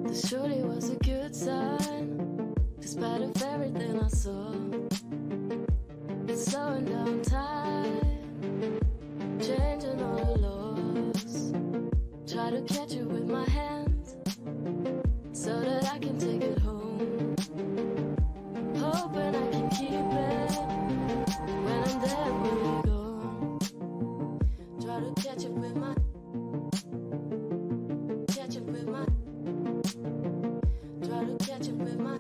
This surely was a good sign, despite of everything I saw. It's slowing down time, changing all the laws. Try to catch it with my hands, so that I can take it home. Hoping I can keep it when I'm there, when you go. Try to catch it with my, catch it with my, try to catch it with my.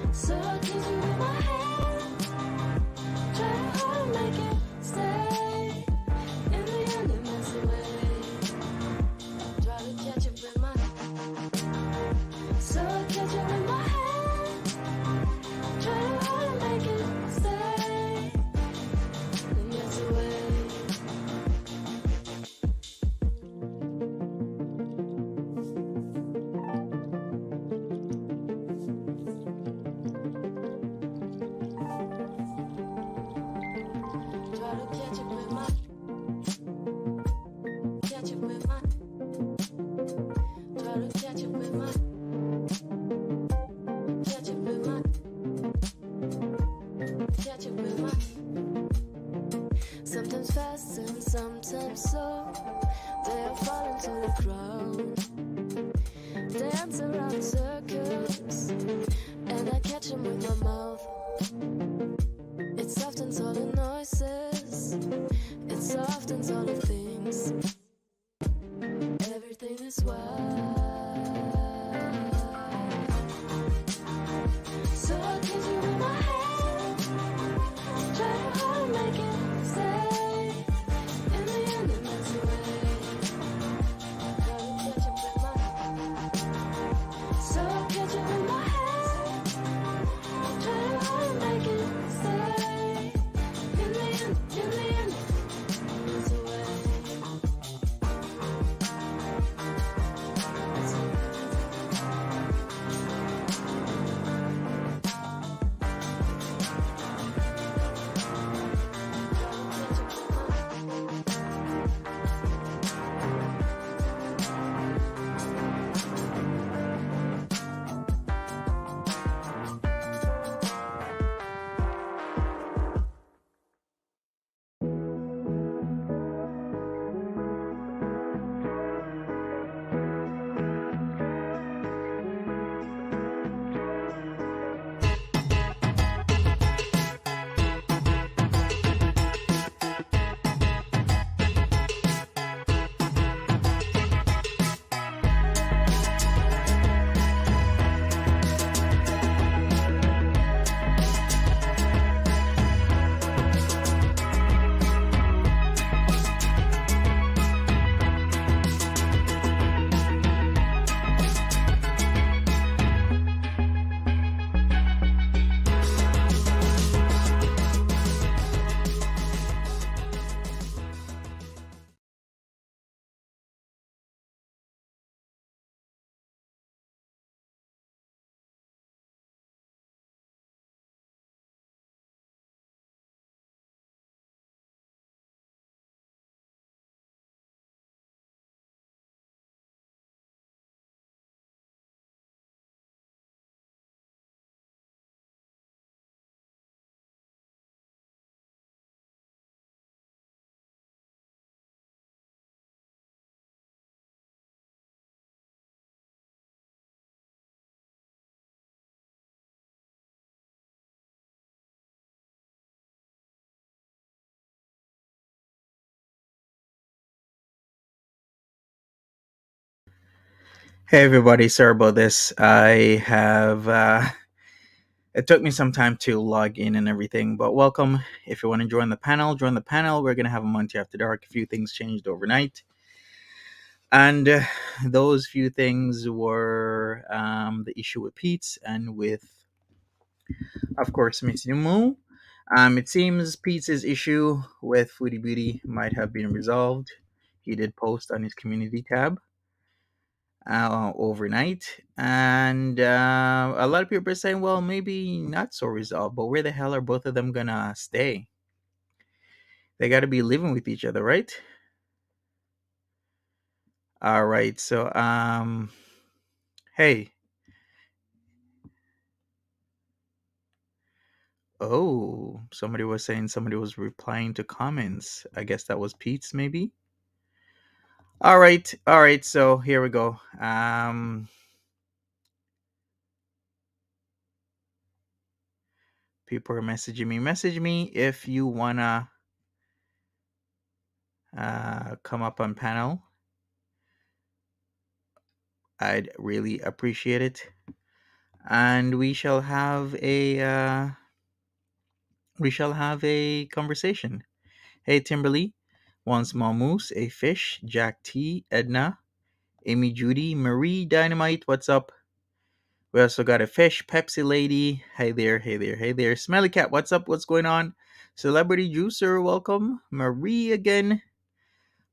If so I kiss you with my hand, try hard to make it stay. In the end it melts away. Try to catch it with my, so I catch it with my hand, try hard to make it stay. It melts away. Try to catch it with my, catch it with my, try to catch it with my, catch it with my, catch it with my. Sometimes fast and sometimes slow, they are falling to the ground. Dance around circles, and I catch them with my mouth. It softens all the noises, it softens all the things. Everything is wild. So I kiss you with my hand, try hard to make it stay. In the end it melts away. Try to catch it with my, so I catch it with my hand, try hard to make it stay. In the end, it's away. It's away. Hey everybody, sorry about this. I have it took me some time to log in and everything, but welcome. If you want to join the panel, join the panel. We're gonna have a Monty After Dark. A few things changed overnight, and those few things were the issue with Peetz and with, of course, Missy Moo. It seems Pete's issue with Foodie Beauty might have been resolved. He did post on his community tab overnight, and a lot of people are saying, well, maybe not so resolved, but where the hell are both of them gonna stay? They got to be living with each other, right? All right, so hey, oh, somebody was saying somebody was replying to comments. I guess that was Pete's, maybe. All right. So here we go. People are messaging me. Message me if you wanna come up on panel. I'd really appreciate it, and we shall have a conversation. Hey, Timberly, one small moose, a fish, Jack T, Edna, Amy Judy, Marie Dynamite. What's up? We also got a fish, Pepsi Lady. Hey there, hey there, hey there. Smelly Cat, what's up? What's going on? Celebrity Juicer, welcome. Marie again.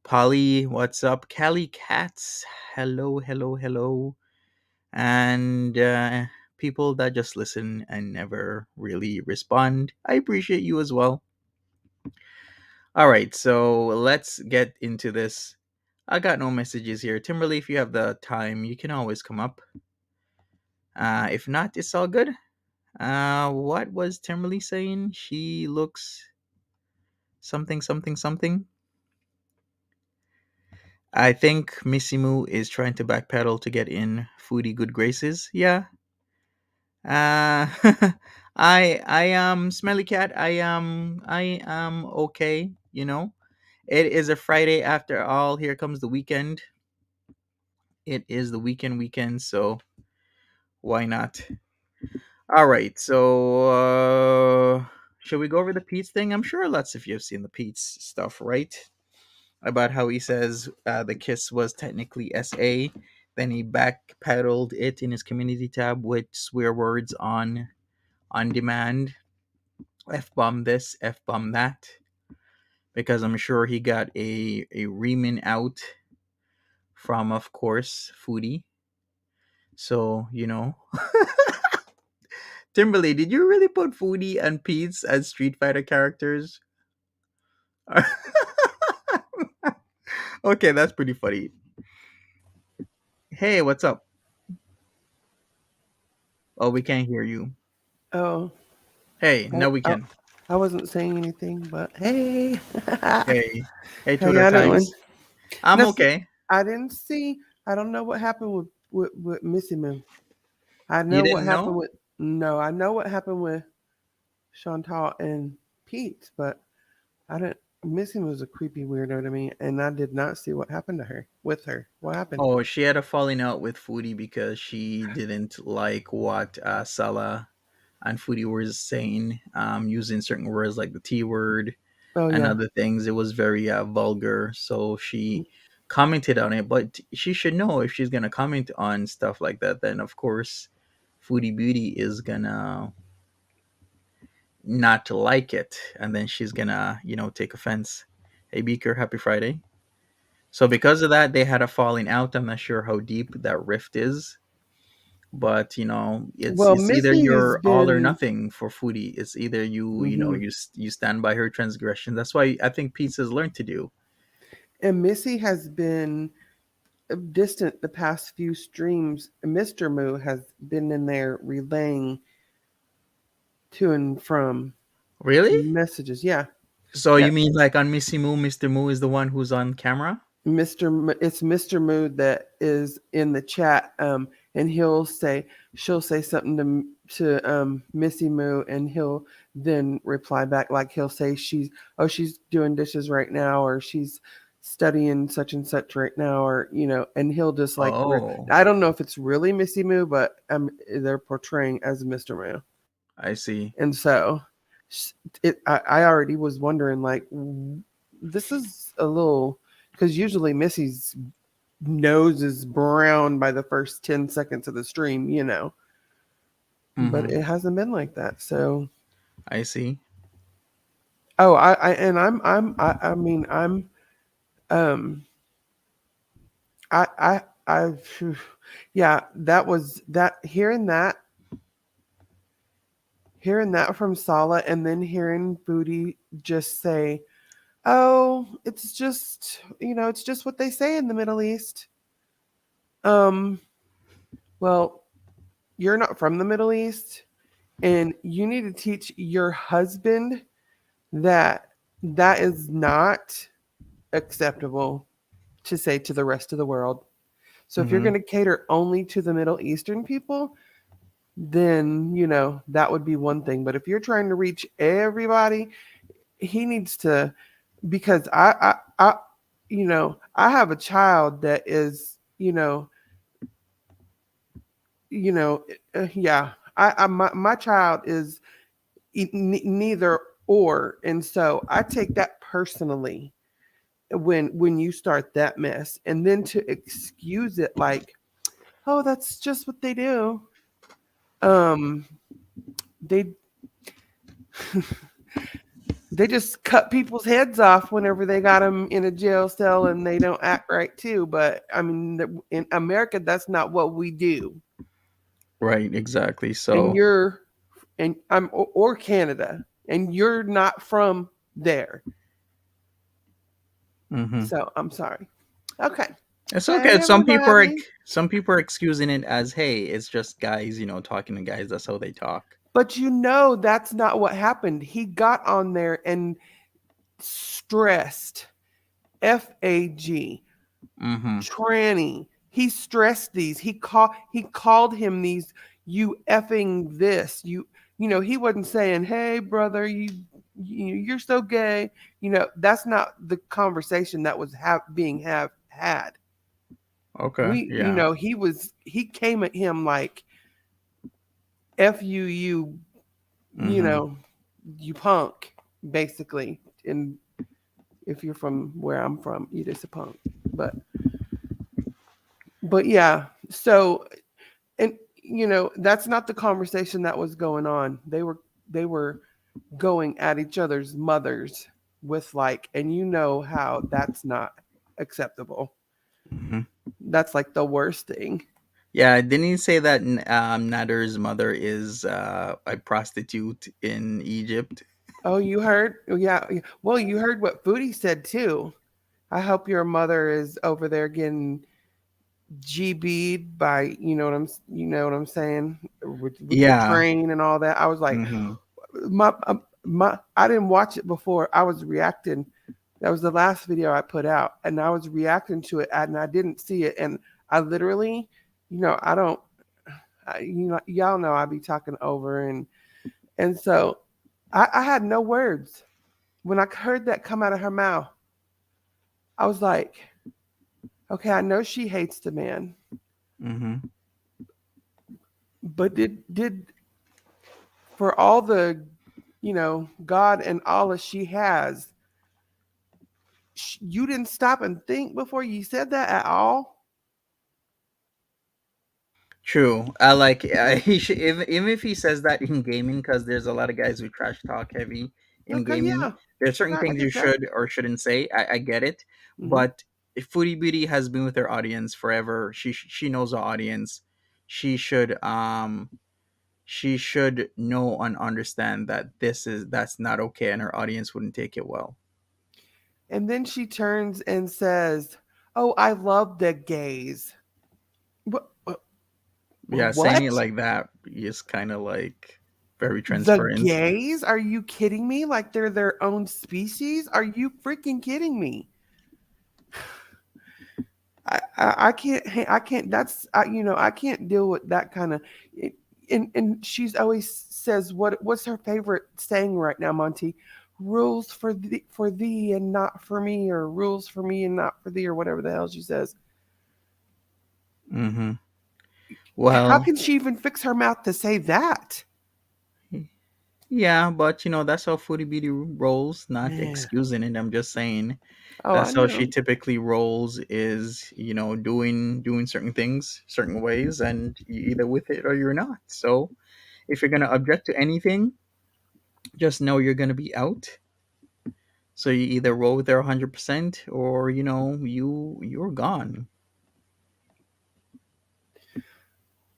Polly, what's up? Callie Cats, hello, hello, hello. And people that just listen and never really respond, I appreciate you as well. All right, so let's get into this. I got no messages here. Timberly, if you have the time, you can always come up. If not, it's all good. What was Timberly saying? She looks something, something, something. I think Missy Moo is trying to backpedal to get in Foodie good graces. Yeah. Uh, I am Smelly Cat. I am okay. You know, it is a Friday after all. Here comes the weekend. It is the weekend, so why not? All right, so should we go over the Pete's thing? I'm sure lots of you have seen the Pete's stuff, right? About how he says the kiss was technically SA, then he backpedaled it in his community tab with swear words on demand, f bomb this, f bomb that, because I'm sure he got a reaming out from, of course, Foodie. So Timberly, did you really put Foodie and Pete's as Street Fighter characters? Okay, that's pretty funny. Hey, what's up? Oh, we can't hear you. Oh, Hey, I, now we I, can. I wasn't saying anything, but hey, Hey, hey, how Tudor y'all doing? Ties. I'm Now, see, okay. I didn't see. I don't know what happened with Missy Moo. I You know what didn't happened know? with no. I know what happened with Chantal and Pete, but I didn't. Missy was a creepy weirdo to me, and I did not see what happened to her with her. What happened? Oh, she had a falling out with Foodie because she didn't like what Salah and Foodie were saying, using certain words like the T word Oh and yeah. other things. It was very vulgar, so she commented on it. But she should know, if she's gonna comment on stuff like that, then of course, Foodie Beauty is gonna not like it, and then she's gonna take offense. Hey Beaker, happy Friday. So because of that, they had a falling out. I'm not sure how deep that rift is, but it's Well, it's either Missy has you're all or been. nothing for Foodie. It's either Hmm. you stand by her transgression. That's why I think Pete's has learned to do. And Missy has been distant the past few streams. Mr. Moo has been in there relaying to and from Really? messages. Yeah, So yeah. you mean like on Missy Moo, Mr. Moo is the one who's on camera? It's Mr. Mood that is in the chat, and she'll say something to Missy Moo, and he'll then reply back like he'll say she's doing dishes right now, or she's studying such and such right now, or and he'll just Oh, I don't know if it's really Missy Moo, but they're portraying as Mr. Moo, I see. and so I already was wondering like this is a little because usually Missy's nose is brown by the first 10 seconds of the stream, but Mm-hmm. it hasn't been like that. So I see. Oh, I mean, um, phew, yeah, that was that. Hearing that from Sala, and then hearing Booty just say, "Oh, it's just, it's just what they say in the Middle East." Um, well, you're not from the Middle East, and you need to teach your husband that that is not acceptable to say to the rest of the world. So if you're Mm-hmm. going to cater only to the Middle Eastern people, then, that would be one thing. But if you're trying to reach everybody, he needs to, because I have a child that is, yeah, my child is neither or. And so I take that personally when you start that mess, and then to excuse it like, oh, that's just what they do. um they they just cut people's heads off whenever they got them in a jail cell, and they don't act right too. But I mean, in America, that's not what we do. Right, exactly. And So, you're and I'm or Canada, and you're not from there. hmm, So I'm sorry. Okay. it's Hey okay. everybody. Some people are excusing it as, hey, it's just guys, talking to guys. That's how they talk. But that's not what happened. He got on there and stressed FAG, Mm-hmm. tranny. He stressed these. He called him these, you effing this. He wasn't saying, "Hey brother, you're so gay." That's not the conversation that was being have had. Okay. Yeah. He came at him like, "F you Mm-hmm. know, you punk," basically. And if you're from where I'm from, you're just a punk. But yeah, so, and that's not the conversation that was going on. They were going at each other's mothers with, like, and how that's not acceptable. Mm-hmm. That's like the worst thing. Yeah. Didn't he say that Nader's mother is a prostitute in Egypt? Oh, you heard? Yeah. Well, you heard what Foodie said too. I hope your mother is over there getting GB'd by, you know what I'm saying, with the Yeah. train and all that. I was like, Mm-hmm. I didn't watch it before. I was reacting. That was the last video I put out, and I was reacting to it, and I didn't see it, and I literally, I don't, y'all know I be talking over, and so I had no words when I heard that come out of her mouth. I was like, okay, I know she hates the man, Mm-hmm. but did for all the, God and Allah she has, you didn't stop and think before you said that at all? True. Like he should, even if he says that in gaming, because there's a lot of guys who trash talk heavy in Okay, gaming. yeah, There's certain I things you get that. should or shouldn't say. I get it, Hmm. but if Foodie Beauty has been with her audience forever, she knows her audience. She should she should know and understand that that's not okay, and her audience wouldn't take it well. And then she turns and says, "Oh, I love the gays." What? Yeah, saying it What? like that is kind of like very The transparent. gays? Are you kidding me? Like they're their own species? Are you freaking kidding me? I can't. I can't. I can't deal with that kind of. And she's always says, what's her favorite saying right now, Monty? Rules for thee and not for me, or rules for me and not for thee, or whatever the hell she says. Mm-hmm. How Well, can she even fix her mouth to say that? yeah, but that's how Foodie Beauty rolls. Not Man. excusing it. I'm just saying Oh, I that's how she know. typically rolls. Is doing certain things certain ways, and you either with it or you're not. So if you're gonna object to anything, just know you're gonna be out. So you either roll with her 100%, or you're gone.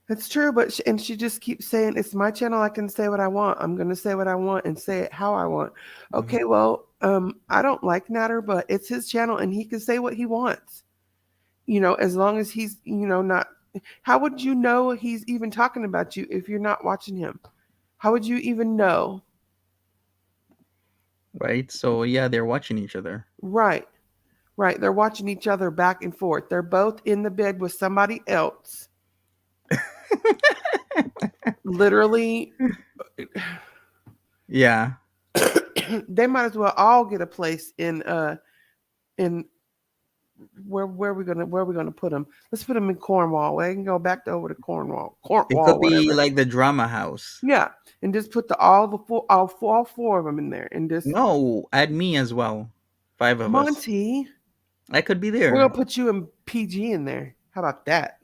It's true, but she just keeps saying, it's my channel. I can say what I want. I'm going to say what I want and say it how I want. Okay, well, I don't like Natter, but it's his channel and he can say what he wants. As long as he's, not. How would you know he's even talking about you if you're not watching him? How would you even know? Right? So yeah, they're watching each other. Right. Right. They're watching each other back and forth. They're both in the bed with somebody else. Literally. Yeah. They might as well all get a place in where we gonna put them? Let's put them in Cornwall. We can go back over to Cornwall, It could be whatever. like the drama house. Yeah, and just put all four of them in there, and just No, add me as well. 5 of us. Monty. I could be there. We're gonna put you in PG in there. How about that?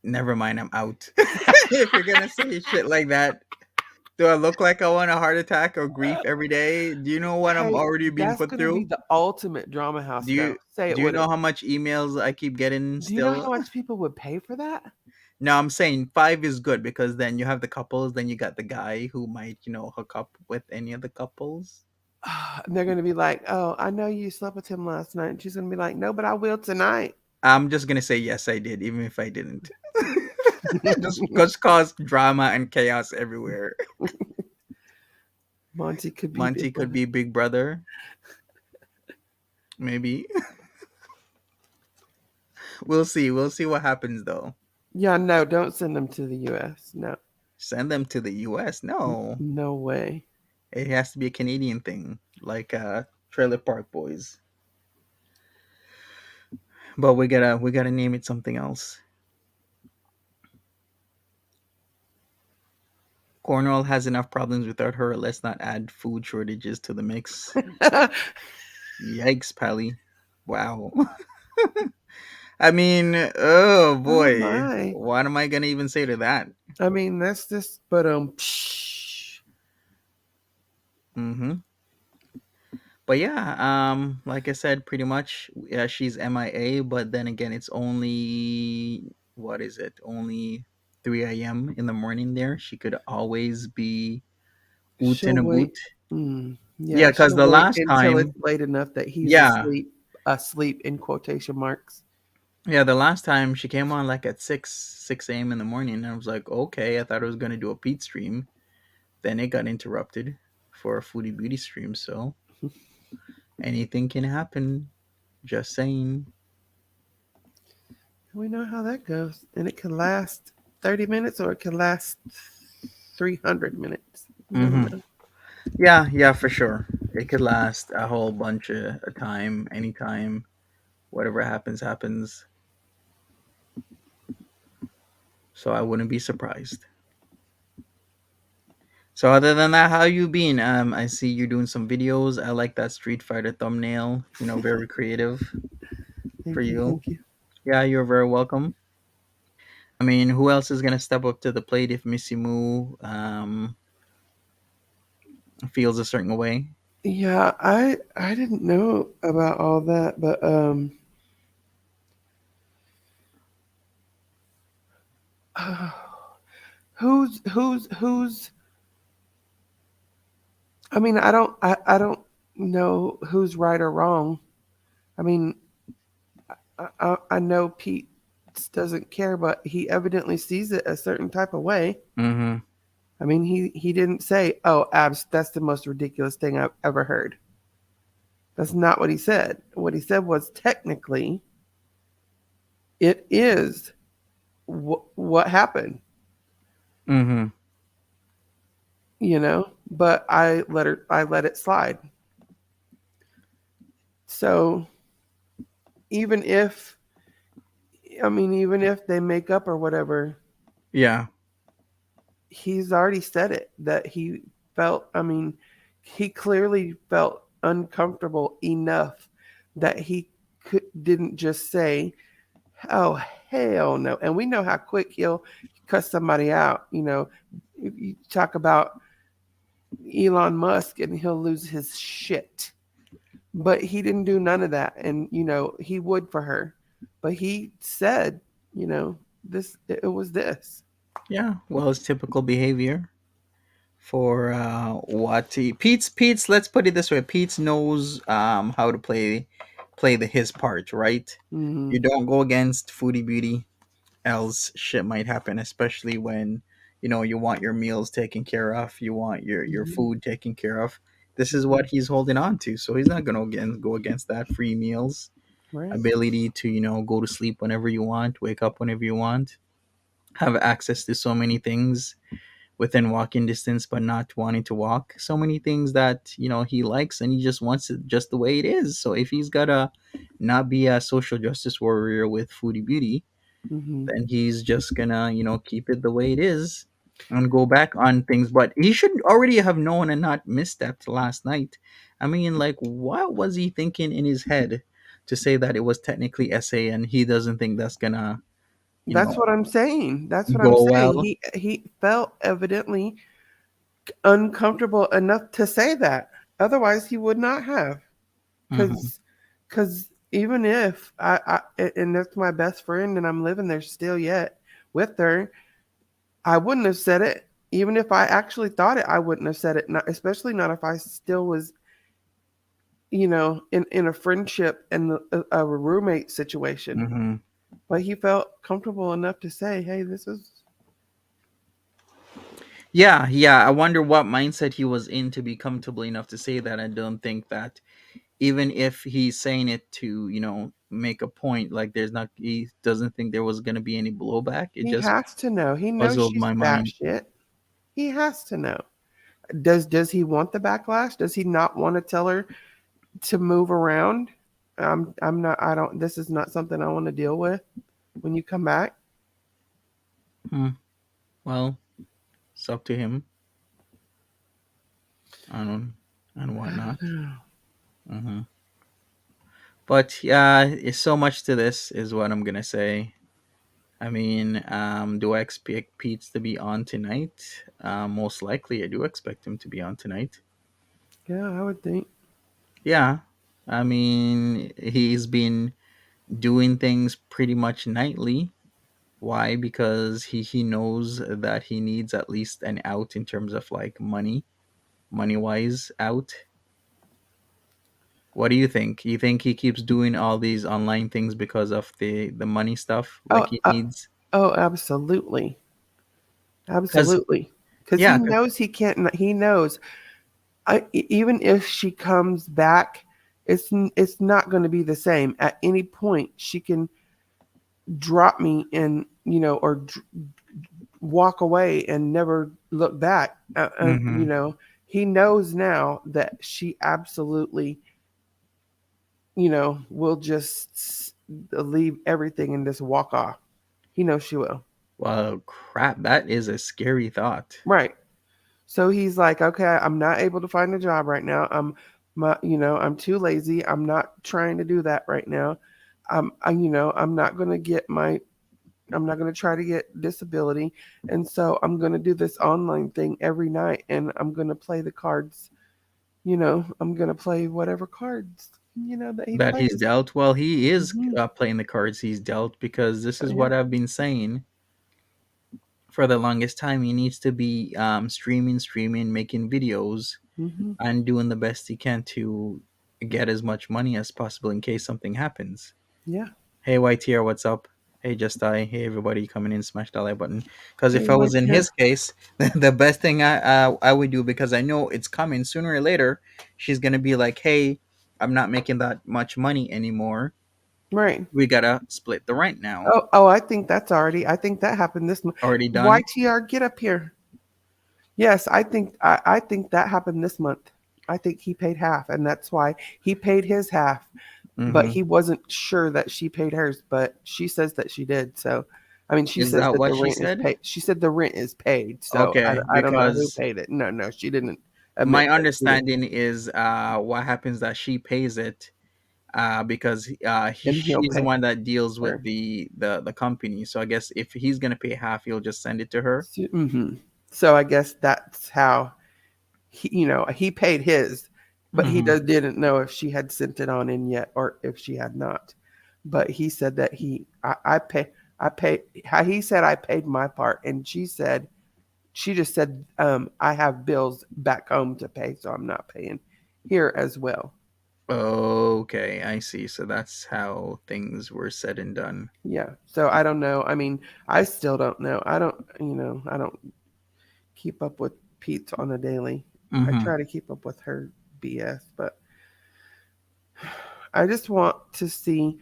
Never mind, I'm out. If you're gonna say shit like that, do I look like I want a heart attack or grief every day? Do you know what I'm already being That's put gonna be through? the ultimate drama house. Do you Say it do you with know it. how much emails I keep getting Do you know still? how much people would pay for that? No, I'm saying 5 is good because then you have the couples, then you got the guy who might, hook up with any of the couples. And they're gonna be like, "Oh, I know you slept with him last night." And she's gonna be like, "No, but I will tonight." I'm just gonna say yes, I did, even if I didn't. just cause drama and chaos everywhere. Monty could be Monty could be Big Brother. Maybe. We'll see. We'll see what happens though. Yeah, no, don't send them to the U.S. No. Send them to the US? No. No way. It has to be a Canadian thing, like Trailer Park Boys. But we gotta name it something else. Cornwall has enough problems without her. Let's not add food shortages to the mix. Yikes, Pally. Wow. I mean, oh boy. my. What am I gonna even say to that? I mean, that's just, but Mm-hmm. But yeah, like I said, pretty much, she's MIA. But then again, it's only, what is it? Only 3 a.m. in the morning. There, she could always be oot she'll in a boot. wait. Yeah, because she'll the wait last until it's time, late enough that he's yeah, asleep in quotation marks. yeah, the last time she came on like at 6 a.m. in the morning, and I was like, okay, I thought I was gonna do a Peetz stream. Then it got interrupted for a Foodie Beauty stream. So anything can happen. Just saying. We know how that goes, and it can last 30 minutes or it can last 300 minutes. You never know. Yeah, for sure. It could last a whole bunch of time, anytime. Whatever happens, happens. So I wouldn't be surprised. So other than that, how you been? I see you're doing some videos. I like that Street Fighter thumbnail. Very creative for you. Thank you. Yeah, you're very welcome. I mean, who else is gonna step up to the plate if Missy Moo feels a certain way? Yeah, I didn't know about all that, but who's I mean, I don't know who's right or wrong. I mean, I know Pete doesn't care, but he evidently sees it a certain type of way. Mm-hmm. I mean, he didn't say, "Oh, abs, that's the most ridiculous thing I've ever heard." That's not what he said. What he said was, technically, it is what happened. Mm-hmm. But I let it slide. So even if they make up or whatever, Yeah. he's already said it, that he felt, he clearly felt uncomfortable enough that he didn't just say, "Oh, hell no." And we know how quick he'll cuss somebody out. If you talk about Elon Musk and he'll lose his shit. but he didn't do none of that. And he would for her, but he said, this it was this. Yeah, well, it's typical behavior for what he Pete's. Let's put it this way: Pete's knows how to play his part, right? Hmm. You don't go against Foodie Beauty, else shit might happen, especially when you want your meals taken care of, you want your Hmm. food taken care of. This is what he's holding on to, so he's not gonna go against that. Free meals, Right. ability to go to sleep whenever you want, wake up whenever you want, have access to so many things within walking distance, but not wanting to walk. So many things that he likes, and he just wants it just the way it is. So if he's gotta not be a social justice warrior with Foodie Beauty, Hmm. then he's just gonna keep it the way it is and go back on things. But he should already have known and not misstepped last night. I mean, like, what was he thinking in his head to say that it was technically SA and he doesn't think that's gonna you That's know what I'm saying. That's what I'm go saying. well? He felt evidently uncomfortable enough to say that. Otherwise, he would not have. Hmm. Because even if and that's my best friend and I'm living there still yet with her, I wouldn't have said it. Even if I actually thought it, I wouldn't have said it. Not, especially not if I still was, in a friendship and a roommate situation. Hmm. But he felt comfortable enough to say, "Hey, this is." Yeah, I wonder what mindset he was in to be comfortable enough to say that. I don't think that even if he's saying it to make a point, like he doesn't think there was going to be any blowback. It He just has to know. He knows puzzled she's my mind. batshit. He has to know. Does he want the backlash? Does he not want to tell her to move around? I'm not. I don't. This is not something I want to deal with when you come back. Hmm. Well, it's up to him and I whatnot. don't know. Hmm. But yeah, it's so much to this, is what I'm gonna say. I mean, do I expect Pete's to be on tonight? Most likely, I do expect him to be on tonight. Yeah, I would think. Yeah, I mean, he's been doing things pretty much nightly. Why? Because he knows that he needs at least an out in terms of like money wise out. What do you think? You think he keeps doing all these online things because of the money stuff? Like Oh, he needs, oh, absolutely, because absolutely. Because he yeah, knows he can't. He knows. Even if she comes back, it's not going to be the same. At any point, she can drop me and or walk away and never look back. mm-hmm. He knows now that she absolutely, will just leave everything and just walk off. He knows she will. Well, crap, that is a scary thought. Right. So he's like, okay, I'm not able to find a job right now. I'm too lazy. I'm not trying to do that right now. I'm not going to I'm not going to try to get disability. And so I'm going to do this online thing every night and I'm going to play the cards. I'm going to play whatever cards, that he That he's plays. dealt. Well, he is Hmm. playing the cards he's dealt, because this is Yeah. what I've been saying for the longest time. He needs to be streaming, making videos, Hmm. and doing the best he can to get as much money as possible in case something happens. Yeah. Hey, YTR, what's up? Hey, Just I. Hey, everybody coming in, smash that like button. Because if Hey, I right was in here. his case, the best thing I would do, because I know it's coming sooner or later, she's gonna be like, "Hey, I'm not making that much money anymore. Right. We gotta split the rent now." Oh, I think I think that happened this month. Already done. YTR, get up here. Yes, I think that happened this month. I think he paid half, and that's why he paid his half, but Mm-hmm. he wasn't sure that she paid hers, but she says that she did. So, I mean, she Is says that that what the she rent is said? paid. She said the rent is paid. So Okay, I don't know who because paid it. No, she didn't my admit that she did. understanding is what happens that she pays it, because And he'll she's the pay one that deals with her. the company. So I guess if he's gonna pay half, he'll just send it to her. So I guess that's how he paid his, but he Mm-hmm. didn't know if she had sent it on in yet or if she had not. But he said that I pay how he said I paid my part, and she just said I have bills back home to pay, so I'm not paying here as well. Okay, I see. So that's how things were said and done. Yeah. So I don't know. I mean, I still don't know. I don't keep up with Pete's on a daily. I Mm-hmm. try to keep up with her BS, but I just want to see.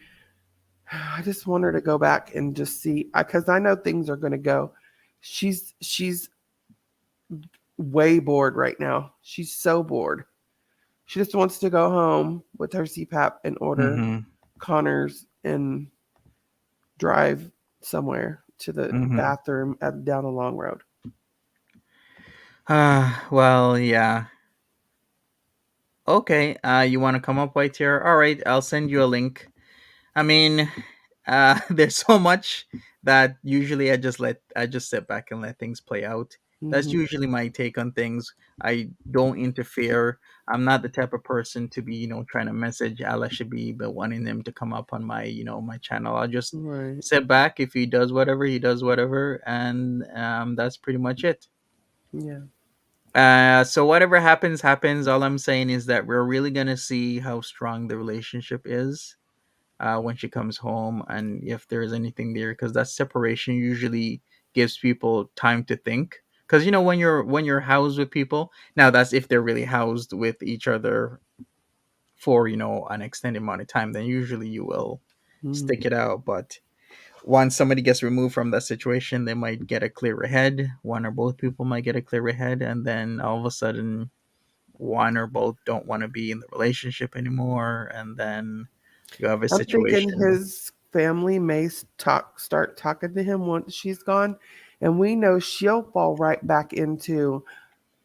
I just want her to go back and just see, because I know things are going to go. She's way bored right now. She's so bored. She just wants to go home with her CPAP and order Mm-hmm. Connors and drive somewhere to the Mm-hmm. bathroom down a long road. Well, yeah. Okay. You want to come up right here? All right. I'll send you a link. I mean, there's so much that usually I just sit back and let things play out. That's Hmm. usually my take on things. I don't interfere. I'm not the type of person to be, trying to message Ala Shabi, but wanting them to come up on my, my channel. I'll just Right. sit back. If he does whatever, and that's pretty much it. Yeah. So whatever happens, happens. All I'm saying is that we're really gonna see how strong the relationship is when she comes home, and if there's anything there, because that separation usually gives people time to think. Because when you're housed with people, now that's if they're really housed with each other for an extended amount of time, then usually you will Mm. stick it out. But once somebody gets removed from that situation, they might get a clearer head. One or both people might get a clearer head, and then all of a sudden, one or both don't want to be in the relationship anymore, and then you have a I'm thinking situation. his family may start talking to him once she's gone, and we know she'll fall right back into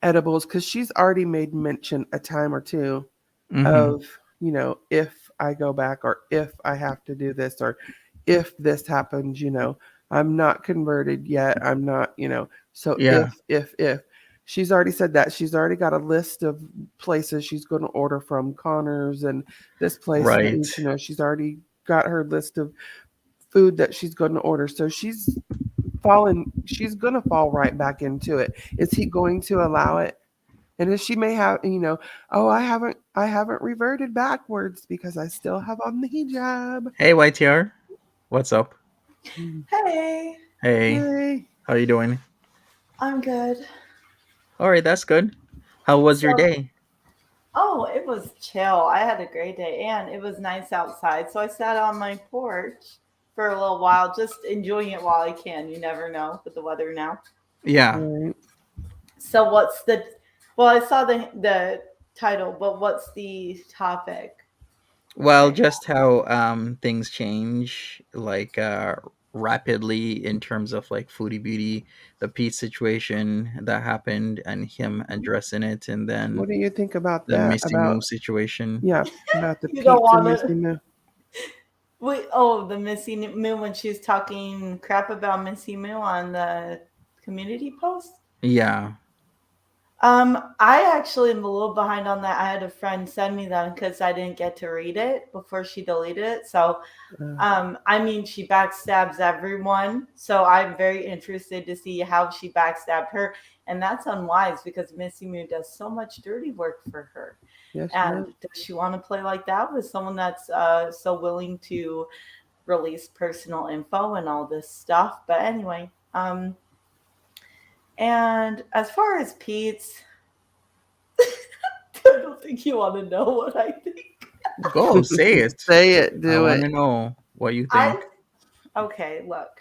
edibles because she's already made mention a time or two Mm-hmm. of, if I go back or if I have to do this or if this happens, I'm not converted yet. I'm not, so Yeah. if she's already said that, she's already got a list of places she's going to order from, Connors and this place, Right. and she's already got her list of food that she's going to order. So she's going to fall right back into it. Is he going to allow it? And if she may have, oh, I haven't reverted backwards because I still have on the hijab. Hey, YTR. What's up? Mm. Hey, Hey, Hey. how you doing? I'm good. All right, that's good. How was your So, day? it was chill. I had a great day and it was nice outside. So I sat on my porch for a little while, just enjoying it while I can. You never know with the weather now. Yeah. Right. So well, I saw the title, but what's the topic Well, right just how things change like rapidly in terms of like Foodie Beauty, the Pete situation that happened and him addressing it, and then What do you think about the that? Missy Moo situation. Yeah, about the now? You don't Peetz and want Missy to. Moo. Wait, oh, the Missy Moo when she was talking crap about Missy Moo on the community post? Yeah. I actually am a little behind on that. I had a friend send me them because I didn't get to read it before she deleted it. So, Uh, I mean, she backstabs everyone. So I'm very interested to see how she backstabbed her, and that's unwise because Missy Moo does so much dirty work for her. yes, she And does. does she want to play like that with someone that's so willing to release personal info and all this stuff? But anyway, and as far as Pete's, I don't think you want to know what I think. Go say it. Say it, I do want it. to know what you think. I okay, look.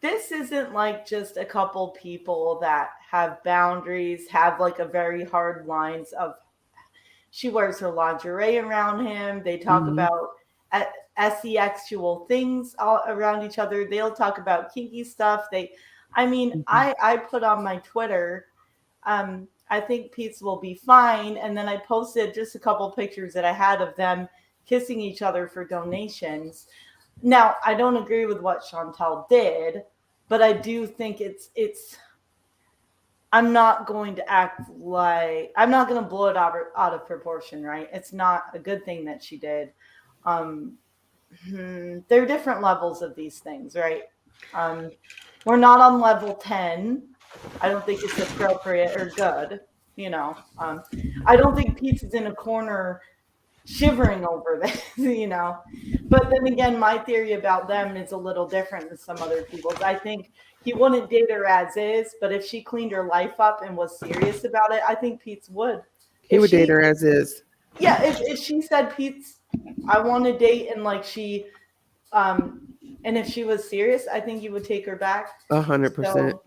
This isn't like just a couple people that have boundaries, have like a very hard lines of she wears her lingerie around him. They talk Hmm. about sexual things all around each other. They'll talk about kinky stuff. I mean, Hmm. I put on my Twitter, I think Pete's will be fine. And then I posted just a couple pictures that I had of them kissing each other for donations. Now, I don't agree with what Chantal did, but I do think it's I'm not going to act like I'm not going to blow it out of proportion, right? It's not a good thing that she did. Um, there are different levels of these things, right? Um, we're not on level 10. I don't think it's appropriate or good. I don't think Peetz is in a corner shivering over this, But then again, my theory about them is a little different than some other people's. I think he wouldn't date her as is, but if she cleaned her life up and was serious about it, I think Peetz would. He would date her as is. Yeah, if she said, Peetz, I want to date, and and if she was serious, I think you would take her back. 100%.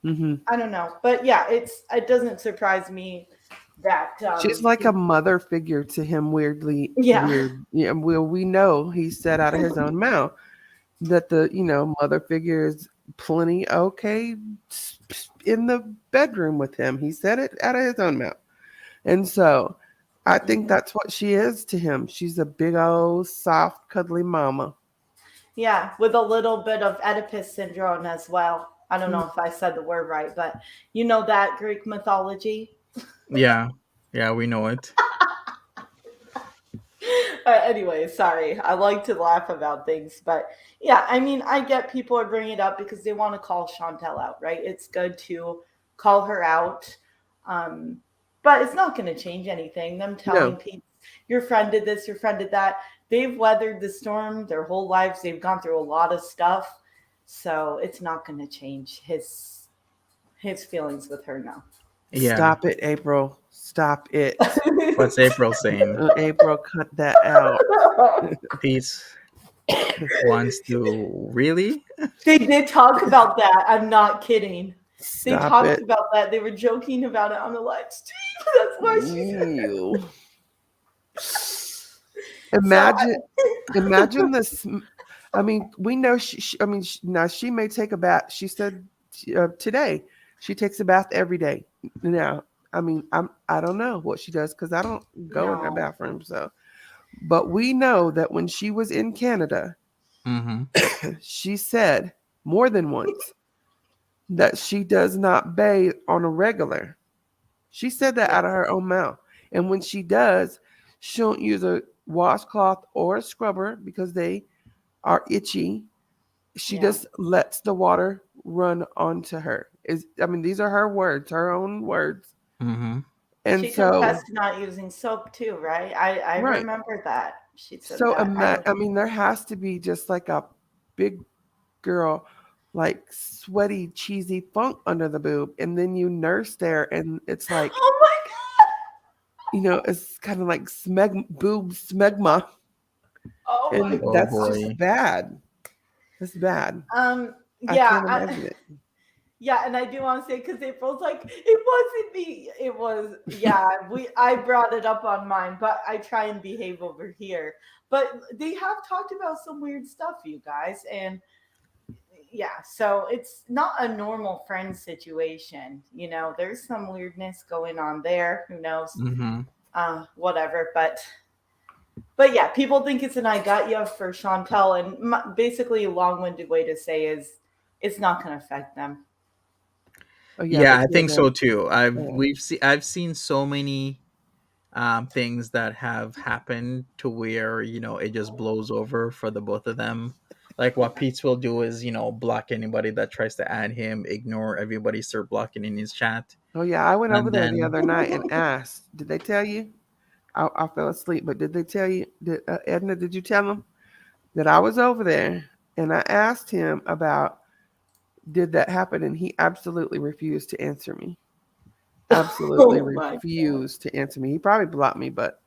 I don't know, but yeah, it doesn't surprise me that she's like a mother figure to him. Weirdly, yeah. Weird. Yeah. Well, we know he said out of his own mouth that the mother figure is plenty okay in the bedroom with him. He said it out of his own mouth, and so I think that's what she is to him. She's a big old soft, cuddly mama. Yeah, with a little bit of Oedipus syndrome as well. I don't know if I said the word right, but you know that Greek mythology? Yeah, we know it. Anyway, sorry. I like to laugh about things, but yeah, I mean, I get people are bringing it up because they want to call Chantel out, right? It's good to call her out, but it's not going to change anything. Them telling people, your friend did this, your friend did that. They've weathered the storm their whole lives. They've gone through a lot of stuff. So it's not going to change his feelings with her now. Yeah. Stop it, April. Stop it. What's April saying? April, cut that out. Peetz wants to really? They did talk about that. I'm not kidding. They Stop talked it. about that. They were joking about it on the live stream. That's why she said Imagine this. I mean, we know now she may take a bath. She said today she takes a bath every day. Now, I mean, I don't know what she does because I don't go in her bathroom. So, but we know that when she was in Canada, she said more than once that she does not bathe on a regular. She said that out of her own mouth. And when she does, she don't use a washcloth or a scrubber because they are itchy. She just lets the water run onto her. These are her words, her own words. And she confessed to not using soap too, right? I remember that. She said that. There has to be just like a big girl, like sweaty, cheesy funk under the boob, and then you nurse there, and it's like, oh my god, it's kind of like boob smegma. Oh my god, that's just bad. It's bad. Yeah, I can't imagine it. Yeah, and I do want to say, because April's like, it wasn't me. It was, I brought it up on mine, but I try and behave over here. But they have talked about some weird stuff, you guys. And yeah, so it's not a normal friend situation. There's some weirdness going on there. Who knows? Whatever. But yeah, people think it's an I got you for Chantel. And basically a long-winded way to say is it's not going to affect them. Oh, yeah, I think so too. I've seen so many things that have happened to where it just blows over for the both of them. Like what Peetz will do is block anybody that tries to add him, ignore everybody, start blocking in his chat. Oh yeah, I went over there the other night and asked. Did they tell you? I fell asleep, but did they tell you? Edna, did you tell them that I was over there and I asked him about? Did that happen? And he absolutely refused to answer me. Absolutely refused to answer me. He probably blocked me, but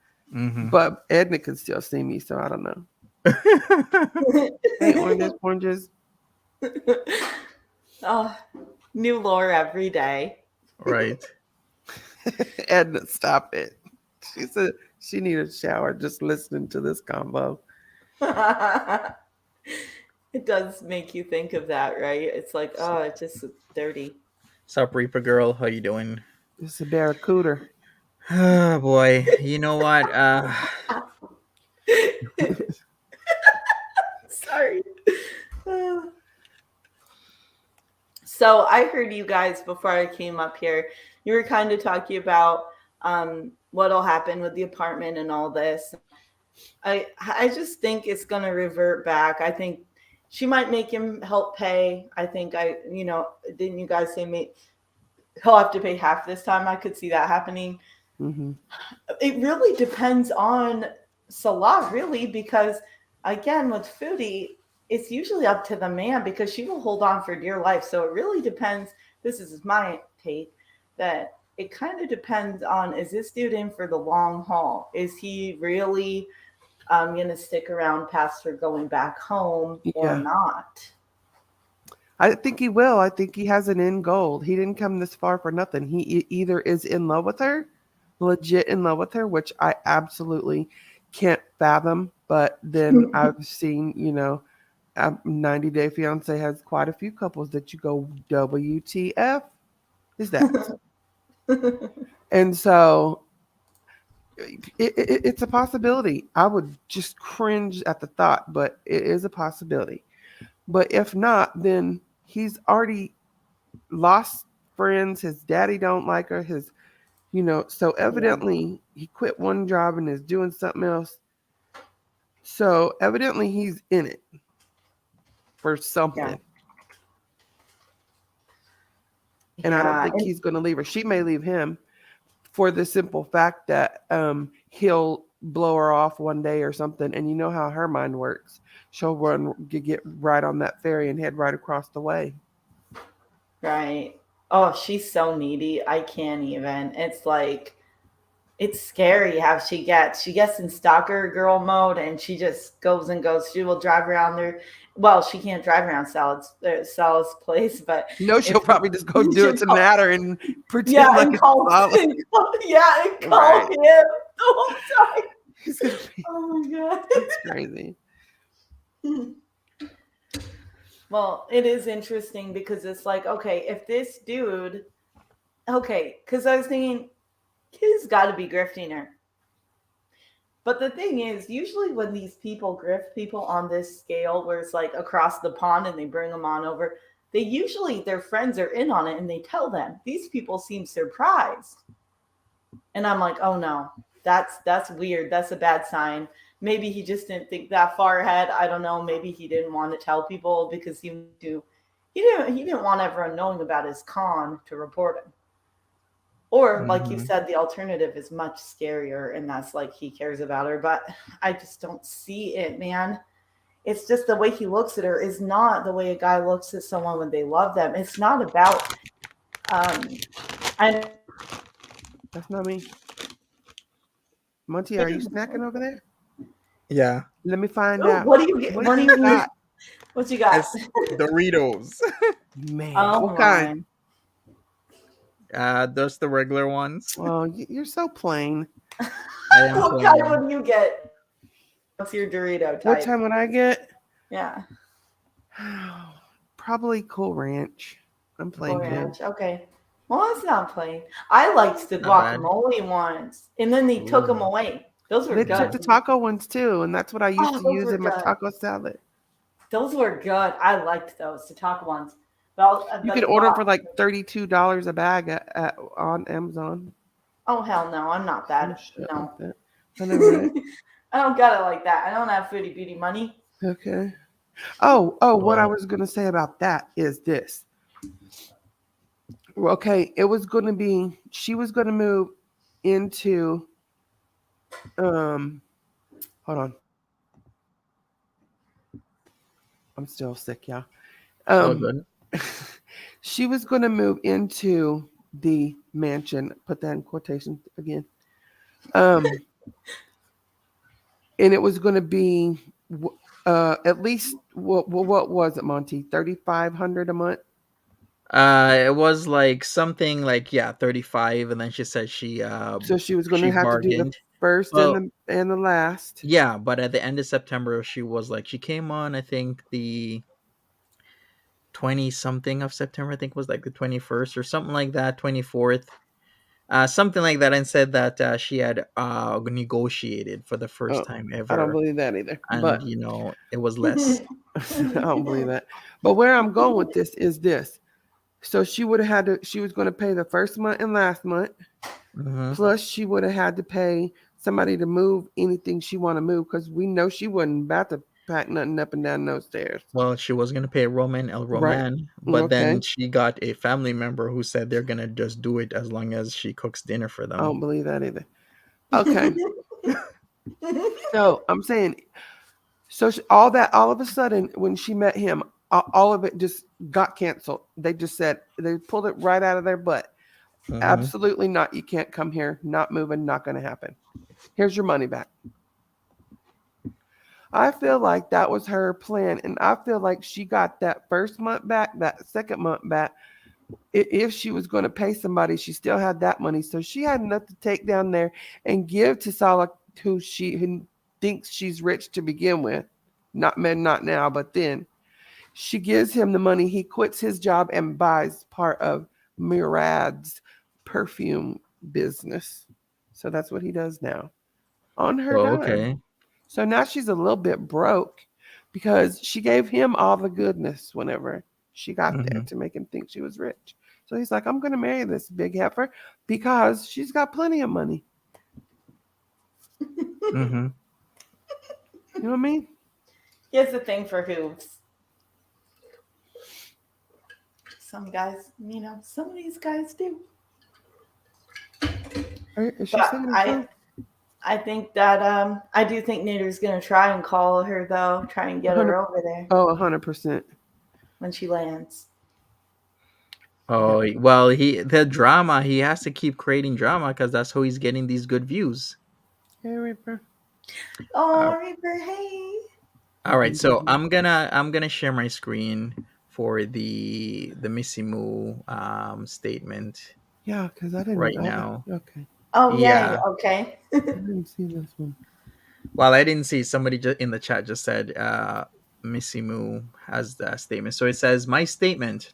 Edna can still see me, so I don't know. Hey, oranges. Oh, new lore every day. Right. Edna, stop it. She said she needed a shower just listening to this combo. It does make you think of that, right? It's like, oh, it's just dirty. Sup, Reaper girl? How you doing? It's a barracuda. Oh boy, you know what? Sorry. So I heard you guys before I came up here. You were kind of talking about what'll happen with the apartment and all this. I just think it's gonna revert back. I think she might make him help pay. I think didn't you guys say he'll have to pay half this time? I could see that happening. Mm-hmm. It really depends on Salah, really, because again, with Foodie, it's usually up to the man because she will hold on for dear life. So it really depends. This is my take, that it kind of depends on, is this dude in for the long haul? Is he really going to stick around past her going back home or not? I think he will. I think he has an end goal. He didn't come this far for nothing. He either is in love with her, legit in love with her, which I absolutely can't fathom. But then I've seen, 90 Day Fiance has quite a few couples that you go, WTF is that? And so it's a possibility. I would just cringe at the thought, but it is a possibility. But if not, then he's already lost friends. His daddy don't like her. So evidently he quit one job and is doing something else. So evidently he's in it for something. Yeah. And I don't think he's going to leave her. She may leave him for the simple fact that he'll blow her off one day or something. And you know how her mind works. She'll get right on that ferry and head right across the way. Right. Oh, she's so needy. I can't even. It's like, it's scary how she gets in stalker girl mode, and she just goes and goes. She will drive around there. Well, she can't drive around Sal's place, but no, she'll probably just go do it to Natter and pretend like and call him the whole time. Oh my god, it's crazy. Well, it is interesting because it's like, okay, if this dude, because I was thinking he's got to be grifting her. But the thing is, usually when these people grift people on this scale, where it's like across the pond and they bring them on over, their friends are in on it and they tell them. These people seem surprised. And I'm like, oh no, that's weird. That's a bad sign. Maybe he just didn't think that far ahead. I don't know. Maybe he didn't want to tell people because he didn't want everyone knowing about his con to report him. Or like you said, the alternative is much scarier, and that's like he cares about her. But I just don't see it, man. It's just the way he looks at her is not the way a guy looks at someone when they love them. It's not about that's not me. Monty, are you snacking over there? Yeah. Let me find out. What do you get? What do you got? What you got? It's Doritos. Man, what kind? Those the regular ones. Oh, you're so plain. What kind would you get? What's your Dorito type? What time would I get? Yeah. Probably Cool Ranch. I'm plain. Cool Ranch. Okay. Well, it's not plain. I liked the guacamole ones, and then they took them away. Those were good. They took the taco ones too, and that's what I used to use in my taco salad. Those were good. I liked those, the taco ones. Well, you could order for like $32 a bag on Amazon. Oh hell no, I'm not that. No, like that. I don't got it like that. I don't have Foodie Beauty money. Okay. Oh, what I was gonna say about that is this. Okay, it was gonna be. She was gonna move into. Hold on. I'm still sick, y'all. Good. She was going to move into the mansion. Put that in quotation again. And it was going to be at least what was it, Monty? $3,500 a month. It was like something like 35, and then she said so she was going to have bargained. To do the first and the last. Yeah, but at the end of September, she came on. I think the 20-something of September, I think was like the 21st or something like that, 24th, something like that, and said that she had negotiated for the first time ever. I don't believe that either. And, but it was less. I don't believe that. But where I'm going with this is this. So she would have had to. She was going to pay the first month and last month. Mm-hmm. Plus, she would have had to pay somebody to move anything she want to move because we know she wasn't about to pack nothing up and down those stairs. Well, she was gonna pay Roman El Right. Roman, but then Okay. she got a family member who said they're gonna just do it as long as she cooks dinner for I them. don't believe that either. Okay. So I'm saying, so all of a sudden, when she met him, all of it just got canceled. They just said, they pulled it right out of their butt. Mm-hmm. Absolutely not. You can't come here. Not moving. Not going to happen. Here's your money back. I feel like that was her plan. And I feel like she got that first month back, that second month back. If she was going to pay somebody, she still had that money. So she had enough to take down there and give to Salah, who thinks she's rich to begin with. Not now, but then. She gives him the money. He quits his job and buys part of Murad's perfume business. So that's what he does now on her Oh, dime. okay. So now she's a little bit broke because she gave him all the goodness whenever she got there Mm-hmm. to make him think she was rich. So he's like, I'm going to marry this big heifer because she's got plenty of money. Mm-hmm. You know what I mean? He has a thing for hooves. Some guys, some of these guys do. Is she But singing a song? I think that I do think Nader's gonna try and call her though, try and get her over there Oh, 100%. when she lands. Oh, well, the drama, he has to keep creating drama because that's how he's getting these good views. Hey, Reaper. Oh, Reaper, hey. All right, so I'm gonna share my screen for the Missy Moo statement Yeah, because I didn't right now. Okay. Oh, Yeah. yay. Okay. I didn't see this one. Well, I didn't see, somebody just in the chat just said Missy Moo has the statement. So it says, my statement.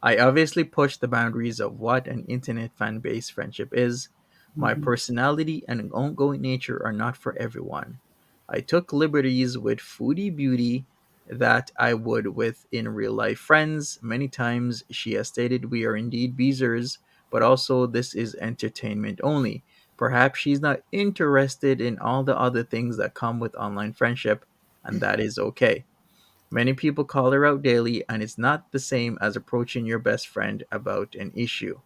I obviously push the boundaries of what an internet fan based friendship is. My personality and ongoing nature are not for everyone. I took liberties with Foodie Beauty that I would with in real life friends. Many times she has stated we are indeed beezers, but also this is entertainment only. Perhaps she's not interested in all the other things that come with online friendship, and that is okay. Many people call her out daily, and it's not the same as approaching your best friend about an issue.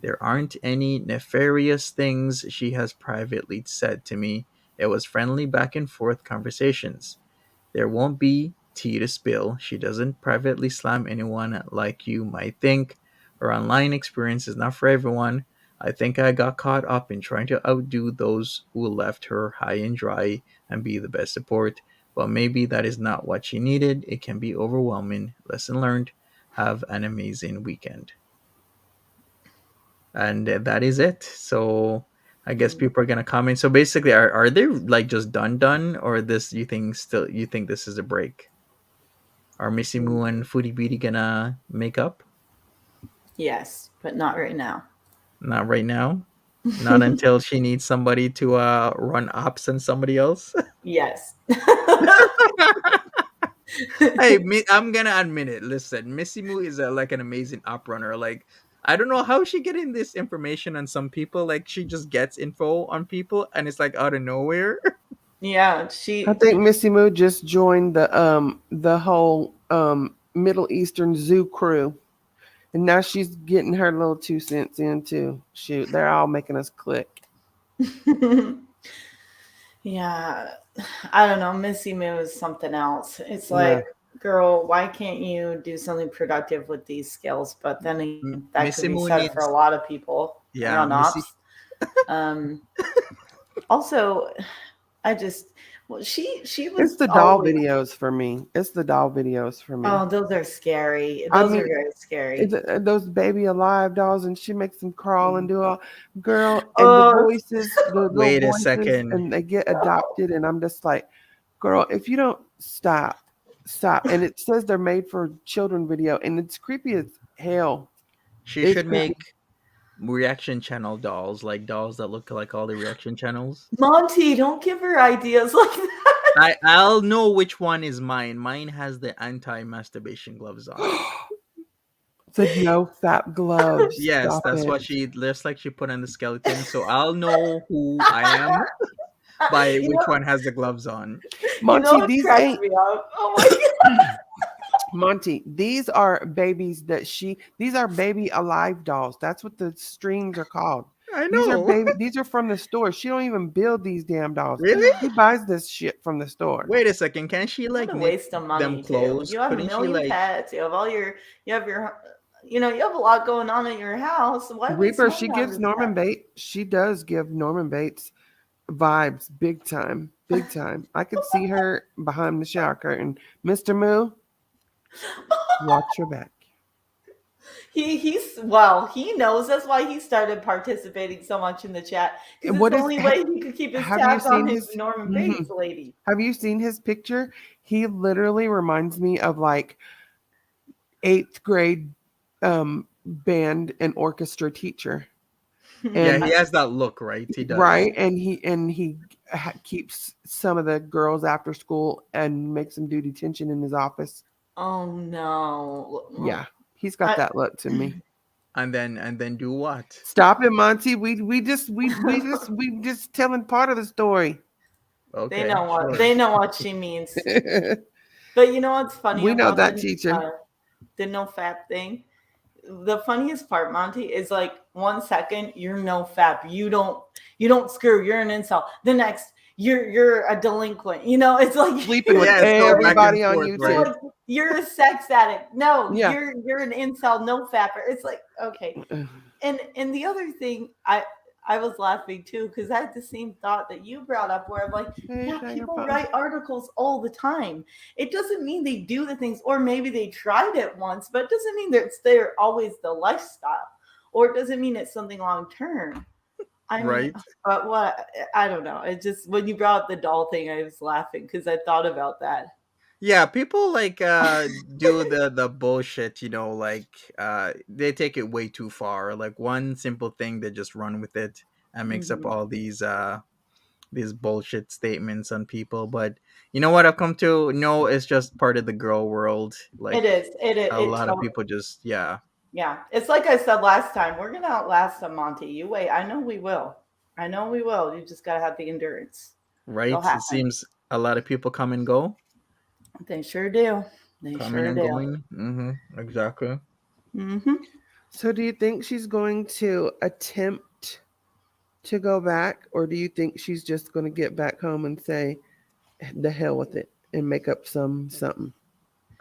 There aren't any nefarious things she has privately said to me. It was friendly back and forth conversations. There won't be tea to spill. She doesn't privately slam anyone like you might think. Her online experience is not for everyone. I think I got caught up in trying to outdo those who left her high and dry and be the best support. But maybe that is not what she needed. It can be overwhelming. Lesson learned. Have an amazing weekend. And that is it. So I guess people are gonna comment. So basically, are they like just done, or this you think this is a break? Are Missy Moo and Foodie Beauty gonna make up? Yes, but not right now. Not right now. Not until she needs somebody to run ops and somebody else. Yes. Hey, I'm gonna admit it. Listen, Missy Moo is like an amazing op runner. Like, I don't know how she getting this information on some people. Like, she just gets info on people, and it's like out of nowhere. Yeah, I think Missy Moo just joined the whole Middle Eastern zoo crew. And now she's getting her little 2 cents in too. Shoot, they're all making us click. Yeah, I don't know. Missy Moo is something else. It's like, girl, why can't you do something productive with these skills? But then that Missy could be Moo said for a lot of people. Yeah, on ops. Also, she was. It's the doll videos for me. It's the doll videos for me. Oh, those are scary. Those are very scary. Those baby alive dolls, and she makes them crawl and do all, girl, and the voices, the wait little a voices, second, and they get adopted, and I'm just like, girl, if you don't stop. And it says they're made for children video, and it's creepy as hell. She should make reaction channel dolls, like dolls that look like all the reaction channels. Monty, don't give her ideas like that. I'll know which one is mine. Mine has the anti-masturbation gloves on. Said no fap gloves. Yes, Stop that's it. what she looks like. She put on the skeleton, so I'll know who I am by you which know, one has the gloves on. Monty, what these cracks ain't me up? Oh my god! Monty. These are babies these are baby alive dolls. That's what the strings are called. I These are know. baby. These are from the store. She don't even build these damn dolls. Really? She buys this shit from the store. Wait a second. Can she What like a knit waste of them money too. clothes? You have a Couldn't she million like? pets. You have all you have your, you have a lot going on in your house. Why waste Reaper, money she on gives this Norman stuff? Bates. She does give Norman Bates vibes, big time, big time. I could see her behind the shower curtain. Mr. Moo, watch your back. He knows that's why he started participating so much in the chat because And it's what the is? only way he could keep his Have you tabs on seen his his? Norman Mhm. Bates lady. Have you seen his picture? He literally reminds me of like eighth grade band and orchestra teacher. Yeah, And he has that look, right? He does. right, and he keeps some of the girls after school and makes them do detention in his office. Oh no! Yeah, he's got I, that look to me. And then do what? Stop it, Monty. We just telling part of the story. Okay, sure. they know what she means. But you know what's funny We know about that, teacher. the no fap thing? The funniest part, Monty, is like 1 second you're no fap. You don't screw. You're an incel. The next you're a delinquent. It's like Sleeping with Yeah, it's going back and everybody on forth, YouTube. right? like you're a sex addict. No, Yeah. you're an incel, no fapper. It's like okay. And the other thing I was laughing too because I had the same thought that you brought up where I'm like, Hey, yeah, Tiger people Paw. write articles all the time. It doesn't mean they do the things, or maybe they tried it once, but it doesn't mean that they're always the lifestyle, or it doesn't mean it's something long term. I mean, Right. but what I don't know. It just when you brought up the doll thing, I was laughing because I thought about that. Yeah, people like do the bullshit, like they take it way too far. Like one simple thing, they just run with it and mix up Mhm. all these bullshit statements on people. But you know what I've come to know is just part of the girl world. It Like is. a It lot of totally. people just Yeah, it's like I said last time. We're gonna outlast them, Monty. You wait. I know we will. I know we will. You just gotta have the endurance. It'll right. It happen. seems a lot of people come and go, They sure do. They coming sure and do. going. Exactly. So do you think she's going to attempt to go back, or do you think she's just going to get back home and say the hell with it and make up something?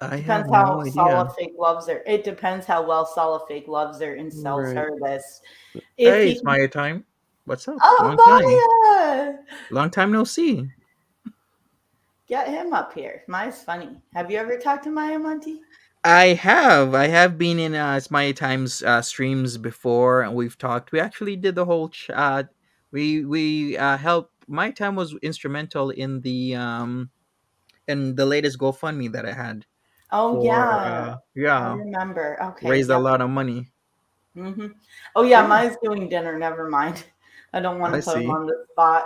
I have Depends how no idea. Solid loves her. It depends how well Solid loves her and sells Right. her this. If Hey, he, it's Maya time. What's up? oh Long time. Maya, Long time no see. get him up here. Maya's funny. Have you ever talked to Maya, Monty? I have. I have been in It's My Times streams before, and we've talked. We actually did the whole chat. We helped. My time was instrumental in the latest GoFundMe that I had Oh for yeah, I remember. Okay, raised a yeah. lot of money. Oh yeah, Yeah, Maya's doing dinner. Never mind. I don't want I to put him see. on the spot,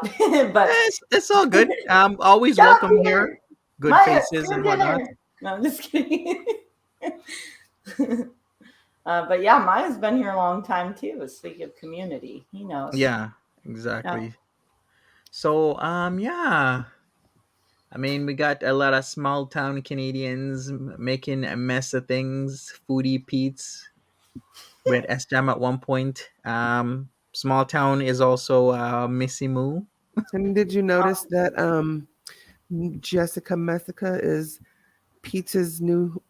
but It's all good. Always get up welcome here. here, Good Maya. faces Your and whatnot. dinner. No, I'm just kidding. But yeah, Maya's been here a long time too. Speaking of community, he knows. Yeah, Yeah. exactly. So yeah. I mean, we got a lot of small town Canadians making a mess of things. Foodie Peetz with S Jam at one point. Small town is also Missy Moo. And did you notice that Jessica Messica is Pete's new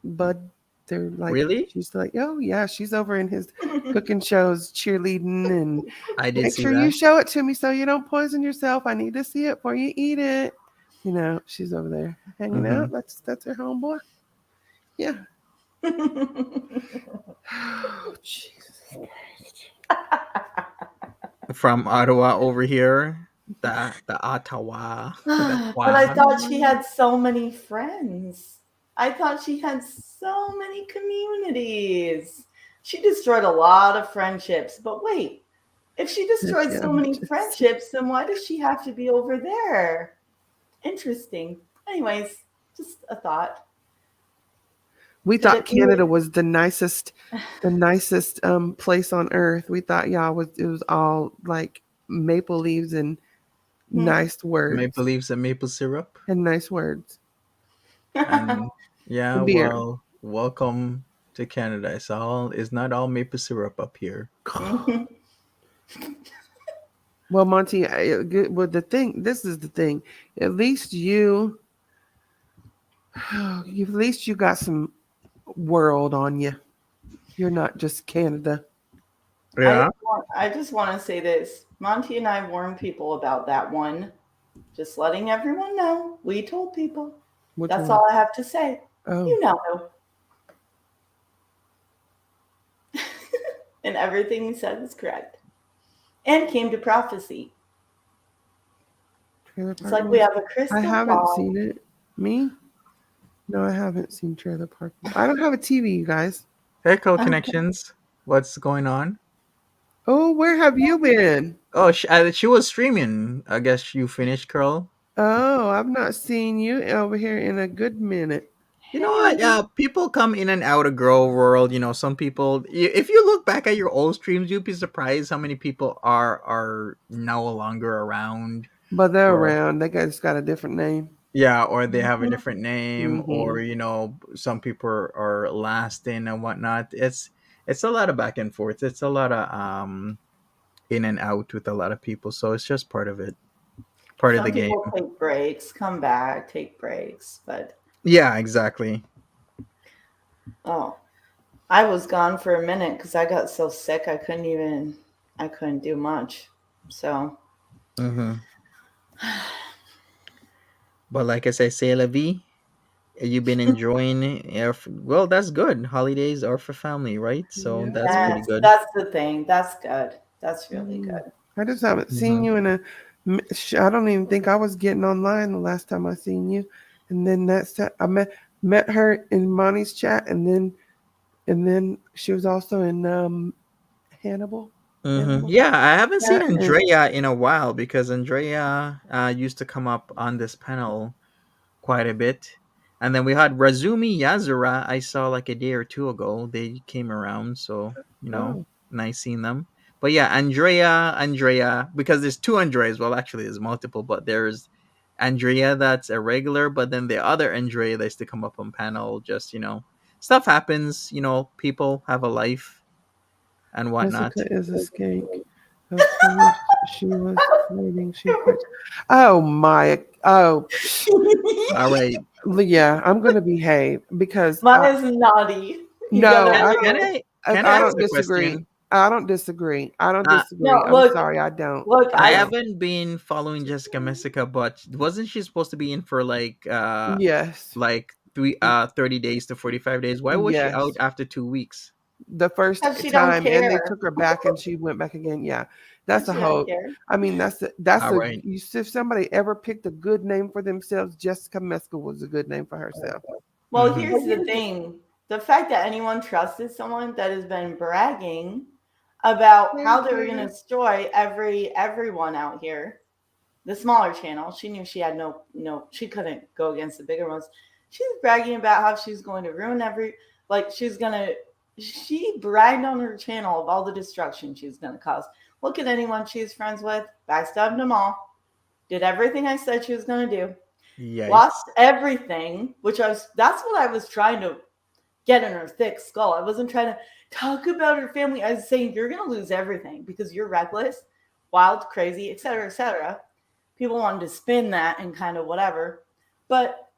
bud? They're like, Really? she's like, oh yeah, she's over in his cooking shows, cheerleading, and I did make see sure you that. show it to me so you don't poison yourself. I need to see it before you eat it. She's over there hanging Mhm. out. That's her homeboy. Yeah. Oh, Jesus. From Ottawa over here. The Ottawa. The But I thought she Ottawa. had so many friends. I thought she had so many communities. She destroyed a lot of friendships. But wait, if she destroyed Yeah, so many just- friendships, then why does she have to be over there? Interesting. Anyways, just a thought. We Did thought it Canada was the nicest place on earth. We thought it was all like maple leaves and nice Maple words leaves and maple syrup. and nice words. And yeah, Beer. well, welcome to Canada. It's not all maple syrup up here. Well, Monty, this is the thing. At least at least you got some world on you. You're not just Canada. Yeah. I just want to say this. Monty and I warned people about that one. Just letting everyone know. We told people. Which That's one? all I have to say. Oh, You know. And everything he said is correct. And came to prophecy. Trailer It's Park like Boys. we have a crystal I haven't ball. seen it. Me? No, I haven't seen Trailer Park. I don't have a TV, you guys. Hey, Connections. What's going on? Oh, where have you been? Oh, she was streaming. I guess you finished, Carl. Oh, I've not seen you over here in a good minute. You know what? People come in and out of girl world. Some people. If you look back at your old streams, you'd be surprised how many people are no longer around. But they're Or around. Just got a different name. yeah, or they have a different name, or Mm-hmm. some people are lasting and whatnot. It's a lot of back and forth. It's a lot of in and out with a lot of people. So it's just part of it, part of Some the game. people take breaks, come back, take breaks, but Yeah, exactly. oh, I was gone for a minute because I got so sick I couldn't do much. So Mm-hmm. But like I say, c'est la vie. You've been enjoying it. Well, that's good. Holidays are for family, right? So Yeah. that's pretty yes, good. that's the thing. That's good. That's really Mm. good. I just haven't seen Mm-hmm. you in I don't even think I was getting online the last time I seen you. And then I met her in Monty's chat, and then she was also in Hannibal. Mm-hmm. Hannibal Yeah, I haven't seen chat, and Andrea in a while because Andrea used to come up on this panel quite a bit. And then we had Razumi Yazura, I saw like a day or two ago. They came around, so oh, nice seeing them. But yeah, Andrea, because there's two Andreas. Well, actually, there's multiple, but there's Andrea that's a regular, but then the other Andrea that used to come up on panel. Just stuff happens. People have a life and whatnot. Jessica is a skank. Of course, she was waiting. She quit. Oh my! Oh, All right. yeah. I'm gonna behave because Mine is naughty. You no, gotta I do Can don't. it. I I, can I I ask don't a disagree. question? I don't disagree. I don't Uh, disagree. No, I'm look, sorry. I don't. look, I I I don't. haven't been following Jessica Messica, but wasn't she supposed to be in for Yes. like 30 days to 45 days? Why was she out Yes. after 2 weeks? The first because she don't time, and they care. took her back, and she went back again. Yeah, that's a She don't whole. care. I mean, that's All a. right. If somebody ever picked a good name for themselves, Jessica Meska was a good name for herself. Well, Mm-hmm. here's the thing. The fact that anyone trusted someone that has been bragging about how they were going to destroy everyone out here, the smaller channel, she knew she had no, she couldn't go against the bigger ones. She was bragging about how she's going to ruin she bragged on her channel of all the destruction she's going to cause. Look at anyone she's friends with, backstabbed them all, did everything I said she was going to do. Yikes. Lost everything, that's what I was trying to get in her thick skull. I wasn't trying to talk about her family. I was saying you're gonna lose everything because you're reckless, wild, crazy, etc., etc. People wanted to spin that and kind of whatever. But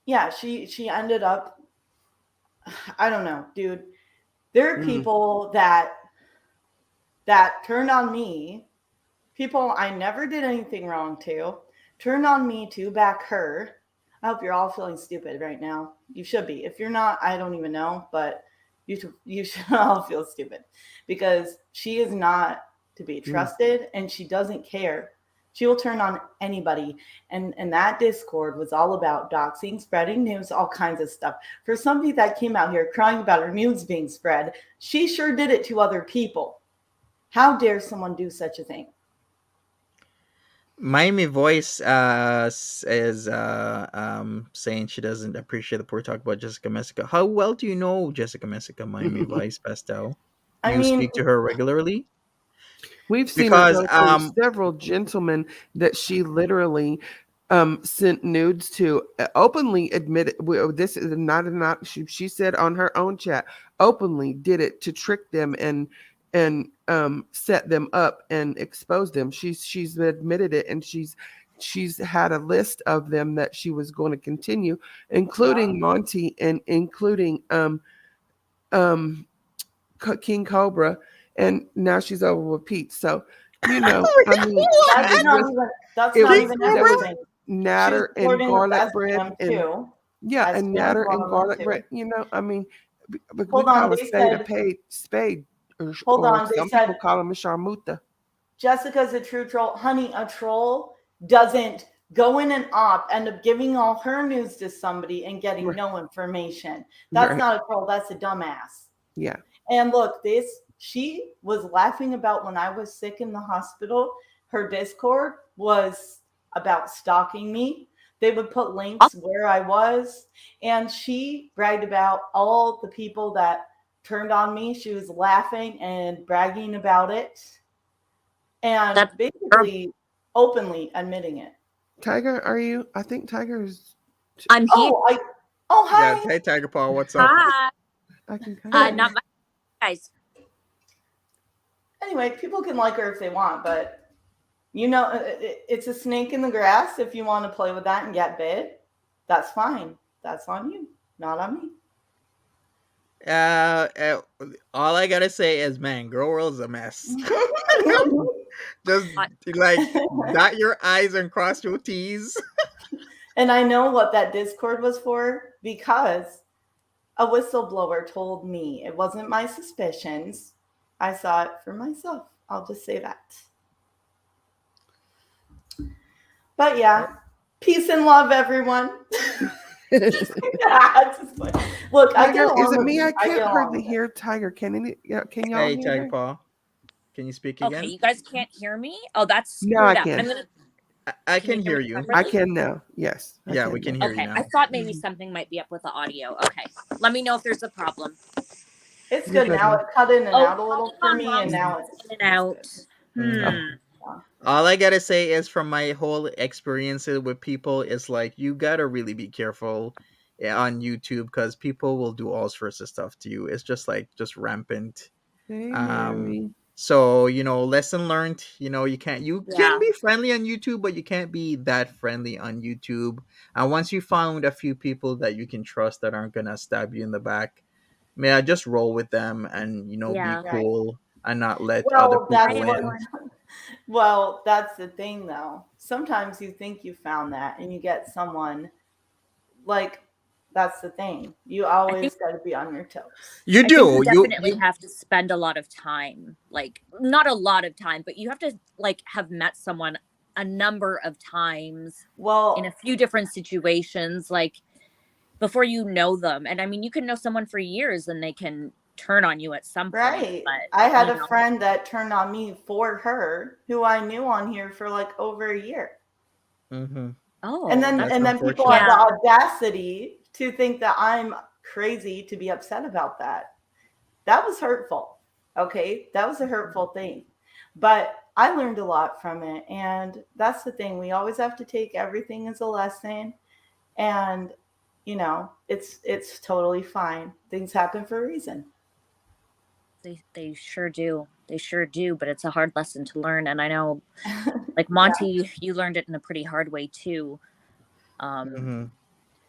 yeah, she ended up, I don't know, dude. There are people that turned on me, people I never did anything wrong to, turned on me to back her. I hope you're all feeling stupid right now. You should be. If you're not, I don't even know, but you should all feel stupid because she is not to be trusted and she doesn't care. She will turn on anybody. And that Discord was all about doxing, spreading news, all kinds of stuff. For somebody that came out here crying about her news being spread, she sure did it to other people. How dare someone do such a thing? Miami Voice is saying she doesn't appreciate the poor talk about Jessica Messica. How well do you know Jessica Messica, Miami Vice Pastel? Do I you mean, speak to her regularly? We've seen her Because go through several gentlemen that she literally sent nudes to, openly admitted this is not she said on her own chat, openly did it to trick them and set them up and expose them. She's admitted it, and she's had a list of them that she was going to continue, including Monty and including um King Cobra, and now she's over with Peetz. So, I mean, that's it not was even that's it not was even there was everything. She was natter and flirting with garlic bread SPM and too. and SPM natter one and of them garlic too. bread. I mean, we Hold on, call a they spade said. spade, Hold or on, they some people said call him a sharmuta. Jessica's a true troll. Honey, a troll doesn't go in an op, end up giving all her news to somebody and getting Right. no information. That's Right. not a troll. That's a dumbass. Yeah. And look, she was laughing about when I was sick in the hospital. Her Discord was about stalking me. They would put links where I was. And she bragged about all the people that turned on me. She was laughing and bragging about it. And That's basically openly admitting it. Tiger, are you? I think Tiger's. I'm here. Hi. Yeah, hey Tiger Paul, what's up? Hi. I can kind of. Not my guys. Anyway, people can like her if they want, but it's a snake in the grass. If you want to play with that and get bit, that's fine. That's on you, not on me. All I gotta say is, man, Girl World's a mess. Just like dot your I's and cross your T's. And I know what that Discord was for, because a whistleblower told me. It wasn't my suspicions. I saw it for myself. I'll just say that. But yeah, peace and love, everyone. Look, Tiger, I is it me? I can't hardly hear Tiger. Can y'all Hey, hear Tiger her? Paul, can you speak again? Okay, you guys can't hear me? Oh, that's screwed No, I up. can. I'm gonna. I can hear you. I can now. Yes. Yeah, we can hear Okay, you now. I thought maybe something might be up with the audio. Okay, let me know if there's a problem. It's good now. It cut in and out a little for me, on, and now it's in and out. All I gotta say is, from my whole experiences with people, is like, you gotta really be careful on YouTube, because people will do all sorts of stuff to you. It's just rampant. Hey, Mary. So, lesson learned. You can be friendly on YouTube, but you can't be that friendly on YouTube. And once you found a few people that you can trust that aren't gonna stab you in the back, may I just roll with them and be cool and not let other people in. Well, that's the thing, though. Sometimes you think you found that, and you get someone like. That's the thing. You always got to be on your toes. You do. You definitely have to spend a lot of time. Like, not a lot of time, but you have to have met someone a number of times. Well, in a few different situations, before you know them. And I mean, you can know someone for years and they can turn on you at some point. Right. But, I had a friend that turned on me for her, who I knew on here for over a year. Mm-hmm. Oh, and then people have the audacity to think that I'm crazy to be upset about that. That was hurtful. Okay. That was a hurtful thing, but I learned a lot from it. And that's the thing. We always have to take everything as a lesson, and it's totally fine. Things happen for a reason. They sure do. They sure do. But it's a hard lesson to learn. And I know, Monty, you learned it in a pretty hard way too.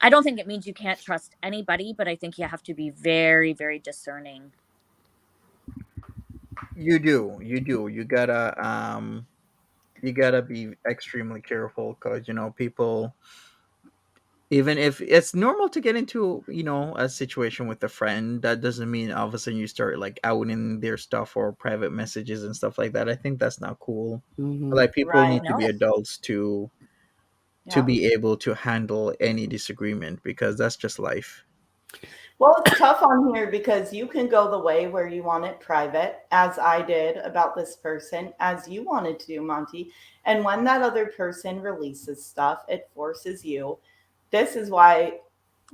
I don't think it means you can't trust anybody, but I think you have to be very, very discerning. You do. You gotta be extremely careful, because people, even if it's normal to get into a situation with a friend, that doesn't mean all of a sudden you start outing their stuff or private messages and stuff like that. I think that's not cool. Mm-hmm. People need to be adults to be able to handle any disagreement, because that's just life. Well, it's tough on here because you can go the way where you want it private, as I did about this person, as you wanted to do, Monty. And when that other person releases stuff, it forces you. This is why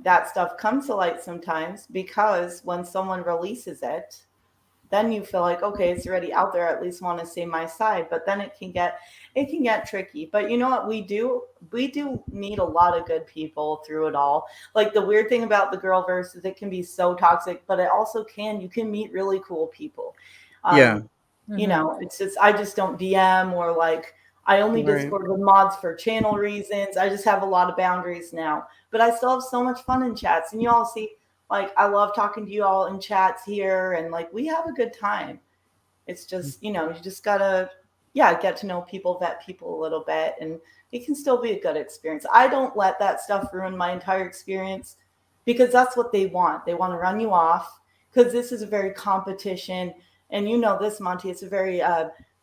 that stuff comes to light sometimes, because when someone releases it, then you feel like, okay, it's already out there. I at least want to see my side, but then it can get tricky. But you know what? We do meet a lot of good people through it all. Like the weird thing about the girl verse is it can be so toxic, but it also you can meet really cool people. Yeah. It's just I just don't DM, or like I only Right. Discord with mods for channel reasons. I just have a lot of boundaries now, but I still have so much fun in chats, and you all see. Like, I love talking to you all in chats here, and like we have a good time. It's just, you just gotta, get to know people, vet people a little bit, and it can still be a good experience. I don't let that stuff ruin my entire experience, because that's what they want. They want to run you off, because this is a very competition, and you know this, Monty. It's a very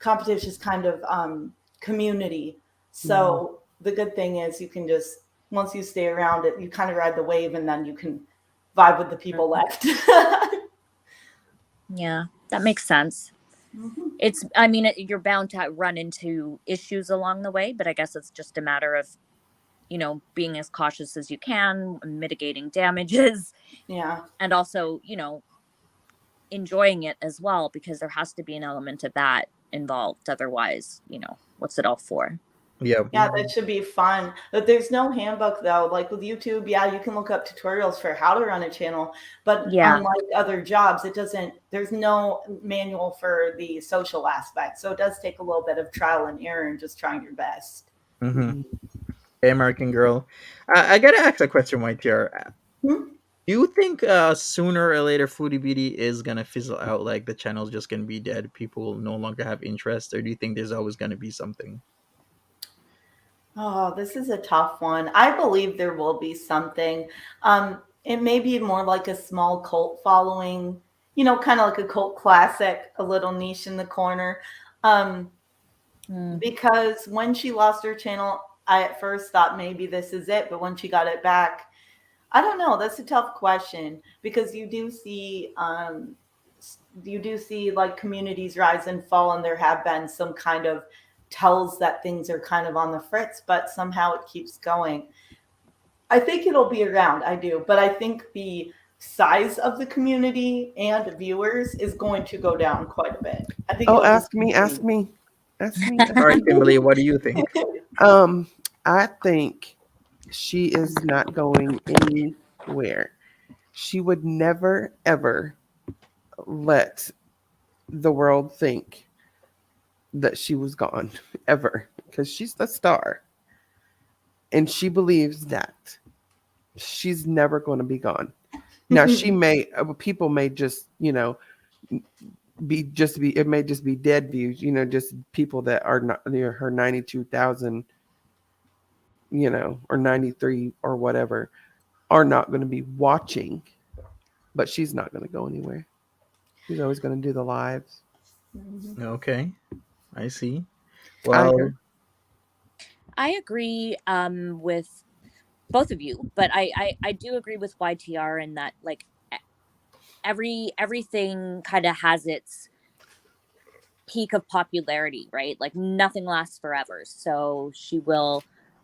competition kind of community. So the good thing is you can just, once you stay around it, you kind of ride the wave, and then you can vibe with the people left. Yeah, that makes sense. I mean, you're bound to run into issues along the way, but I guess it's just a matter of, being as cautious as you can, mitigating damages, Yeah. and also, enjoying it as well, because there has to be an element of that involved. Otherwise, what's it all for? Yeah. Yeah, that should be fun. But there's no handbook though. Like with YouTube, you can look up tutorials for how to run a channel, but Yeah. unlike other jobs, there's no manual for the social aspect. So it does take a little bit of trial and error and just trying your best. Mm-hmm. Hey, American Girl. I gotta ask a question, right here. Hmm? Do you think sooner or later Foodie Beauty is gonna fizzle out? Like the channel's just gonna be dead, people will no longer have interest, or do you think there's always gonna be something? Oh, this is a tough one. I believe there will be something. It may be more like a small cult following, kind of like a cult classic, a little niche in the corner. Because when she lost her channel, I at first thought maybe this is it, but when she got it back, I don't know. That's a tough question, because you do see like communities rise and fall, and there have been some kind of tells that things are kind of on the fritz, but somehow it keeps going. I think it'll be around. I do, but I think the size of the community and viewers is going to go down quite a bit. I think. Oh, it'll ask just me. continue. All right, Kimberly, what do you think? I think she is not going anywhere. She would never, ever let the world think that she was gone, ever, because she's the star. And she believes that she's never going to be gone. Now, people may just, it may just be dead views, just people that are not near her 92,000, or 93 or whatever, are not going to be watching, but she's not going to go anywhere. She's always going to do the lives. Okay, I see. I Well, agree. I agree with both of you, but I do agree with YTR in that, like, everything kind of has its peak of popularity, right? Like nothing lasts forever. So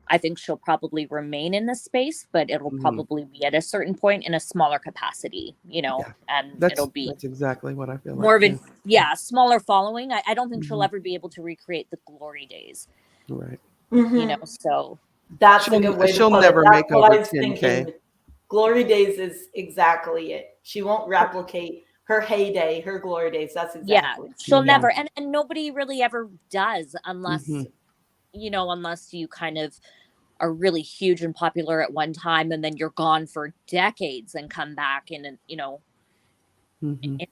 I think she'll probably remain in this space, but it'll probably be at a certain point in a smaller capacity, and it'll be That's exactly what I feel more like. of a smaller following. I don't think she'll ever be able to recreate the glory days, Right. so That's a good way to she'll put never it. That's make what over I was 10K. thinking. Glory days is exactly it. She won't replicate her heyday, her glory days. That's exactly. she'll never, and nobody really ever does, unless unless you kind of are really huge and popular at one time, and then you're gone for decades and come back in in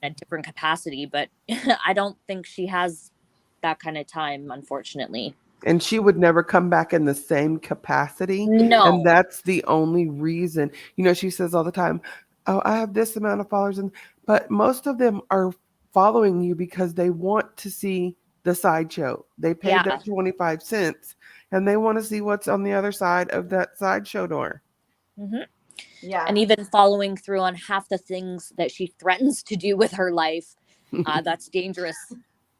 a different capacity. But I don't think she has that kind of time, unfortunately. And she would never come back in the same capacity. No. And that's the only reason. She says all the time, oh, I have this amount of followers. But most of them are following you because they want to see the sideshow. They paid their 25 cents and they want to see what's on the other side of that sideshow door. Yeah. And even following through on half the things that she threatens to do with her life, that's dangerous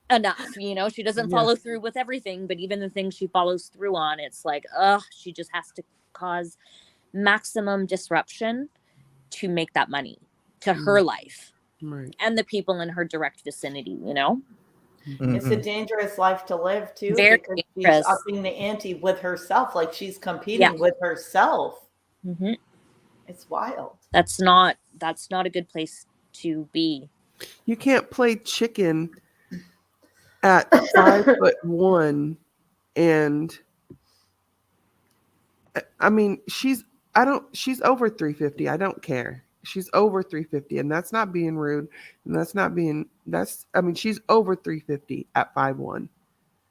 enough. You know, she doesn't follow through with everything, but even the things she follows through on, it's like, she just has to cause maximum disruption to make that money to her life and the people in her direct vicinity, you know? It's a dangerous life to live too, Very because dangerous. she's upping the ante with herself, like she's competing with herself. Mm-hmm. It's wild. That's not a good place to be. You can't play chicken at 5'1", and I mean she's over 350. I don't care. She's over 350, and that's not being rude, and she's over 350 at 5'1".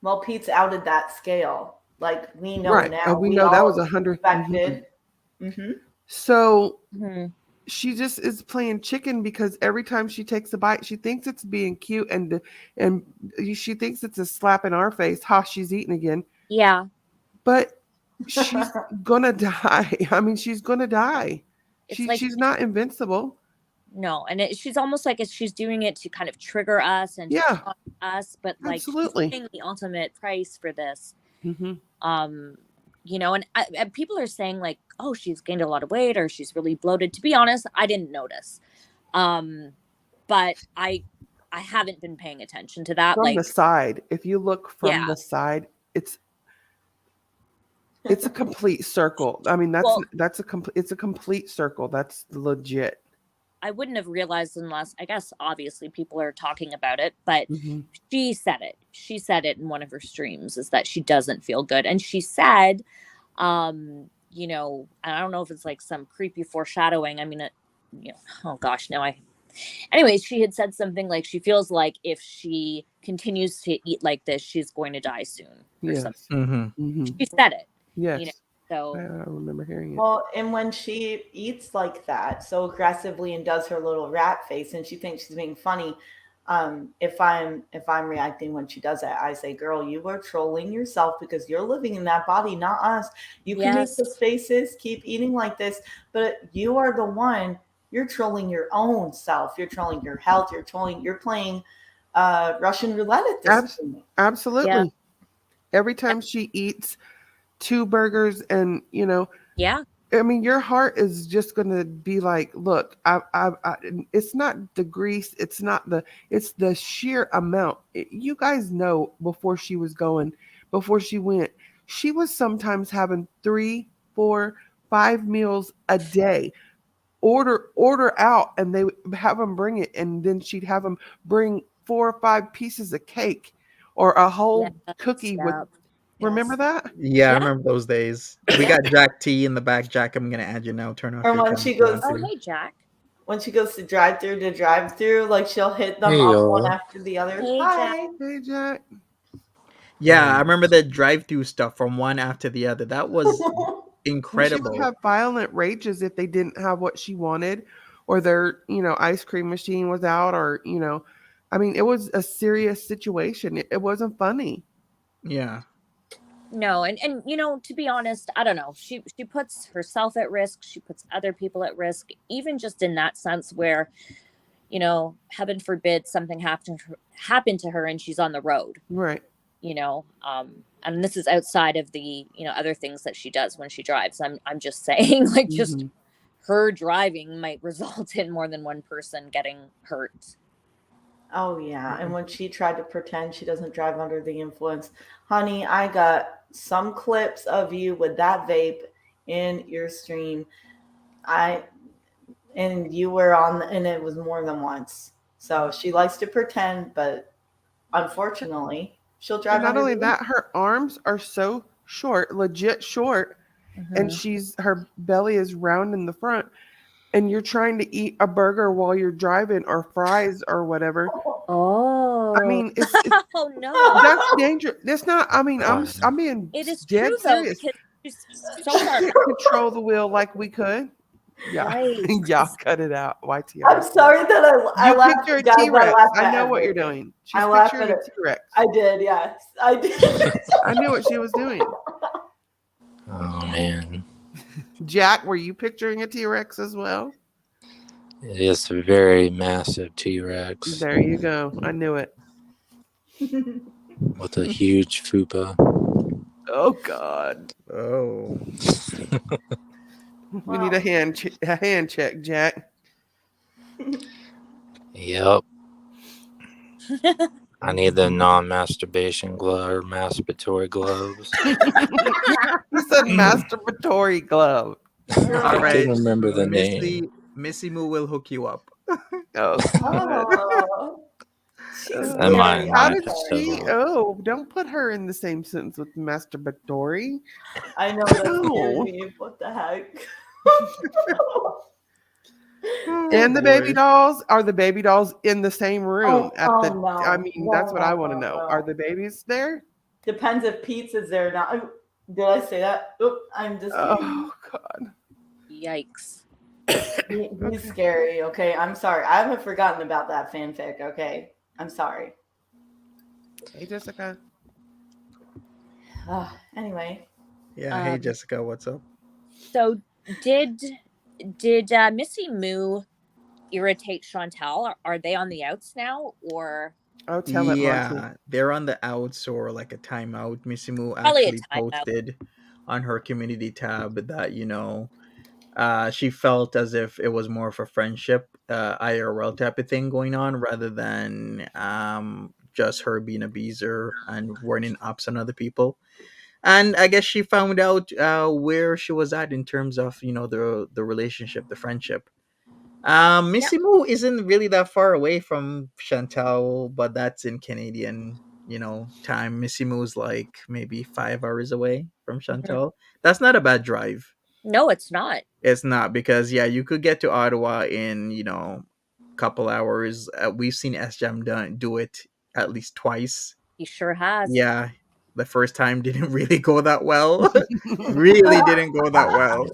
Well, Peetz outed that scale. Like, we know now. And we know that was 100. So she just is playing chicken because every time she takes a bite, she thinks it's being cute, and she thinks it's a slap in our face. Ha, she's eating again. Yeah. But she's gonna die. I mean, she's gonna die. She's not invincible. No, and she's almost like she's doing it to kind of trigger us and taunt us, but like absolutely she's paying the ultimate price for this. Mm-hmm. You know, and people are saying like, oh, she's gained a lot of weight or she's really bloated. To be honest, I didn't notice. But I haven't been paying attention to that. From the side, if you look from the side, it's a complete circle. I mean, it's a complete circle. That's legit. I wouldn't have realized unless, I guess, obviously people are talking about it, but she said it. She said it in one of her streams, is that she doesn't feel good. And she said, you know, I don't know if it's like some creepy foreshadowing. I mean, you know, oh gosh, anyways, she had said something like she feels like if she continues to eat like this, she's going to die soon. Yes. She said it. Yes. You know, so I remember hearing it. Well, and when she eats like that so aggressively and does her little rat face, and she thinks she's being funny, if I'm reacting when she does that, I say, girl, you are trolling yourself because you're living in that body, not us. You can make the faces, keep eating like this, but you are the one. You're trolling your own self. You're trolling your health. You're playing Russian roulette at this point. Absolutely. Yeah. Every time she eats 2 burgers, and you know, I mean, your heart is just going to be like, look, it's not the grease, it's the sheer amount. You guys know before she went, she was sometimes having 3, 4, 5 meals a day. Order out, and they have them bring it, and then she'd have them bring 4 or 5 pieces of cake or a whole cookie with. Remember that? Yeah, I remember those days. We got Jack T in the back. Jack, I'm gonna add you now. Turn off. Or when she goes, hey Jack. When she goes to drive-through, like she'll hit them off one after the other. Hey, Hi. Jack. Hey Jack. Yeah, I remember the drive-through stuff from one after the other. That was incredible. She would have violent rages if they didn't have what she wanted, or their, you know, ice cream machine was out, or, you know, I mean, it was a serious situation. It wasn't funny. Yeah. No, and you know, to be honest, I don't know. She puts herself at risk. She puts other people at risk, even just in that sense where, you know, heaven forbid something happened to her and she's on the road. Right. You know, and this is outside of the, you know, other things that she does when she drives. I'm just saying, like, just her driving might result in more than one person getting hurt. Oh, yeah. And when she tried to pretend she doesn't drive under the influence, honey, I got some clips of you with that vape in your stream. And you were on, and it was more than once. So she likes to pretend, but unfortunately, she'll drive. And not only that, her arms are so short, legit short, and her belly is round in the front. And you're trying to eat a burger while you're driving, or fries or whatever. Oh, I mean, it's oh no, that's dangerous. That's not. I mean, I'm being it is dead true, serious. Though, because so hard. Control the wheel like we could. Yeah, right. Y'all cut it out. YTR. I'm sorry that I laughed. You picture a T-Rex. I know what you're doing. She's picturing a T-Rex. I did, yes, I did. I knew what she was doing. Oh man. Jack, were you picturing a T-Rex as well? It's a very massive T-Rex There you go. I knew it. with a huge fupa. Oh God. Oh. We need a hand check, Jack. Yep. I need the non-masturbation glove or masturbatory gloves. You said masturbatory glove. All I right. couldn't remember the name. Missy Moo will hook you up. Oh, Oh, she's That might very how not did have she? said Oh, don't put her in the same sentence with masturbatory. I know that No. scared me. What the heck? And the baby dolls, are the baby dolls in the same room? No. I mean, that's what I want to know. No. Are the babies there? Depends if Peetz is there now. Oh, did I say that? Oop, I'm just kidding. Oh God. Yikes. He's scary. Okay, I'm sorry. I haven't forgotten about that fanfic. Okay, I'm sorry. Hey, Jessica. Anyway. Yeah. Hey, Jessica, what's up? So did Missy Moo irritate Chantal? Are they on the outs now, or? Oh, tell it, Monty. They're on the outs or like a timeout. Missy Moo Probably a actually timeout. posted on her community tab that she felt as if it was more of a friendship, IRL type of thing going on rather than just her being a beezer and running ups on other people. And I guess she found out where she was at in terms of the relationship, the friendship. Missy Moo isn't really that far away from Chantal, but that's in Canadian, time. Missy Moo's like maybe 5 hours away from Chantal. That's not a bad drive. No, it's not. It's not, because you could get to Ottawa in couple hours. We've seen S-Jam do it at least twice. He sure has. Yeah, the first time didn't really go that well. Really didn't go that well.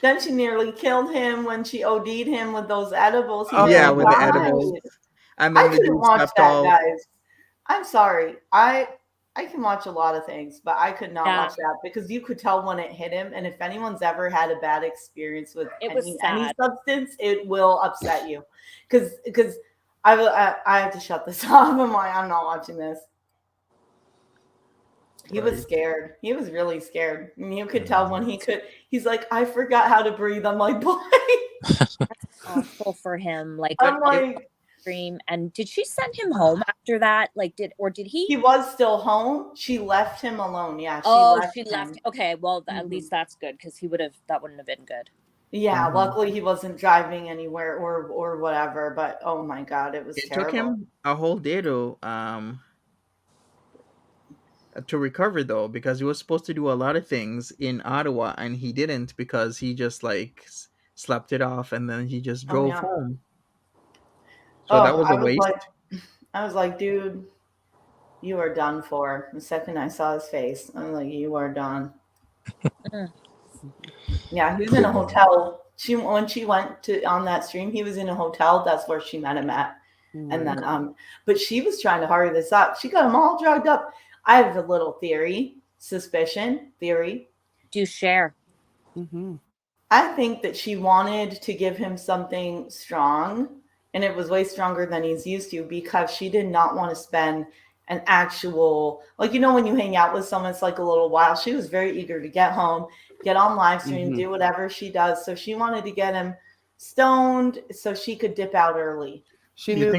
then she nearly killed him when she OD'd him with those edibles. He With the died. edibles. I mean, I the couldn't dude watch slept that, guys. I'm sorry. I can watch a lot of things, but I could not watch that because you could tell when it hit him. And if anyone's ever had a bad experience with any substance, it will upset you. Because I have to shut this off. I'm not watching this. He was scared. He was really scared. And you could tell when he's like, I forgot how to breathe. I'm like, boy. That's awful for him. I'm like, dream. And did she send him home after that? Did he? He was still home. She left him alone. Yeah. She left. Okay. Well, at least that's good because that wouldn't have been good. Yeah. Luckily, he wasn't driving anywhere or whatever. But oh my God, it was terrible. Took him a whole day to recover, though, because he was supposed to do a lot of things in Ottawa and he didn't, because he just slept it off and then he just drove home. So that was a waste. I was like, dude, you are done for. The second I saw his face, I'm like, you are done. Yeah, he was in a hotel. When she went on that stream, he was in a hotel. That's where she met him at. And then but she was trying to hurry this up. She got him all drugged up. I have a little suspicion. Do share. Mm-hmm. I think that she wanted to give him something strong, and it was way stronger than he's used to, because she did not want to spend an actual, when you hang out with someone, it's like a little while. She was very eager to get home, get on live stream, do whatever she does. So she wanted to get him stoned so she could dip out early. She knew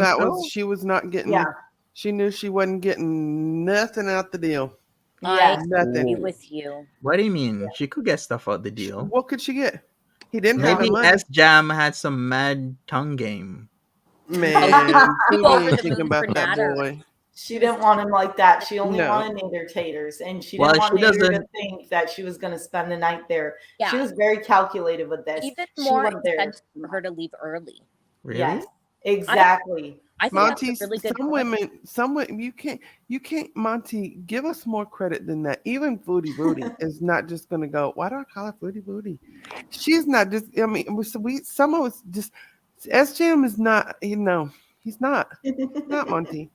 she was not getting. Yeah. She knew she wasn't getting nothing out the deal. Yeah, nothing. With you. What do you mean? She could get stuff out the deal. What could she get? He didn't have the money. S-Jam had some mad tongue game. Man, she ain't thinking about that boy. She didn't want him like that. She only wanted Nader taters, and she didn't want Nader to think that she was going to spend the night there. Yeah. She was very calculated with this. Even more incentive for her to leave early. Really? Yes, exactly. I think Monty, that's a really good some women, you can't, Monty, give us more credit than that. Even Foodie Beauty is not just going to go, why do I call her Foodie Beauty? She's not just, some of us just, S-Jam is not, he's not Monty.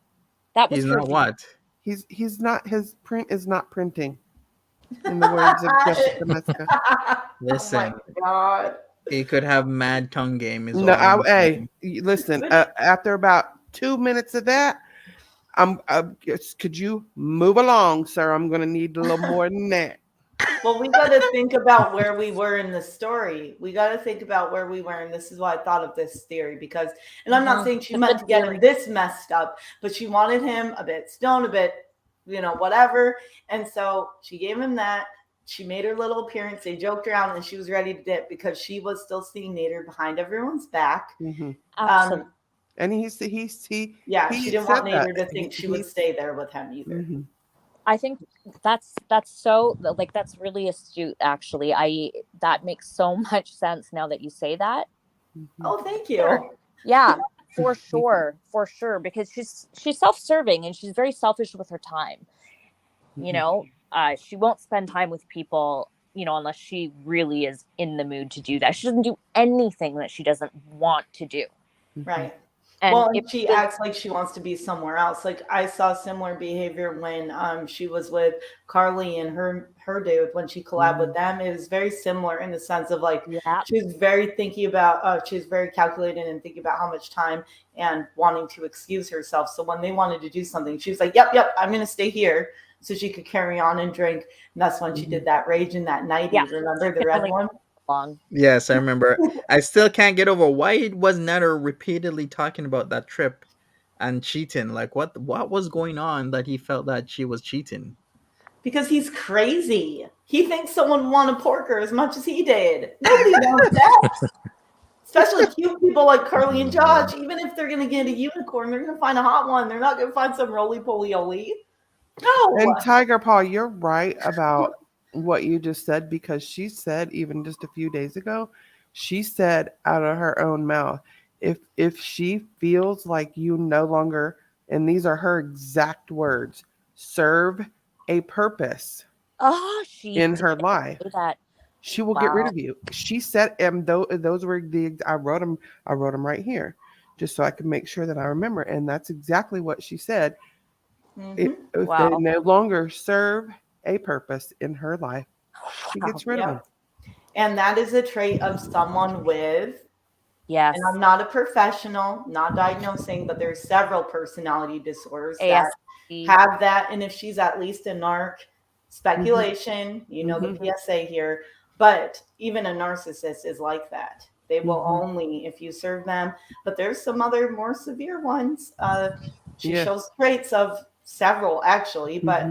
That was he's not what? He's not, his print is not printing. in the words of Jessica Meska. Listen, Oh my God. he could have mad tongue game. Is No, all I'm hey, saying. listen. After about 2 minutes of that, could you move along, sir? I'm gonna need a little more than that. Well, we got to think about where we were in the story. We got to think about where we were. And this is why I thought of this theory because, and I'm not saying she meant to get him this messed up, but she wanted him a bit stoned, a bit, whatever. And so she gave him that. She made her little appearance. They joked around and she was ready to dip because she was still seeing Nader behind everyone's back. Absolutely. And he she didn't want Nader to think she would stay there with him either. Mm-hmm. I think that's so like that's really astute actually. That makes so much sense now that you say that. Oh, thank you. Yeah, for sure, because she's self-serving and she's very selfish with her time. She won't spend time with people, unless she really is in the mood to do that. She doesn't do anything that she doesn't want to do. Right. And if she acts like she wants to be somewhere else. Like I saw similar behavior when she was with Carly and her dude when she collabed with them. It was very similar in the sense of like she was very she was very calculated and thinking about how much time and wanting to excuse herself. So when they wanted to do something, she was like, yep, I'm going to stay here so she could carry on and drink. And that's when she did that rage in that night. Yeah. Remember the red one? Long. Yes, I remember. I still can't get over why was Nutter repeatedly talking about that trip and cheating. Like what was going on that he felt that she was cheating? Because he's crazy. He thinks someone wanted to pork her as much as he did. Nobody wants that. Especially cute people like Carly and Josh. Even if they're going to get a unicorn, they're going to find a hot one. They're not going to find some roly-poly-oly. No. And Tiger Paw, you're right about what you just said, because she said even just a few days ago, she said out of her own mouth, if she feels like you no longer, and these are her exact words, serve a purpose in her life, she will get rid of you. She said, and those were I wrote them right here just so I could make sure that I remember, and that's exactly what she said. If they no longer serve a purpose in her life, she gets rid of them. And that is a trait of someone with, and I'm not a professional, not diagnosing, but there's several personality disorders that have that. And if she's at least a narc, speculation, the PSA here, but even a narcissist is like that. They will only if you serve them. But there's some other more severe ones. She shows traits of several actually, but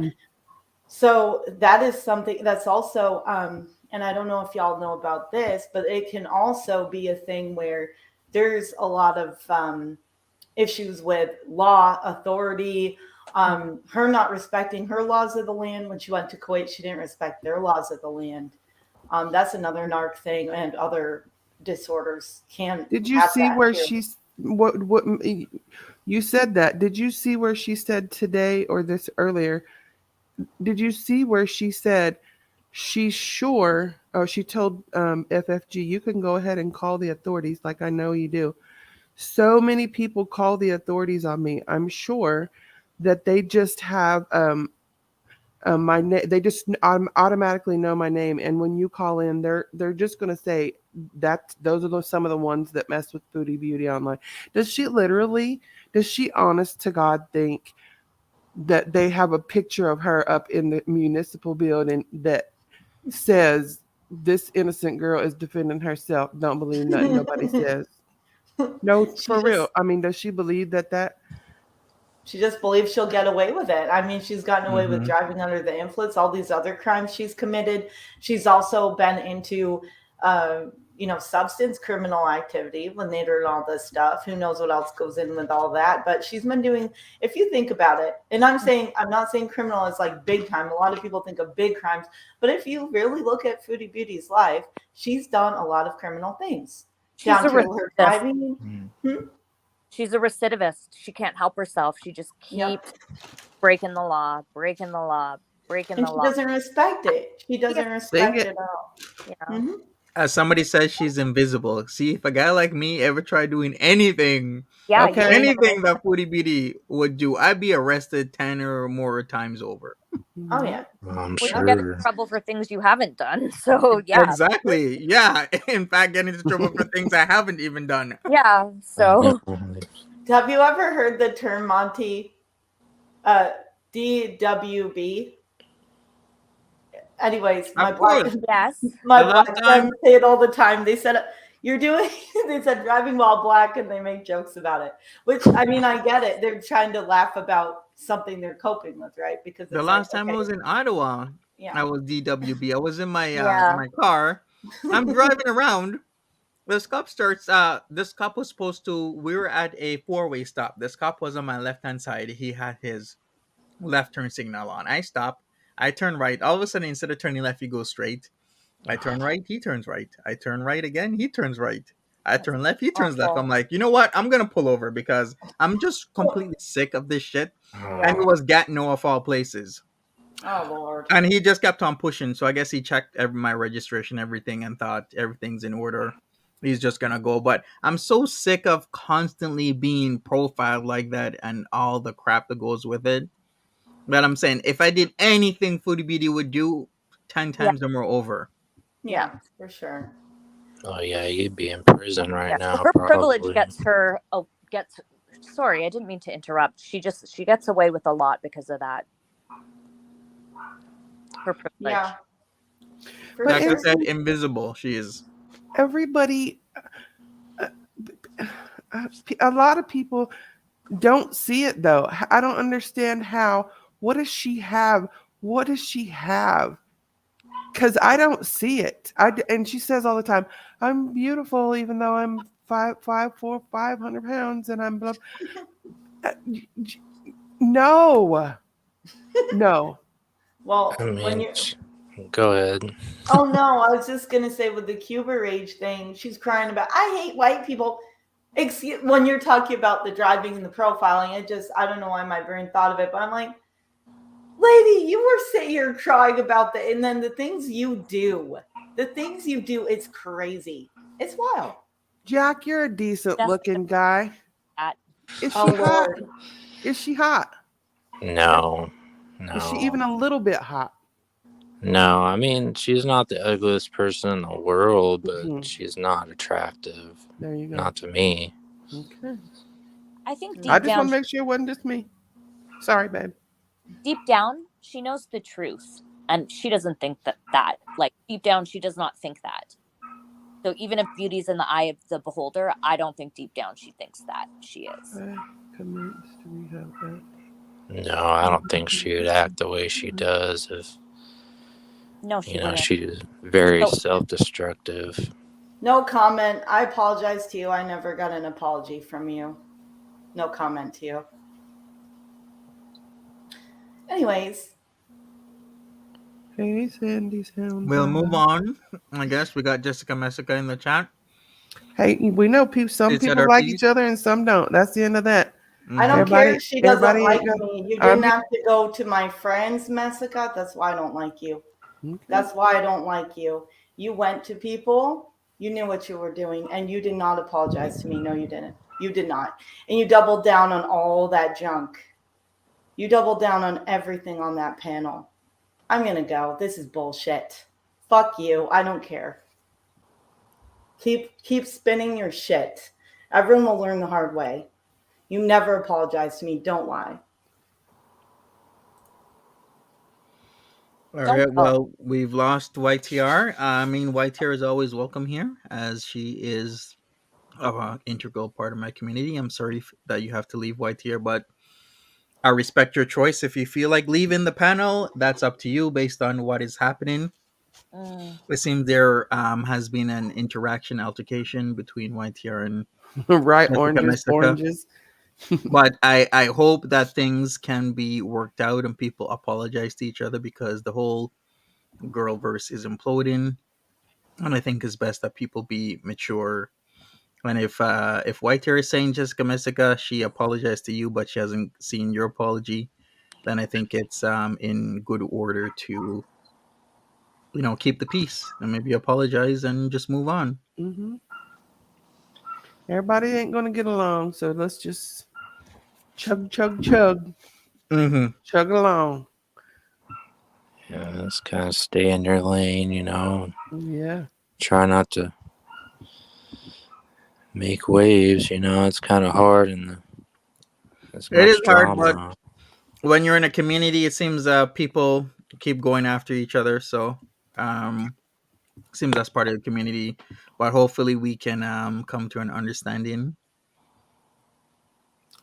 so that is something that's also and I don't know if y'all know about this, but it can also be a thing where there's a lot of issues with law, authority, her not respecting her laws of the land. When she went to Kuwait, she didn't respect their laws of the land. That's another narc thing, and other disorders can. Did you see where she's what you said that? Did you see where she said today or this earlier? Did you see where she said she's sure? Oh, she told FFG, you can go ahead and call the authorities, like I know you do. So many people call the authorities on me. I'm sure that they just have my name. They just automatically know my name, and when you call in, they're just going to say that those are some of the ones that mess with Foodie Beauty online. Does she honest to God think that they have a picture of her up in the municipal building that says this innocent girl is defending herself? Don't believe nothing nobody says. No, for real. I mean, does she believe that? She just believes she'll get away with it. I mean, she's gotten away with driving under the influence, all these other crimes she's committed. She's also been into, substance criminal activity when they do all this stuff. Who knows what else goes in with all that? But she's been doing, if you think about it, and I'm not saying criminal is like big time. A lot of people think of big crimes. But if you really look at Foodie Beauty's life, she's done a lot of criminal things. She's a recidivist. She's a recidivist. She can't help herself. She just keeps breaking the law. And she doesn't respect it. She doesn't respect it at all. As somebody says, she's invisible. See, if a guy like me ever tried doing anything, Yeah, you Okay. would never. anything that Foodie Beauty would do, I'd be arrested 10 or more times over. Oh yeah. I'm Well, you Yep. get in sure. trouble for things you haven't done. So yeah, Exactly. Yeah. In fact, getting into trouble for things I haven't even done. yeah. So Have you ever heard the term Monty DWB? Anyways, Of course. yes, my The last black time, friends say it all the time. They said you're doing they said driving while black and they make jokes about it. Which I mean I get it. They're trying to laugh about something they're coping with, right? Because the it's like, last time I okay, was in Ottawa, yeah. I was DWB. I was in yeah. my car. I'm driving around. This cop starts. This cop was supposed to. We were at a four-way stop. This cop was on my left-hand side. He had his left turn signal on. I stop. I turn right. All of a sudden, instead of turning left, he goes straight. I turn right. He turns right. I turn right again. He turns right. I That's turn left. He turns left. awful. I'm like, you know what? I'm gonna pull over because I'm just completely sick of this shit. And it Oh, was Gatineau of all places. Oh Lord. And he just kept on pushing. So I guess he checked my registration, everything, and thought everything's in order. He's just gonna go. But I'm so sick of constantly being profiled like that and all the crap that goes with it. That I'm saying, if I did anything Foodie Beauty would do, 10 Yeah. times or more over. Yeah, for sure. oh yeah, you'd be in prison right Yeah. now, Her privilege probably. gets her. Oh, gets. Sorry, I didn't mean to interrupt. She gets away with a lot because of that. Her privilege. Yeah. For But Like I sure. said, invisible. She is. everybody, a lot of people don't see it though. I don't understand how. What does she have? What does she have? Because I don't see it. And she says all the time, "I'm beautiful, even though I'm 5'4", 500 pounds, and I'm blah." Uh, No, no. Well, I when mean, you go ahead. oh no, I was just gonna say with the Cuba rage thing, she's crying about I hate white people. Excuse when you're talking about the driving and the profiling, I don't know why my brain thought of it, but I'm like, lady, you were sitting here crying about the and then the things you do. The things you do, it's crazy. It's wild. Jack, you're a decent That's looking guy. that. Is she Oh hot? Lord. Is she hot? No, Is she even no, a little bit hot? no. I mean, she's not the ugliest person in the world, but Mhm. she's not attractive. There you go. Not to me. Okay. I think I deep I just down, want to make sure it wasn't just me. Sorry, babe. she knows the truth, and she doesn't think that. Like deep down, she does not think that. So even if beauty's in the eye of the beholder, I don't think deep down she thinks that she is. Commence to rehab that. No, I don't think she would act the way she does if, No, she wouldn't. she's very So self-destructive. No comment. I apologize to you. I never got an apology from you. No comment to you. Anyways, Hey, Sandy Sound. We'll move on. I guess we got Jessica Messica in the chat. Hey, we know some She said people her like piece. each other and some don't. That's the end of that. I don't Everybody- care if she doesn't everybody like ain't me. You I'm- didn't have to go to my friends, Messica. That's why I don't like you. Okay. That's why I don't like you. You went to people, you knew what you were doing, and you did not apologize to me. No, you didn't. You did not. And you doubled down on all that junk. You doubled down on everything on that panel. I'm going to go. This is bullshit. Fuck you. I don't care. Keep spinning your shit. Everyone will learn the hard way. You never apologize to me. Don't lie. All right. Well, we've lost YTR. I mean, YTR is always welcome here, as she is an integral part of my community. I'm sorry that you have to leave YTR, but I respect your choice. If you feel like leaving the panel, that's up to you based on what is happening. It seems there has been an interaction, altercation between YTR and right, Jessica oranges. but I hope that things can be worked out and people apologize to each other because the whole girl verse is imploding, and I think it's best that people be mature. And if White Hair is saying Jessica Messica, she apologized to you, but she hasn't seen your apology, then I think it's in good order to keep the peace and maybe apologize and just move on. Mm-hmm. Everybody ain't gonna get along, so let's just chug, chug, chug, Mm-hmm. chug along. Yeah, just kind of stay in your lane, Yeah. Try not to make waves, It's kind of hard and there's It is much hard, but drama. when you're in a community, it seems people keep going after each other. So, seems that's part of the community. But hopefully, we can come to an understanding.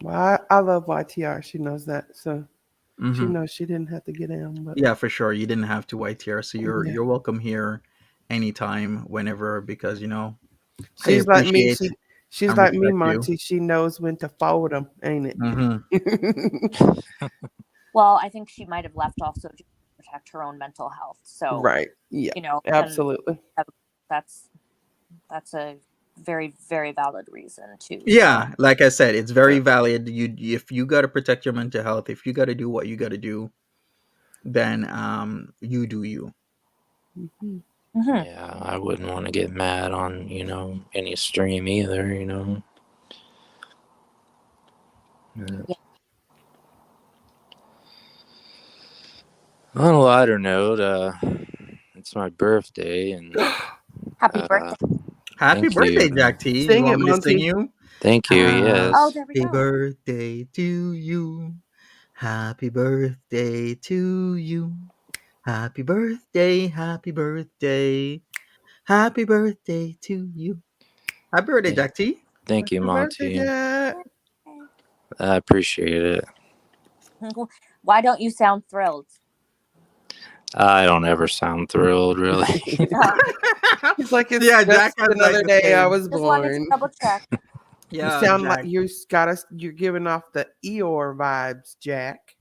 Well, I love YTR. She knows that, so she Mm-hmm. knows she didn't have to get in. But Yeah, for sure. You didn't have to wait here, so you're yeah, you're welcome here, anytime, whenever, because I she's like me. appreciate She's and like me, respect you. Monty. She knows when to fold them, ain't Mm-hmm. it? Well, I think she might have left also to protect her own mental health. So, Right. Yeah. you know, and Absolutely. that's a very, very valid reason too. Yeah, So, like I said, it's very valid. If you got to protect your mental health, if you got to do what you got to do, then you do you. Mhm. mhm. Yeah, I wouldn't want to get mad on, any stream either, Yeah. Yeah. On a lighter note, it's my birthday, and Happy birthday. Happy thank birthday, you. Jack T. You Sing it, want me to sing Monty. you? Thank you, Oh, yes. there we Happy go. birthday to you. Happy birthday to you. Happy birthday, happy birthday. Happy birthday to you. Happy birthday, Thank, Jack T. thank you, Happy birthday, Monty. Jack. I appreciate it. Why don't you sound thrilled? I don't ever sound thrilled, really. He's like, it's Yeah, Jack just has another the day I same. was Just wanted to born. double check. You Yeah, sound like Jack. you're giving off the Eeyore vibes, Jack.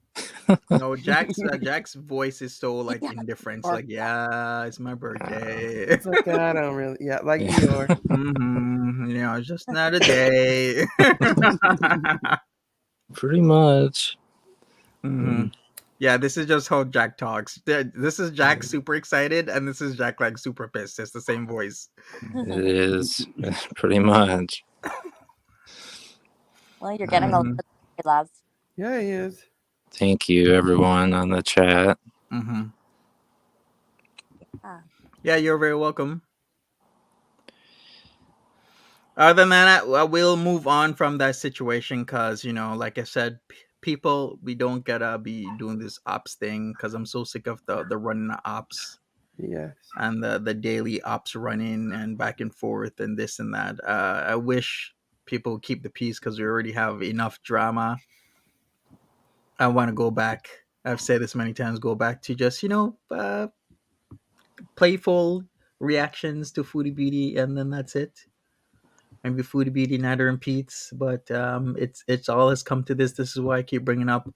No, Jack's voice is so like Yeah. indifferent. Or- Like, yeah, it's my birthday. It's like I don't really, yeah, like Yeah. Eeyore. It's just another day. Pretty much. hmm Yeah, this is just how Jack talks. This is Jack super excited, and this is Jack like super pissed. It's the same voice. It is. Pretty much. Well, you're getting a lot of love. Yeah, he is. Thank you, everyone on the chat. Mm-hmm. Ah. Yeah, you're very welcome. Other than that, we'll move on from that situation because, like I said, people, we don't gotta be doing this ops thing because I'm so sick of the running ops Yes. and the daily ops running and back and forth and this and that. I wish people would keep the peace because we already have enough drama. I want to go back. I've said this many times. Go back to just playful reactions to Foodie Beauty, and then that's it. Maybe Foodie Beauty, Nader, and Peetz, but it's all has come to this. This is why I keep bringing up: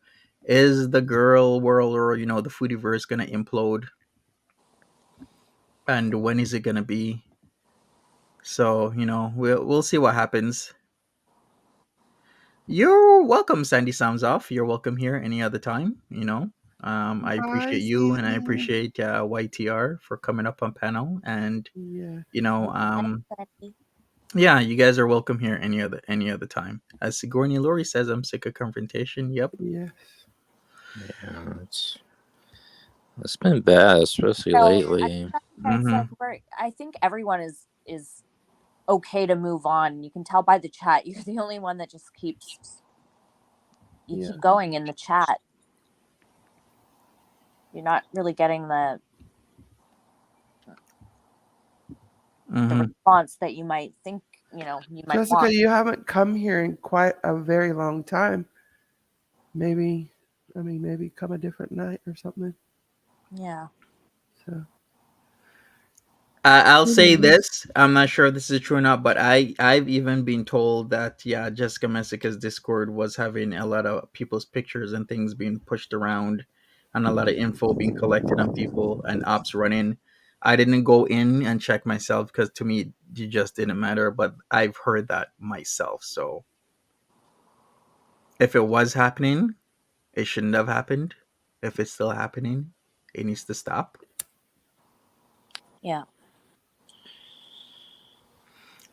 is the girl world or the foodie verse gonna implode, and when is it gonna be? So we'll see what happens. You're welcome, Sandy Sounds Off. You're welcome here any other time. I Hi, appreciate you and I Sandy. appreciate YTR for coming up on panel and Yeah. yeah, you guys are welcome here any other time. As Sigourney Laurie says, I'm sick of confrontation. Yep. Yes. Yeah, it's been bad, especially So, lately. I think everyone is okay to move on. You can tell by the chat. You're the only one that just keeps keep going in the chat. You're not really getting the response that you might think, you might Jessica, want. you haven't come here in quite a very long time. Maybe come a different night or something. Yeah. So I'll say this. I'm not sure if this is true or not, but I've even been told that Jessica Messica's Discord was having a lot of people's pictures and things being pushed around, and a lot of info being collected on people and ops running. I didn't go in and check myself because to me it just didn't matter. But I've heard that myself. So if it was happening, it shouldn't have happened. If it's still happening, it needs to stop. Yeah.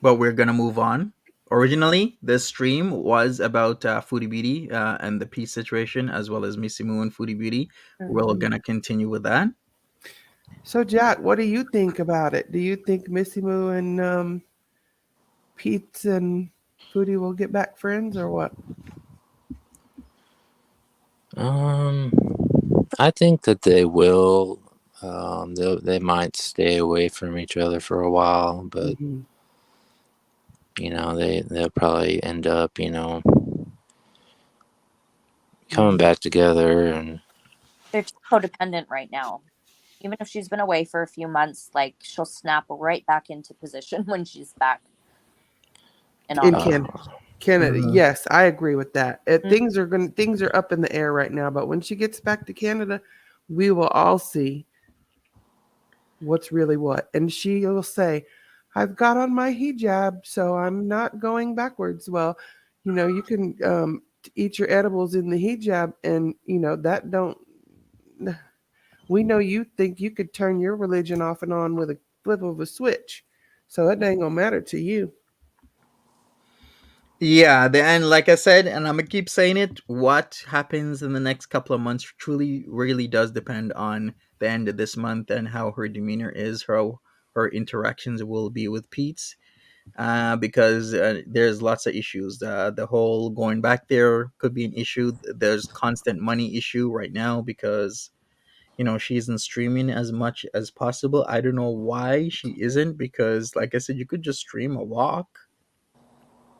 But we're gonna move on. Originally, this stream was about Foodie Beauty and the Peetz situation, as well as Missy Moo and Foodie Beauty. We're Mhm. gonna continue with that. So, Jack, what do you think about it? Do you think Missy Moo and Peetz and Foodie will get back friends or what? I think that they will. They might stay away from each other for a while, but Mm-hmm. they'll probably end up coming Mm-hmm. back together. And They're just codependent right now. Even if she's been away for a few months, like she'll snap right back into position when she's back in In office. Canada, Mhm. yes, I agree with that. Mhm. Things are up in the air right now, but when she gets back to Canada, we will all see what's really what. And she will say, I've got on my hijab, so I'm not going backwards. Well, you can eat your edibles in the hijab, and that don't. We know you think you could turn your religion off and on with a flip of a switch, so it ain't gonna matter to you. Yeah, and like I said, and I'm gonna keep saying it, what happens in the next couple of months truly really does depend on the end of this month and how her demeanor is, how her interactions will be with Pete's. Because there's lots of issues. The whole going back there could be an issue. There's constant money issue right now because she isn't streaming as much as possible. I don't know why she isn't, because like I said, you could just stream a walk,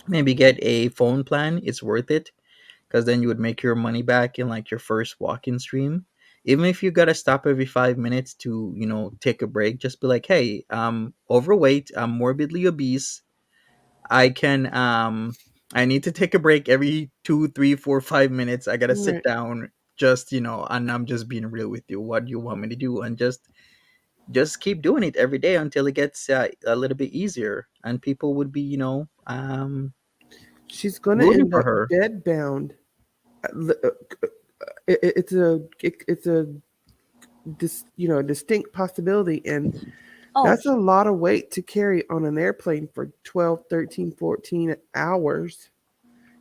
maybe get a phone plan. It's worth it because then you would make your money back in like your first walk-in stream. Even if you gotta stop every 5 minutes to take a break, just be like, hey, I'm overweight, I'm morbidly obese, I need to take a break every 2, 3, 4, 5 minutes. I gotta sit Right. down, just and I'm just being real with you. What do you want me to do? And just keep doing it every day until it gets a little bit easier, and people would be She's gonna rooting end for up her. bedbound. It's a distinct possibility, and Oh, that's a lot of weight to carry on an airplane for 12, 13, 14 hours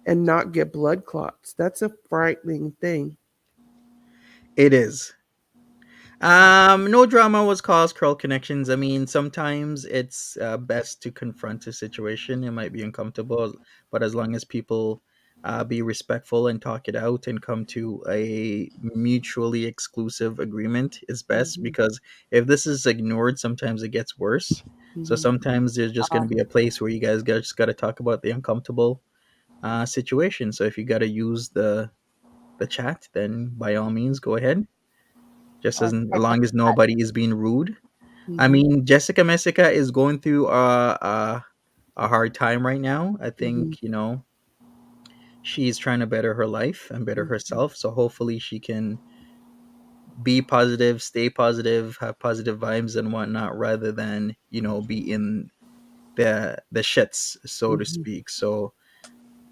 and not get blood clots. That's a frightening thing. It is. No drama was caused, curl connections. I mean, sometimes it's best to confront a situation. It might be uncomfortable, but as long as people be respectful and talk it out and come to a mutually exclusive agreement is best, Hmm. because if this is ignored, sometimes it gets worse. So Hmm. sometimes there's just going uh, to be a place where you guys just got to talk about the uncomfortable situation. So if you got to use the chat, then by all means, go ahead, just as long as nobody is being rude. I Hmm. mean, Jessica Messica is going through a hard time right now. I Hmm. think she's trying to better her life and better Hmm. herself. So hopefully she can be positive, stay positive, have positive vibes and whatnot, rather than be in the shits, so to Hmm. speak. So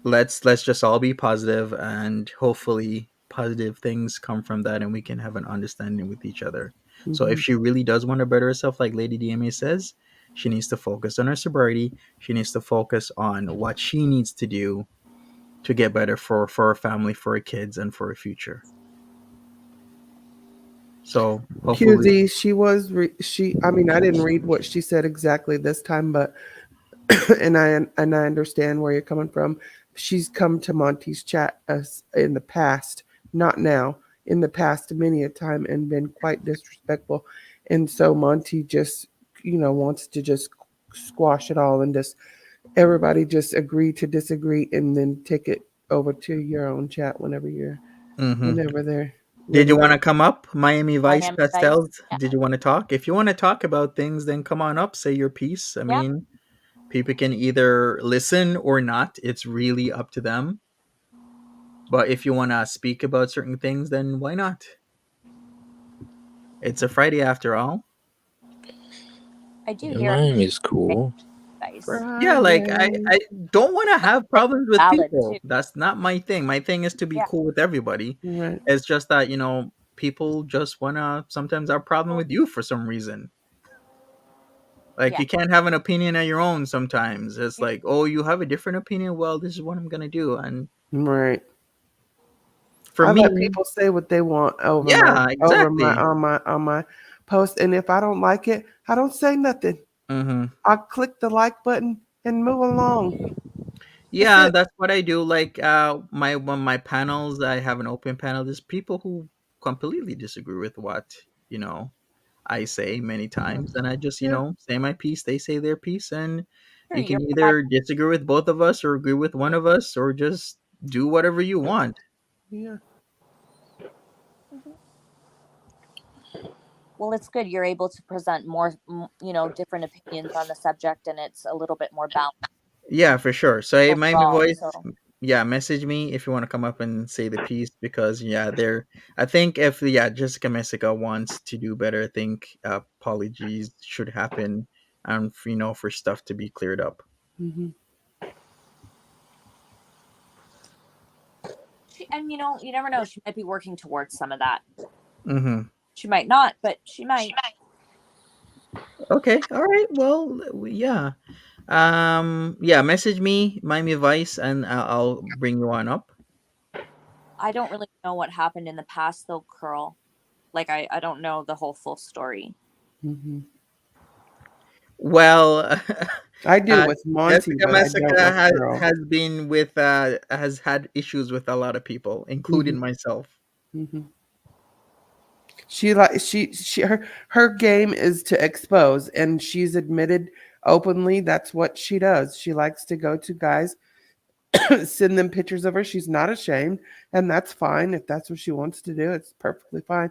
let's just all be positive, and hopefully positive things come from that, and we can have an understanding with each other. So if Hmm. she really does want to better herself, like Lady DMA says, she needs to focus on her sobriety. She needs to focus on what she needs to do to get better for her family, for her kids, and for her future. So hopefully. QZ, I mean, I didn't read what she said exactly this time, but and I understand where you're coming from. She's come to Monty's chat us in the past, not now, in the past many a time, and been quite disrespectful. And so Monty just, wants to just squash it all and just everybody just agree to disagree and then take it over to your own chat Mhm. whenever they're Did you ready. want to come up, Miami Vice Miami Vice. Pastels? Yeah. Did you want to talk? If you want to talk about things, then come on up, say your piece. I Yeah. mean, people can either listen or not. It's really up to them. But if you want to speak about certain things, then why not? It's a Friday after all. I do yeah, hear Miami's cool. advice. Yeah, like Friday. I don't want to have It's problems with valid too. people. That's not my thing. My thing is to be Yeah. cool with everybody. Right. It's just that, people just want to sometimes have a problem with you for some reason. Like Yeah. you can't have an opinion of your own sometimes. It's like, oh, you have a different opinion. Well, this is what I'm gonna do. And Right. for I me, let people say what they want yeah, over my exactly. on my post, and if I don't like it, I don't say nothing. Hmm. I click the like button and move along. That's Yeah, it. that's what I do. Like my one of my panels, I have an open panel. There's people who completely disagree with what you know I say many times, and I just Yeah. say my piece. They say their piece, and Sure, you can you're either disagree with both of us or agree with one of us, or just do whatever you want. Yeah. Mhm. Well, it's good you're able to present more, different opinions on the subject, and it's a little bit more balanced Yeah, for sure. So hey, my overall. voice. So Yeah, message me if you want to come up and say the piece because yeah, there. I think if Jessica Messica wants to do better, I think apologies should happen, and for stuff to be cleared up. Hmm. and you never know. She might be working towards some of that. Mm-hmm. She might not, but she might. Okay. All right. Well, yeah. Yeah. Message me, Miami Vice, and I'll bring you on up. I don't really know what happened in the past, though, Curl. Like, I don't know the whole full story. Hmm. Well, I do uh, with Monty, Jessica but I don't Messica with Pearl. has been with has had issues with a lot of people, including Hmm. myself. Hmm. Her game is to expose, and she's admitted openly that's what she does. She likes to go to guys, send them pictures of her. She's not ashamed, and that's fine if that's what she wants to do. It's perfectly fine.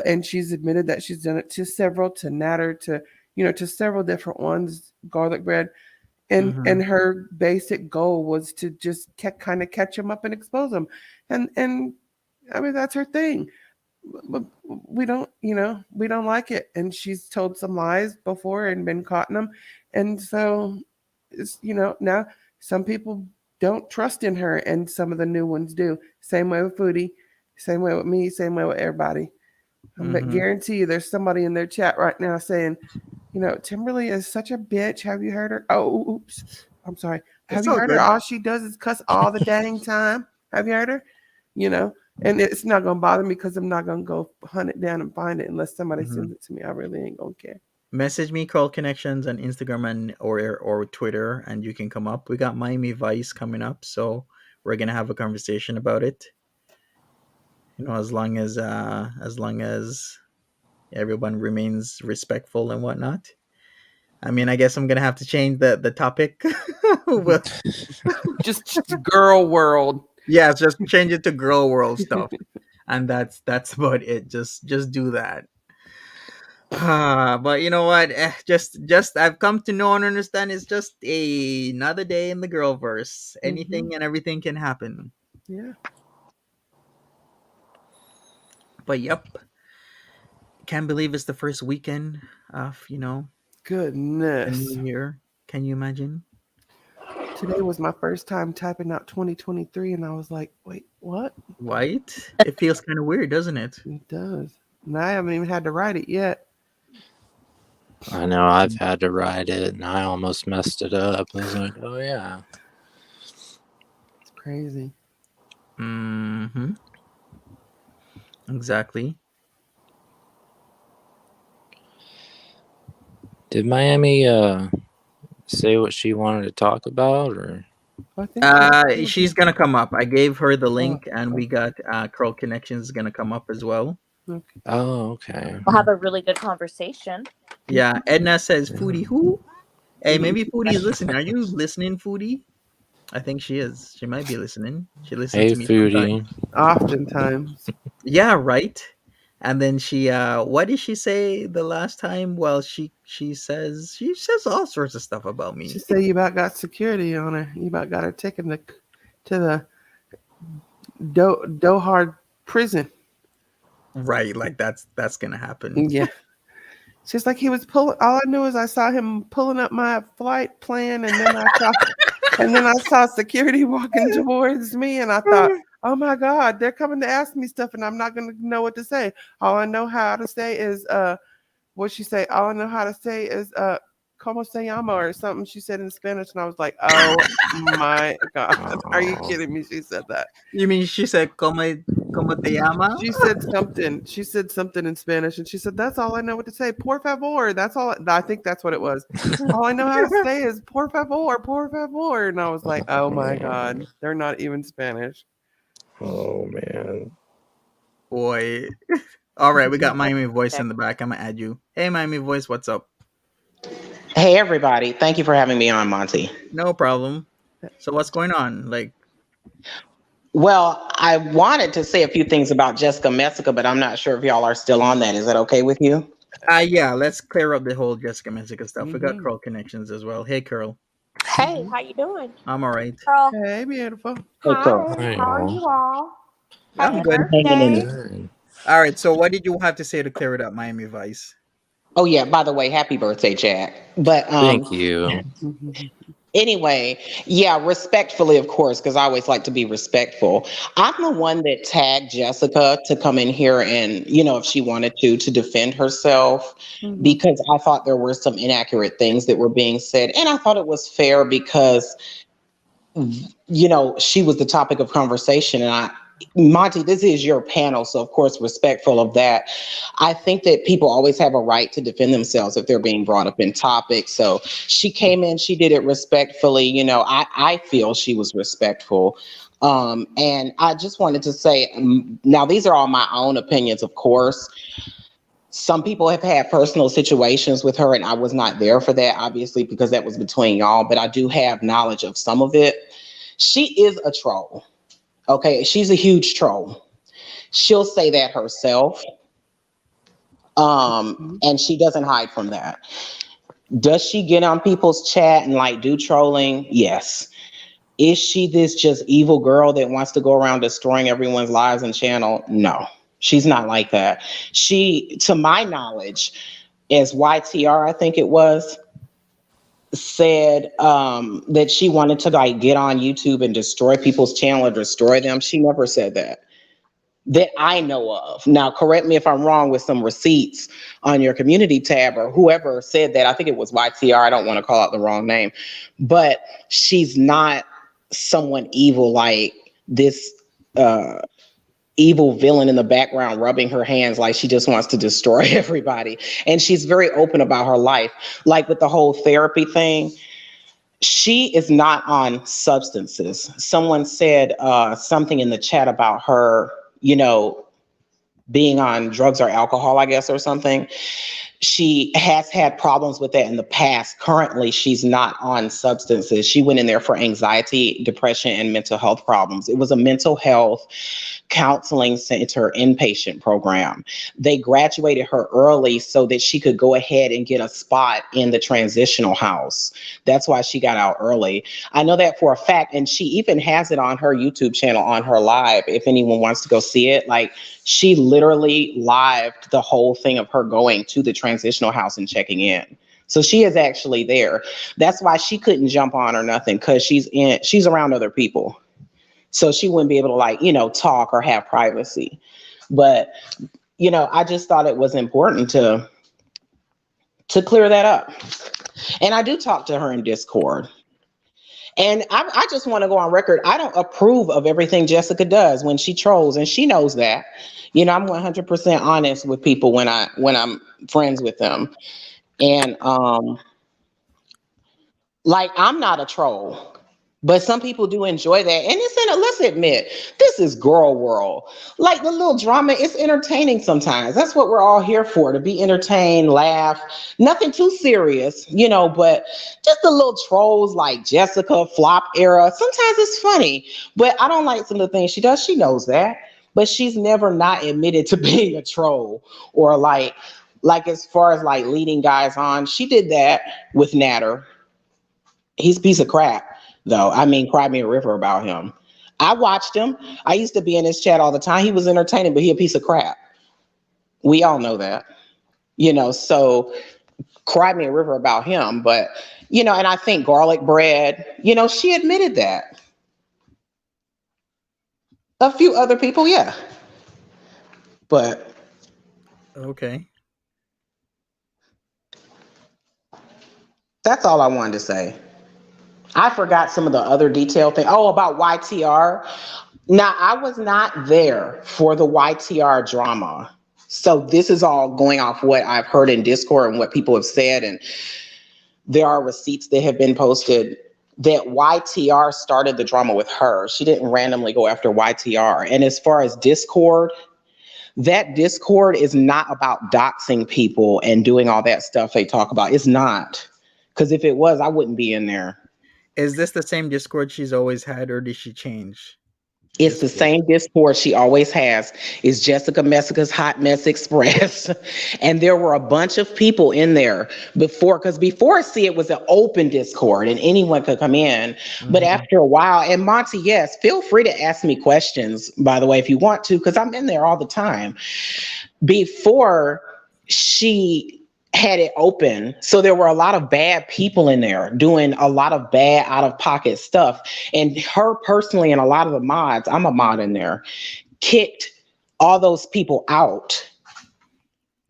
And she's admitted that she's done it to several, to Natter, to to several different ones, garlic bread, and Hmm. her basic goal was to just kind of catch them up and expose them, and I mean that's her thing. But we don't like it, and she's told some lies before and been caught in them, and so it's now some people don't trust in her, and some of the new ones do. Same way with Foodie, same way with me, same way with everybody. But Hmm. guarantee you, there's somebody in their chat right now saying, Timberly is such a bitch. Have you heard her? Oh, oops. I'm sorry. Have It's you all heard her? good. All she does is cuss all the dang time. Have you heard her? You know, and it's not gonna bother me because I'm not gonna go hunt it down and find it unless somebody Hmm. sends it to me. I really ain't gonna care. Message me, Call Connections on Instagram and or Twitter, and you can come up. We got Miami Vice coming up, so we're gonna have a conversation about it. As long as everyone remains respectful and whatnot. I mean, I guess I'm gonna have to change the topic. Well, Just girl world. yeah, just change it to girl world stuff, and that's about it. Just do that. But you know what? Just I've come to know and understand it's just another day in the girl verse. Hmm. Anything and everything can happen. Yeah. But yep, can't believe it's the first weekend of the Goodness. new year. Can you imagine? Today was my first time typing out 2023, and I was like, wait, what? Right? It feels kind of weird, doesn't it? It does. And I haven't even had to write it yet. I know I've had to write it and I almost messed it up. I was like, oh yeah. It's crazy. Mm-hmm. Exactly. Did Miami say what she wanted to talk about, or I think she She's gonna come up. I gave her the Oh, link, and we got Curl Connections gonna come up as well. okay. oh okay. We'll have a really good conversation. Yeah, Edna says Yeah. Foodie who? Hey, Mhm. maybe Foodie is listening. Are you listening, Foodie? I think she is. She might be listening. She listens Hey to me sometimes. foodie. Oftentimes. Yeah, right. And then she what did she say the last time? Well, she says all sorts of stuff about She me. said you about got security on her. You about got her taken to the Dohard prison. Right, like that's gonna happen. Yeah. She's like he was pulling. All I knew is I saw him pulling up my flight plan, and then I saw security walking towards me, and I thought, oh my God, they're coming to ask me stuff, and I'm not gonna know what to say. All I know how to say is what she say. All I know how to say is como se llama or something she said in Spanish, and I was like, oh my God. Are you kidding me? She said that. You mean she said como te llama? She said something. She said something in Spanish, and she said, "That's all I know what to say. Por favor." That's all. I think that's what it was. All I know how to say is por favor, por favor. And I was like, "Oh my God, they're not even Spanish." Oh man. Boy. All right, we got Miami Voice in the back. I'm gonna add you. Hey, Miami Voice, what's up? Hey, everybody. Thank you for having me on, Monty. No problem. So what's going on? Like, Well, I wanted to say a few things about Jessica Messica, but I'm not sure if y'all are still on that. Is that okay with you? yeah, let's clear up the whole Jessica Messica stuff. We got Mhm. Curl connections as well. Hey, Curl. Hey, how you doing? I'm all right. Girl, Hey, beautiful. Hey, Cole. Hi, how are you all? I'm Happy good. Hanging in birthday. there. Good. All right. So what did you have to say to clear it up, Miami Vice? Oh, yeah. By the way, happy birthday, Jack. But Thank you. anyway, yeah, respectfully, of course, because I always like to be respectful. I'm the one that tagged Jessica to come in here and, if she wanted to defend herself, Mhm. because I thought there were some inaccurate things that were being said. And I thought it was fair because, she was the topic of conversation. And Monty, this is your panel, so of course, respectful of that. I think that people always have a right to defend themselves if they're being brought up in topics. So she came in, she did it respectfully. I feel she was respectful. And I just wanted to say, now these are all my own opinions, of course. Some people have had personal situations with her, and I was not there for that, obviously, because that was between y'all, but I do have knowledge of some of it. She is a troll. Okay, she's a huge troll. She'll say that herself. And she doesn't hide from that. Does she get on people's chat and like do trolling? Yes. Is she this just evil girl that wants to go around destroying everyone's lives and channel? No, she's not like that. She, to my knowledge, as YTR, I think it was, said that she wanted to like get on YouTube and destroy people's channel or destroy them. She never said that I know of. Now, correct me if I'm wrong with some receipts on your community tab or whoever said that. I think it was YTR. I don't want to call out the wrong name, but she's not someone evil like this evil villain in the background rubbing her hands like she just wants to destroy everybody. And she's very open about her life. Like with the whole therapy thing, she is not on substances. Someone said something in the chat about her, being on drugs or alcohol, I guess, or something. She has had problems with that in the past. Currently, she's not on substances. She went in there for anxiety, depression, and mental health problems. It was a mental health counseling center inpatient program. They graduated her early so that she could go ahead and get a spot in the transitional house. That's why she got out early. I know that for a fact. And she even has it on her YouTube channel on her live. If anyone wants to go see it, like she literally lived the whole thing of her going to the transitional house and checking in. So she is actually there. That's why she couldn't jump on or nothing, because she's around other people. So she wouldn't be able to talk or have privacy. But, I just thought it was important to clear that up. And I do talk to her in Discord. And I just want to go on record. I don't approve of everything Jessica does when she trolls, and she knows that. I'm 100% honest with people when I'm friends with them. And I'm not a troll. But some people do enjoy that. And let's admit, this is girl world. Like the little drama, it's entertaining sometimes. That's what we're all here for, to be entertained, laugh. Nothing too serious, but just the little trolls like Jessica, flop era. Sometimes it's funny, but I don't like some of the things she does. She knows that, but she's never not admitted to being a troll or like as far as like leading guys on. She did that with Natter. He's a piece of crap. Though. I mean, cry me a river about him. I watched him. I used to be in his chat all the time. He was entertaining, but he a piece of crap. We all know that. So cry me a river about him. But, and I think garlic bread, she admitted that. A few other people, yeah. But. Okay. That's all I wanted to say. I forgot some of the other detailed things. Oh, about YTR. Now, I was not there for the YTR drama. So this is all going off what I've heard in Discord and what people have said. And there are receipts that have been posted that YTR started the drama with her. She didn't randomly go after YTR. And as far as Discord, that Discord is not about doxing people and doing all that stuff they talk about. It's not. Because if it was, I wouldn't be in there. Is this the same Discord she's always had, or did she change? It's the same Discord she always has. It's Jessica Messica's Hot Mess Express. And there were a bunch of people in there because before, see, it was an open Discord and anyone could come in. But after a while, and Monty, yes, feel free to ask me questions, by the way, if you want to, because I'm in there all the time. Before, she had it open, so there were a lot of bad people in there doing a lot of bad out-of-pocket stuff, and her personally and a lot of the mods, I'm a mod in there, kicked all those people out.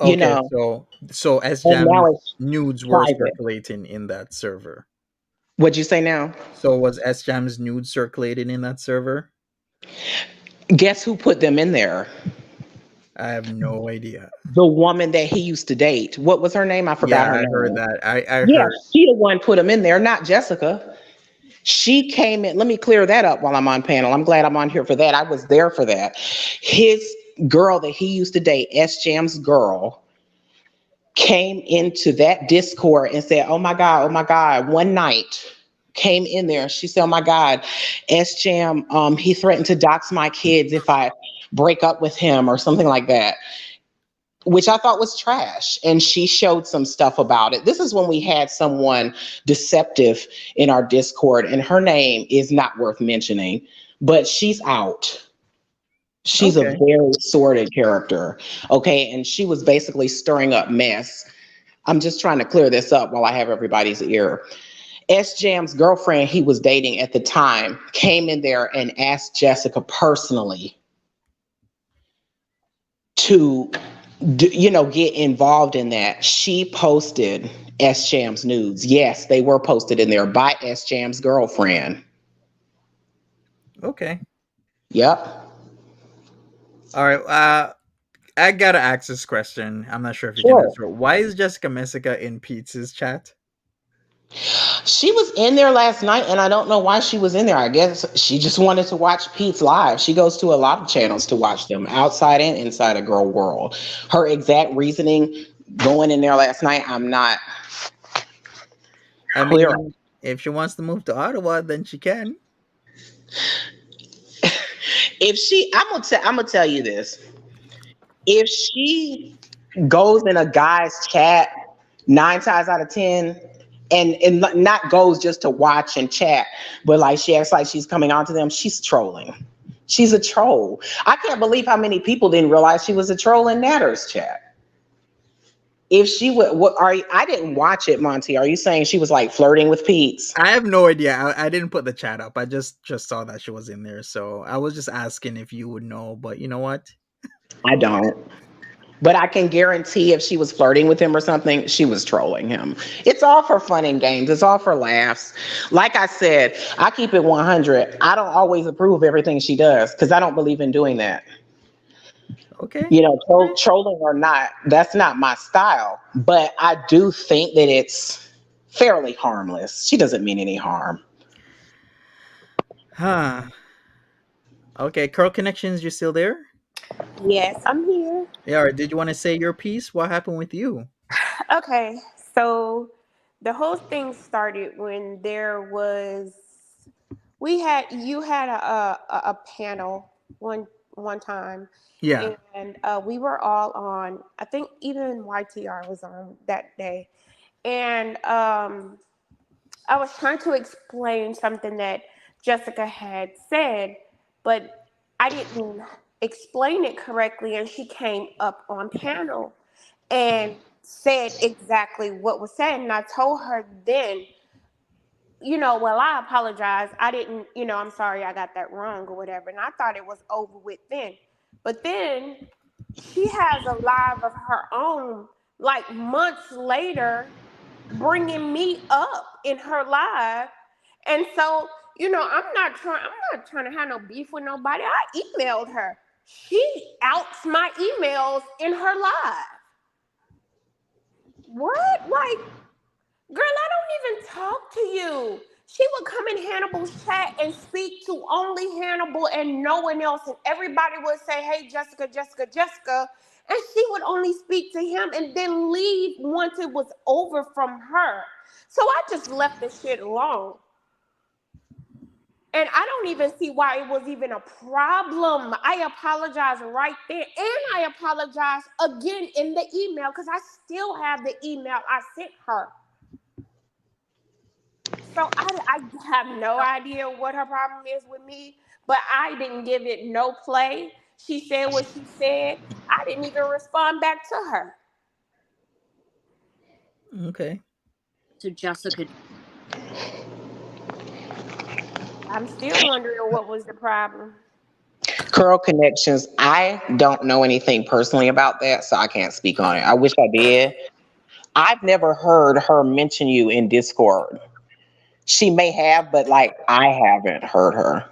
Okay, you know, so and now SJam's it's nudes were private. circulating in that server. What'd you say now? So was SJam's nudes circulating in that server? Guess who put them in there? I have no idea. The woman that he used to date. What was her name? I forgot her I name. heard that. I Yeah, heard. she the one put them in there, not Jessica. She came in. Let me clear that up while I'm on panel. I'm glad I'm on here for that. I was there for that. His girl that he used to date, S-Jam's girl, came into that Discord and said, oh my God, one night came in there. She said, oh my God, S-Jam, he threatened to dox my kids if I break up with him or something like that, which I thought was trash. And she showed some stuff about it. This is when we had someone deceptive in our Discord, and her name is not worth mentioning, but she's out. She's a very sordid character. Okay. And she was basically stirring up mess. I'm just trying to clear this up while I have everybody's ear. S-Jam's girlfriend he was dating at the time came in there and asked Jessica personally to get involved in that. She posted S-Jam's nudes. Yes, they were posted in there by S-Jam's girlfriend. Okay. Yep. All right. I gotta ask this question. I'm not sure if you can answer it. Why is Jessica Messica in Peetz's chat? She was in there last night, and I don't know why she was in there. I guess she just wanted to watch Peetz live. She goes to a lot of channels to watch them, outside and inside a girl world. Her exact reasoning going in there last night, I'm not clear. If she wants to move to Ottawa, then she can. I'm gonna tell you this. If she goes in a guy's chat 9 times out of 10, and not goes just to watch and chat, but like she acts like she's coming on to them, she's trolling. She's a troll. I can't believe how many people didn't realize she was a troll in Natter's chat. If she would, I didn't watch it, Monty. Are you saying she was like flirting with Peetz? I have no idea. I didn't put the chat up. I just saw that she was in there. So I was just asking if you would know, but you know what? I don't. But I can guarantee if she was flirting with him or something, she was trolling him. It's all for fun and games. It's all for laughs. Like I said, I keep it 100. I don't always approve of everything she does because I don't believe in doing that. Okay. Trolling or not, that's not my style. But I do think that it's fairly harmless. She doesn't mean any harm. Huh. Okay, Curl Connections, you still there? Yes, I'm here. Yeah, did you want to say your piece? What happened with you? Okay, so the whole thing started when you had a panel one time. Yeah. And we were all on, I think even YTR was on that day. And I was trying to explain something that Jessica had said, but I didn't explain it correctly. And she came up on panel and said exactly what was said. And I told her then, well, I apologize. I didn't, I'm sorry I got that wrong or whatever. And I thought it was over with then. But then she has a live of her own, like months later, bringing me up in her live. And so, I'm not trying to have no beef with nobody. I emailed her. She outs my emails in her live. What? Like, girl, I don't even talk to you. She would come in Hannibal's chat and speak to only Hannibal and no one else. And everybody would say, hey, Jessica, Jessica, Jessica. And she would only speak to him and then leave once it was over from her. So I just left the shit alone. And I don't even see why it was even a problem. I apologize right there. And I apologize again in the email because I still have the email I sent her. So I have no idea what her problem is with me, but I didn't give it no play. She said what she said. I didn't even respond back to her. Okay. So Jessica, I'm still wondering what was the problem. Curl Connections, I don't know anything personally about that, so I can't speak on it. I wish I did. I've never heard her mention you in Discord. She may have, but like I haven't heard her.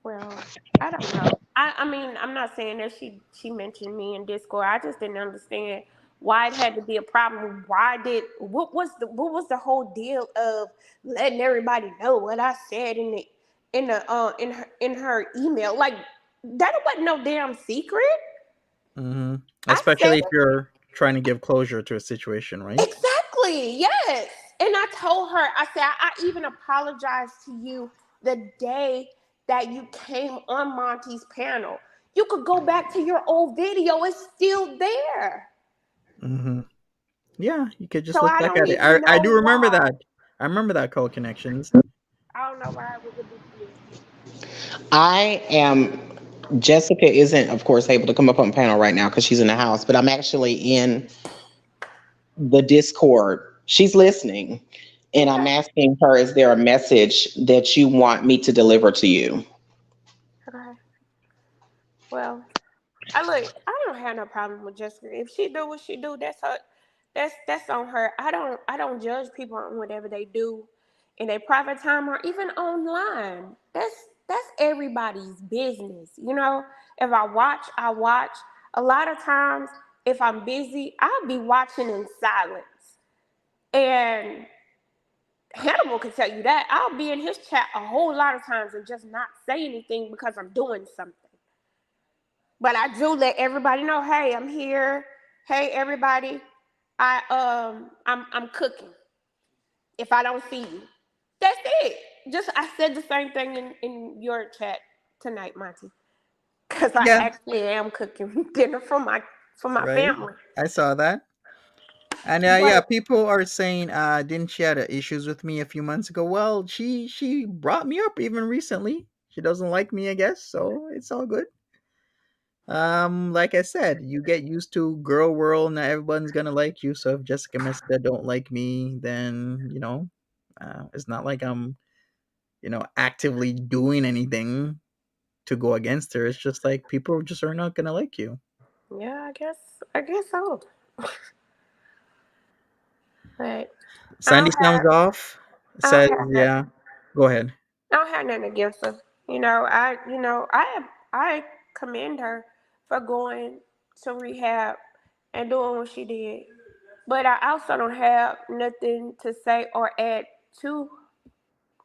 Well, I don't know. I mean, I'm not saying that she mentioned me in Discord. I just didn't understand why it had to be a problem. What was the whole deal of letting everybody know what I said in her email? Like that wasn't no damn secret. Mm-hmm. I Especially said if you're trying to give closure to a situation, right? exactly, yes. And I told her, I said, I even apologized to you the day that you came on Monty's panel. You could go back to your old video, it's still there. Mm-hmm. Yeah, you could just So look I back don't at it. even I know do remember why. that. I remember that Code Connections. I don't know why it was a big deal. Jessica isn't, of course, able to come up on panel right now because she's in the house, but I'm actually in the Discord. She's listening, and I'm Okay. asking her, is there a message that you want me to deliver to you? Okay. Well, I don't have no problem with Jessica. If she do what she do, that's her. That's on her. I don't judge people on whatever they do in their private time or even online. That's everybody's business. If I watch, I watch. A lot of times, if I'm busy, I'll be watching in silence. And Hannibal can tell you that. I'll be in his chat a whole lot of times and just not say anything because I'm doing something. But I do let everybody know, hey, I'm here. Hey, everybody, I'm cooking. If I don't see you, that's it. Just I said the same thing in your chat tonight, Monty, because I Yeah, actually am cooking dinner for my right. family. I saw that. And yeah, But people are saying, didn't she had issues with me a few months ago? Well, she brought me up even recently. She doesn't like me, I guess, so it's all good. Like I said, you get used to girl world, not everyone's gonna like you. So if Jessica Mesca don't like me, then it's not like I'm actively doing anything to go against her. It's just like people just are not gonna like you. yeah, I guess so. But I Sandy don't sounds have off. I don't Says, have nothing. yeah. Go ahead. I don't have nothing against her. I commend her for going to rehab and doing what she did. But I also don't have nothing to say or add to,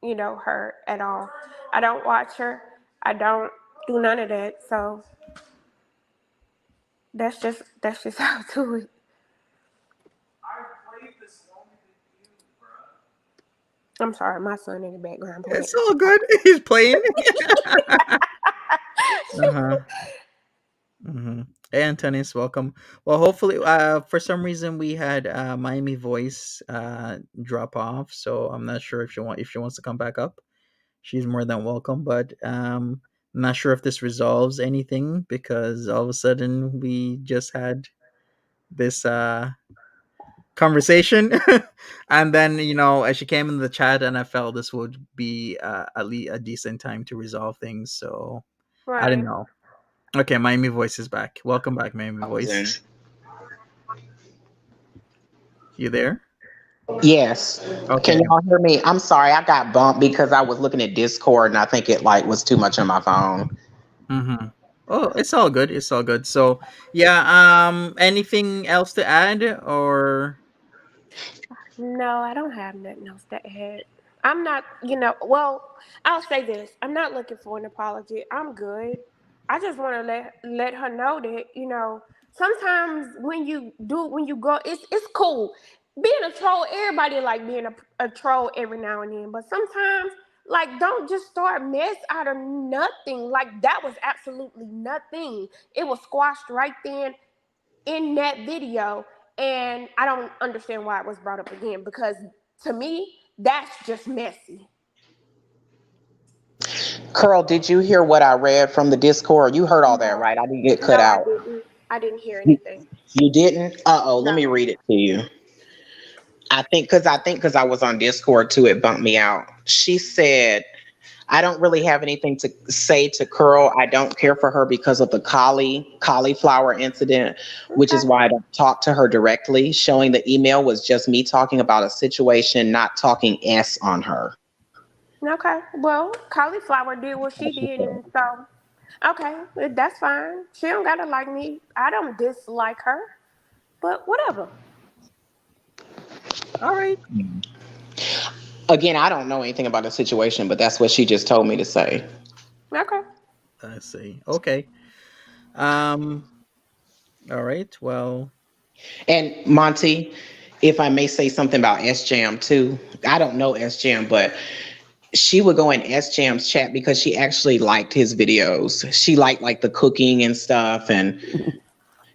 her at all. I don't watch her. I don't do none of that. So that's just how I do it. I'm sorry, my son in the background playing. It's all good. He's playing. Uh-huh. Mm-hmm. Hey, Antonis, welcome. Well, hopefully, for some reason we had Miami Voice drop off, so I'm not sure if she wants to come back up. She's more than welcome, but I'm not sure if this resolves anything because all of a sudden we just had this conversation, and then as she came in the chat, and I felt this would be at least a decent time to resolve things. So I don't Right. know. Okay, Miami Voice is back. Welcome back, Miami I was in. Voice. You there? Yes. Can Okay. y'all hear me? I'm sorry, I got bumped because I was looking at Discord and I think it like was too much on my phone. Mm-hmm. Oh, it's all good. It's all good. So, yeah. Anything else to add, or? No, I don't have nothing else to add. I'm not, well, I'll say this. I'm not looking for an apology. I'm good. I just want to let her know that, sometimes when you go, it's cool. Being a troll, everybody like being a troll every now and then, but sometimes like don't just start mess out of nothing. Like that was absolutely nothing. It was squashed right then in that video, and I don't understand why it was brought up again, because to me that's just messy. Curl, did you hear what I read from the Discord? You heard all that, No, right? I didn't get cut no, I out. didn't. I didn't hear You, anything. you didn't? Uh-oh, let No. me read it to you. I think because I was on Discord too, it bumped me out. She said, I don't really have anything to say to Curl. I don't care for her because of the cauliflower incident, which is Okay. why I don't talk to her directly. Showing the email was just me talking about a situation, not talking S on her. Okay. Well, cauliflower did what she did, and so okay, that's fine. She don't gotta like me. I don't dislike her, but whatever. All right. Again, I don't know anything about the situation, but that's what she just told me to say. Okay. I see. Okay. Um. All right. Well. And Monty, if I may say something about S Jam too, I don't know S Jam, but she would go in S Jam's chat because she actually liked his videos. She liked like the cooking and stuff, and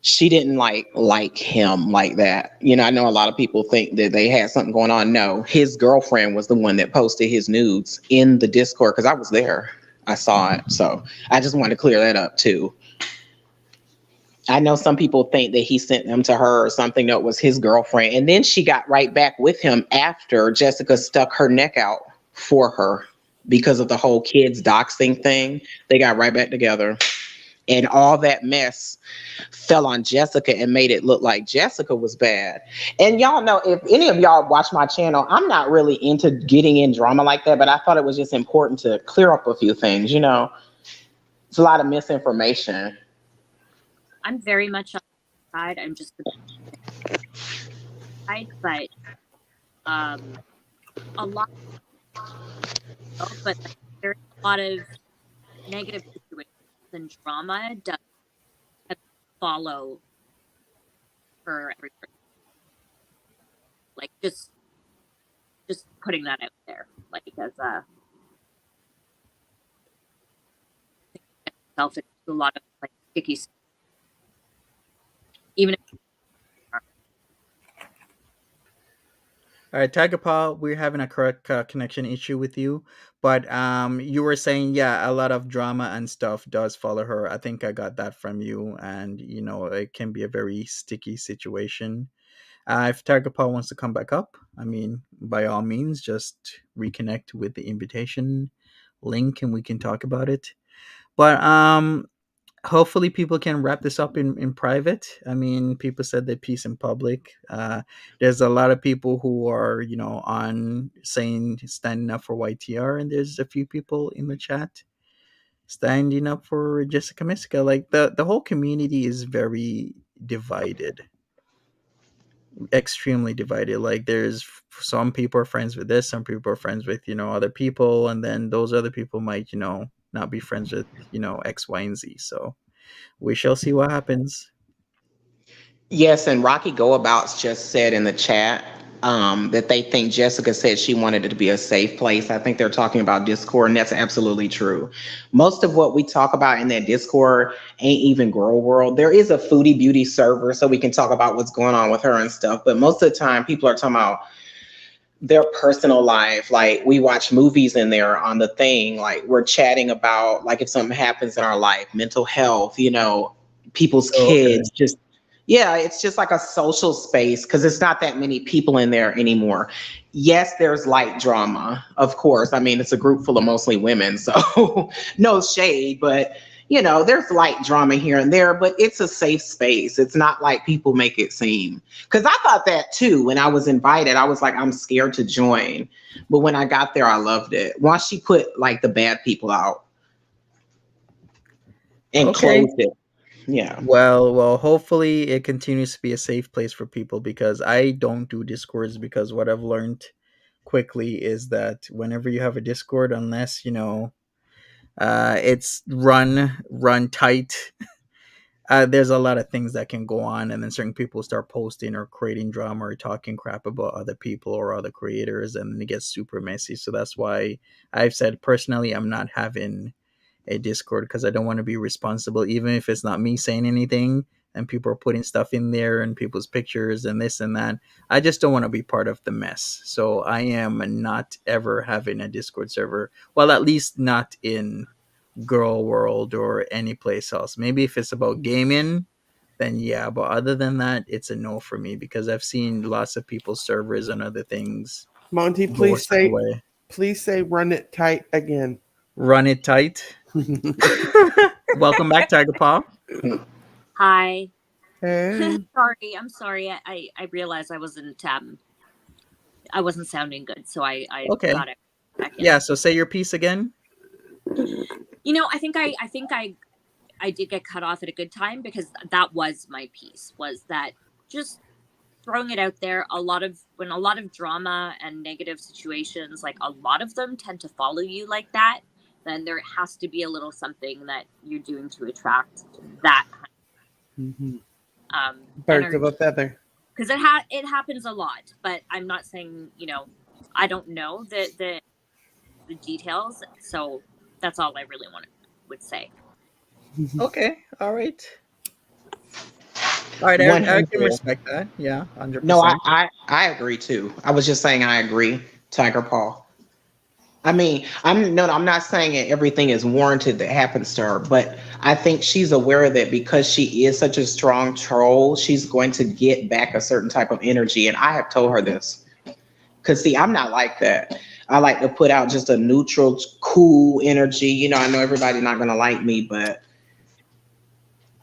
she didn't like him like that. I know a lot of people think that they had something going on. No, his girlfriend was the one that posted his nudes in the Discord because I was there. I saw it. So I just wanted to clear that up too. I know some people think that he sent them to her or something. That was his girlfriend. And then she got right back with him after Jessica stuck her neck out for her because of the whole kids doxing thing. They got right back together. And all that mess fell on Jessica and made it look like Jessica was bad. And y'all know, if any of y'all watch my channel, I'm not really into getting in drama like that, but I thought it was just important to clear up a few things. It's a lot of misinformation. I'm very much on the side. I'm just the side, but a lot, but there's a lot of negative situations and drama does follow for every person. Like just putting that out there, like as self, it's a lot of like sticky stuff. Even if All right, Tagapa, we're having a correct connection issue with you, but you were saying, yeah, a lot of drama and stuff does follow her. I think I got that from you, and it can be a very sticky situation. If Tagapa wants to come back up, I mean, by all means, just reconnect with the invitation link, and we can talk about it. But hopefully people can wrap this up in private. I mean, people said they peace in public. There's a lot of people who are on saying standing up for YTR, and there's a few people in the chat standing up for Jessica Miska. Like the whole community is very divided, extremely divided. Like there's some people are friends with this, some people are friends with other people, and then those other people might not be friends with X, Y, and Z. So we shall see what happens. Yes, and Rocky Goabouts just said in the chat that they think Jessica said she wanted it to be a safe place. I think they're talking about Discord, and that's absolutely true. Most of what we talk about in that Discord ain't even Girl World. There is a Foodie Beauty server, so we can talk about what's going on with her and stuff. But most of the time, people are talking about their personal life. Like we watch movies in there on the thing. Like we're chatting about like if something happens in our life, mental health, people's Oh, okay. kids, just yeah, it's just like a social space because it's not that many people in there anymore. Yes, there's light drama, of course. I mean, it's a group full of mostly women, so no shade, but there's light drama here and there, but it's a safe space. It's not like people make it seem. Because I thought that too when I was invited. I was like, I'm scared to join. But when I got there, I loved it. Once she put like the bad people out and Okay. closed it. Yeah. Well, hopefully it continues to be a safe place for people, because I don't do Discords, because what I've learned quickly is that whenever you have a Discord, unless it's run tight, there's a lot of things that can go on, and then certain people start posting or creating drama or talking crap about other people or other creators, and it gets super messy. So that's why I've said personally I'm not having a Discord, because I don't want to be responsible, even if it's not me saying anything and people are putting stuff in there and people's pictures and this and that. I just don't want to be part of the mess. So I am not ever having a Discord server. Well, at least not in Girl World or any place else. Maybe if it's about gaming, then yeah. But other than that, it's a no for me, because I've seen lots of people's servers and other things Monty, go a certain way. please say run it tight again. Run it tight. Welcome back, Tiger Paw. Hi. Hey. I'm sorry. I realized I wasn't sounding good, so I Okay. got it back in. Yeah, so say your piece again. I think I did get cut off at a good time, because that was my piece, was that just throwing it out there. When a lot of drama and negative situations, like a lot of them tend to follow you like that, then there has to be a little something that you're doing to attract that Mm-hmm. Birds of a feather. Because it happens a lot, but I'm not saying, I don't know the details, so that's all I really would say. Okay, all right. All right, I can respect that. Yeah, 100%. No, I agree too. I was just saying I agree, Tiger Paw. I mean, I'm not saying that everything is warranted that happens to her, but I think she's aware that because she is such a strong troll, she's going to get back a certain type of energy. And I have told her this. Because, see, I'm not like that. I like to put out just a neutral, cool energy. I know everybody's not going to like me, but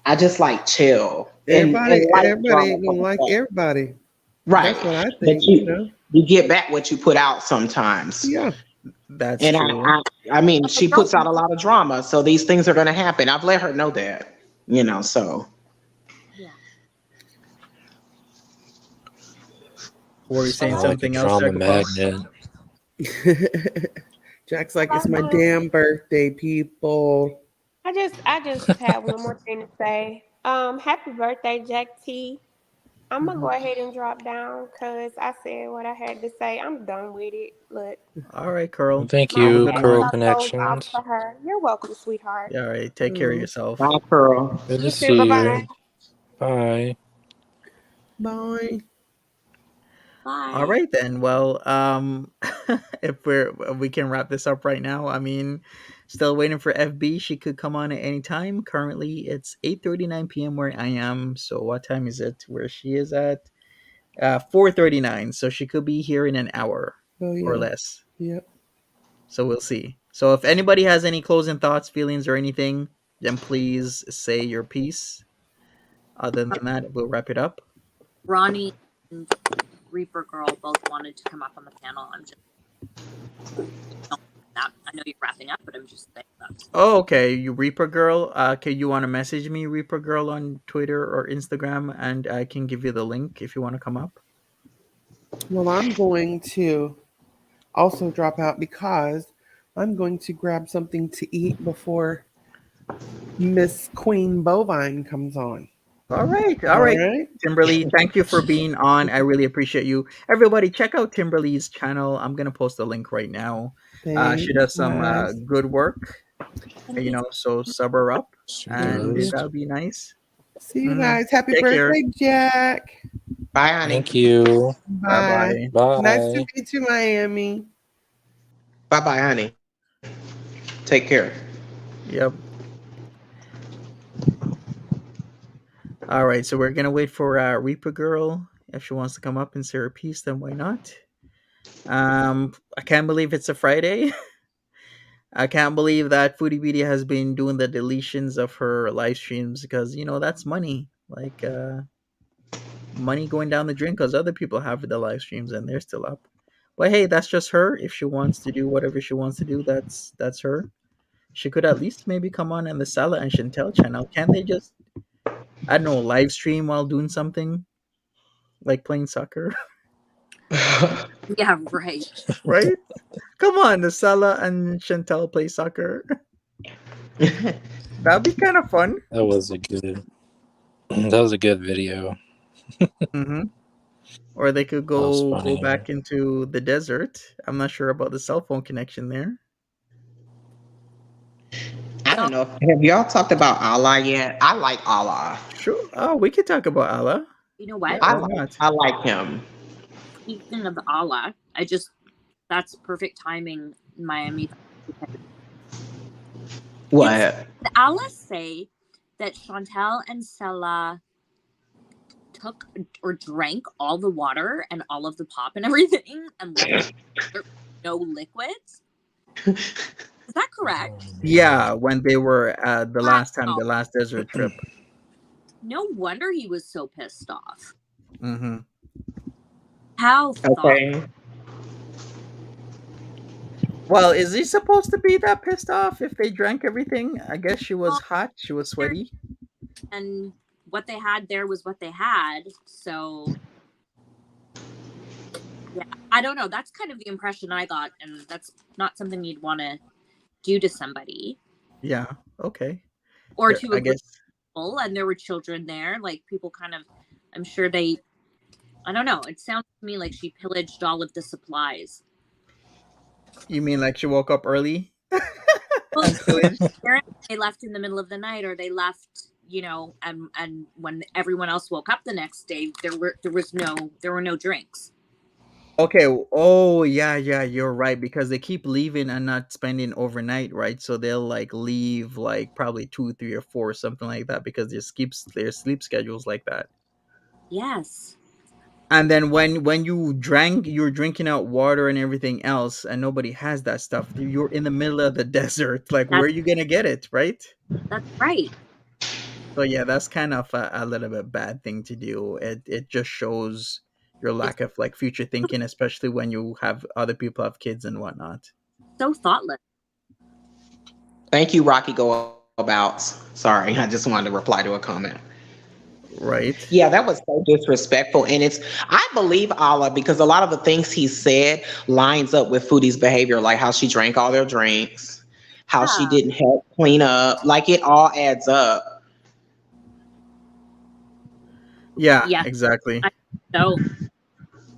I just like chill. Everybody ain't going to like everybody. Right. That's what I But think. You get back what you put out sometimes. Yeah. That's and true. I mean, she puts out a lot of drama, so these things are going to happen. I've let her know that, so. Yeah. Were you saying something else? Drama magnet. Jack's like, it's my damn birthday, people. I just have one more thing to say. Happy birthday, Jack T. I'm gonna go ahead and drop down because I said what I had to say. I'm done with it. Look. All right, Curl. Thank you, Curl Connections. For her. You're welcome, sweetheart. Yeah, all right. Take care of yourself. Bye, Curl. Good to You see too. you. Bye-bye. Bye. Bye. Bye. All right then. Well, if we can wrap this up right now. I mean, still waiting for FB. She could come on at any time. Currently, it's 8:39 p.m. where I am. So what time is it where she is at? 4:39. So she could be here in an hour or less. Yep. So we'll see. So if anybody has any closing thoughts, feelings, or anything, then please say your piece. Other than that, we'll wrap it up. Ronnie and Reaper Girl both wanted to come up on the panel. I'm just I know you're wrapping up, but I'm just saying that. Oh, okay. You Reaper Girl. Okay, you want to message me, Reaper Girl, on Twitter or Instagram, and I can give you the link if you want to come up. Well, I'm going to also drop out because I'm going to grab something to eat before Miss Queen Bovine comes on. All right. Timberly, thank you for being on. I really appreciate you. Everybody, check out Timberly's channel. I'm going to post a link right now. She does some good work, so sub her up, and that'll be nice. See you guys. Happy birthday, Jack. Bye, honey. Thank you. Bye. Bye. Nice to meet you, Miami. Bye-bye, honey. Take care. Yep. All right, so we're gonna wait for Reaper Girl. If she wants to come up and say her piece, then why not? I can't believe it's a Friday. I can't believe that Foodie Beauty has been doing the deletions of her live streams because that's money. Like money going down the drain because other people have the live streams and they're still up. But hey, that's just her. If she wants to do whatever she wants to do, that's her. She could at least maybe come on in the Sala and Chantel channel. Can't they just, I don't know, live stream while doing something like playing soccer? Yeah, right. Right? Come on, the Sala and Chantel play soccer. That'd be kind of fun. That was a good video. Mm-hmm. Or they could That was go funny. back into the desert. I'm not sure about the cell phone connection there. I don't know. Have y'all talked about Allah yet? I like Allah. Sure. Oh, we could talk about Allah. You know what? Yeah, why not? I like him. Speaking of Allah, that's perfect timing, Miami. What? Did Allah say that Chantel and Sela took or drank all the water and all of the pop and everything and left no liquids? Is that correct? Yeah, when they were the last desert trip. No wonder he was so pissed off. Mm-hmm. How Okay. Well, is he supposed to be that pissed off if they drank everything? I guess she was hot. She was sweaty. And what they had there was what they had. So, yeah, I don't know. That's kind of the impression I got. And that's not something you'd want to do to somebody. Yeah. Okay. Or Yeah, to I a group guess. of people, and there were children there. Like, people kind of, I'm sure they, I don't know. It sounds to me like she pillaged all of the supplies. You mean like she woke up early? Well, they left in the middle of the night, or they left, and when everyone else woke up the next day, there were no drinks. Okay. Oh, yeah, you're right, because they keep leaving and not spending overnight, right? So they'll like leave like probably 2, 3, or 4, something like that, because their sleep schedules like that. Yes. And then when you drank, you're drinking out water and everything else, and nobody has that stuff. You're in the middle of the desert. Like, where are you gonna get it, right? That's right. So yeah, that's kind of a little bit bad thing to do. It just shows your lack of like future thinking, especially when you have other people have kids and whatnot. So thoughtless. Thank you, Rocky Go About. Sorry, I just wanted to reply to a comment. Right. Yeah, that was so disrespectful. And I believe Allah, because a lot of the things he said lines up with Foodie's behavior, like how she drank all their drinks, how she didn't help clean up. Like, it all adds up. Yeah, exactly. So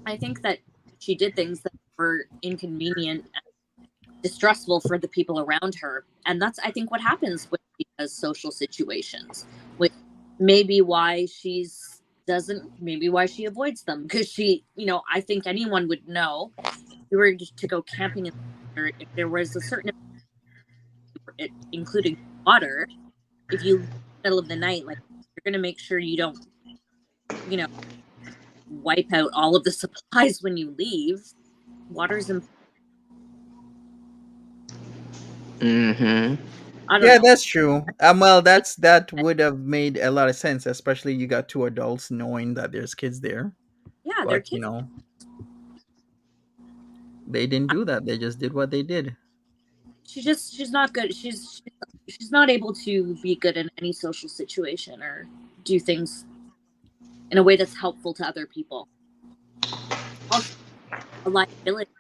I think that she did things that were inconvenient and distressful for the people around her. And that's, I think, what happens with these social situations, which maybe why she avoids them, because she, I think anyone would know, if you were to go camping if there was a certain, including water, if you in the middle of the night, like, you're going to make sure you don't, wipe out all of the supplies when you leave. Water's important. Mm-hmm. Yeah, that's true. Well, that would have made a lot of sense, especially you got 2 adults knowing that there's kids there. Yeah, they're kids. They didn't do that. They just did what they did. She's not good. She's not able to be good in any social situation or do things in a way that's helpful to other people. Also, a liability.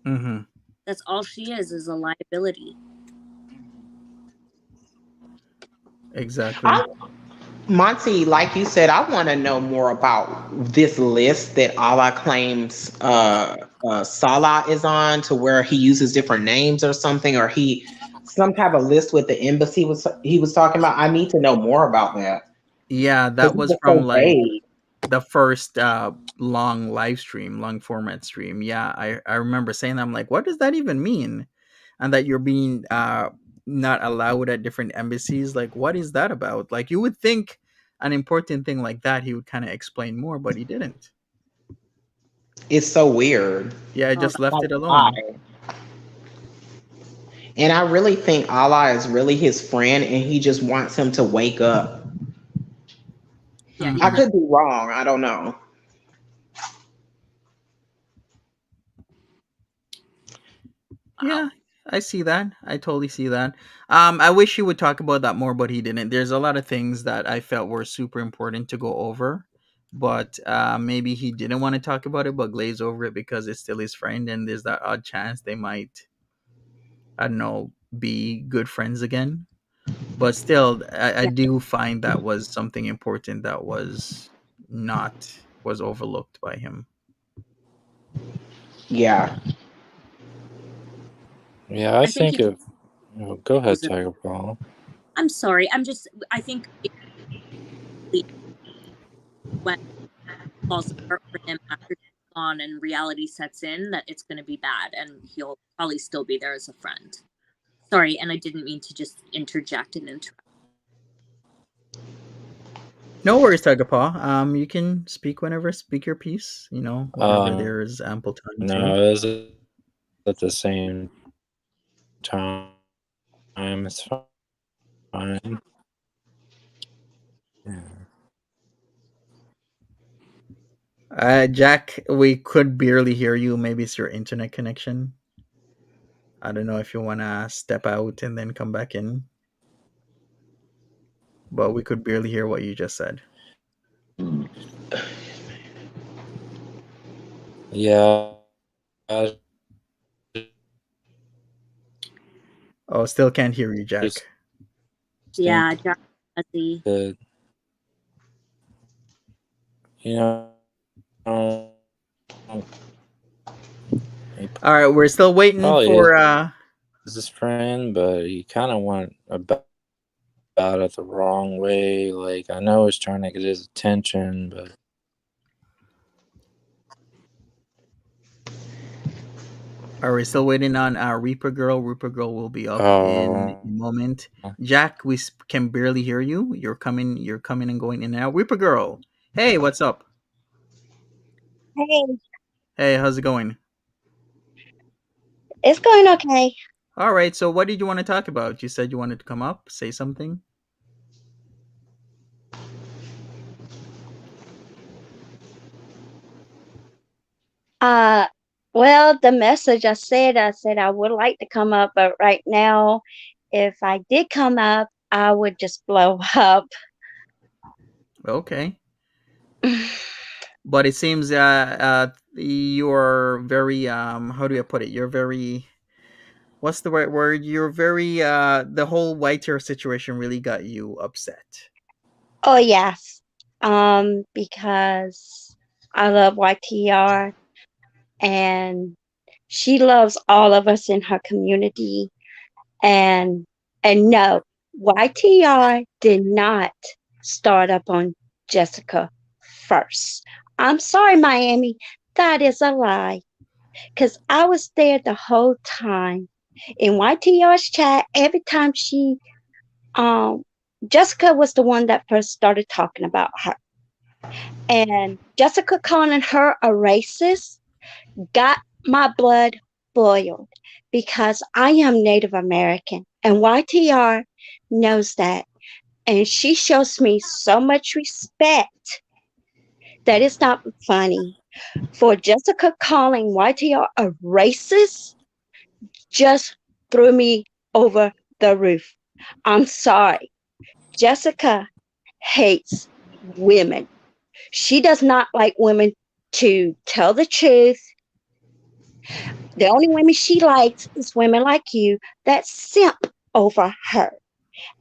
Mm-hmm. That's all she is a liability. Exactly. Monty, like you said, I want to know more about this list that Allah claims Salah is on, to where he uses different names or something, or some type of list with the embassy he was talking about. I need to know more about that. Yeah, that was from like the first long format stream. Yeah, I remember saying that. I'm like, what does that even mean? And that you're being not allowed at different embassies. Like, what is that about? Like, you would think an important thing like that he would kind of explain more, but he didn't. It's so weird. Yeah, I just left it alone. And I really think Allah is really his friend and he just wants him to wake up. Yeah. I could be wrong. I don't know. Yeah, I see that. I totally see that. I wish he would talk about that more, but he didn't. There's a lot of things that I felt were super important to go over, but maybe he didn't want to talk about it, but glaze over it because it's still his friend, and there's that odd chance they might, I don't know, be good friends again. But still, I do find that was something important that was overlooked by him. Yeah. Yeah, I think think if go ahead, Tiger Paul. I'm sorry. I think when falls apart for him after he's gone and reality sets in, that it's going to be bad, and he'll probably still be there as a friend. Sorry, and I didn't mean to just interject and interrupt. No worries, Tagapaw. You can speak whenever. Speak your piece. Whenever there is ample time. No, it was at the same time. It's fine. Yeah. Jack, we could barely hear you. Maybe it's your internet connection. I don't know if you want to step out and then come back in. But we could barely hear what you just said. Yeah. Oh, still can't hear you, Jack. Yeah, Jack. Good. All right, we're still waiting for his friend, but he kind of went about it the wrong way. Like, I know he's trying to get his attention, but are we still waiting on Reaper Girl? Reaper Girl will be up in a moment. Jack, we can barely hear you. You're coming and going in and out. Reaper Girl, hey, what's up? Hey, how's it going? It's going okay. All right, so what did you want to talk about? You said you wanted to come up, say something. Well, the message I said I would like to come up, but right now, if I did come up, I would just blow up. Okay. But it seems you're very how do I put it? You're very, what's the right word? You're very the whole white hair situation really got you upset. Oh yes. Because I love YTR and she loves all of us in her community. And no, YTR did not start up on Jessica first. I'm sorry, Miami. That is a lie. Because I was there the whole time in YTR's chat. Every time Jessica was the one that first started talking about her. And Jessica calling her a racist got my blood boiled because I am Native American and YTR knows that. And she shows me so much respect that it's not funny. For Jessica calling YTR a racist just threw me over the roof. I'm sorry. Jessica hates women. She does not like women to tell the truth. The only women she likes is women like you that simp over her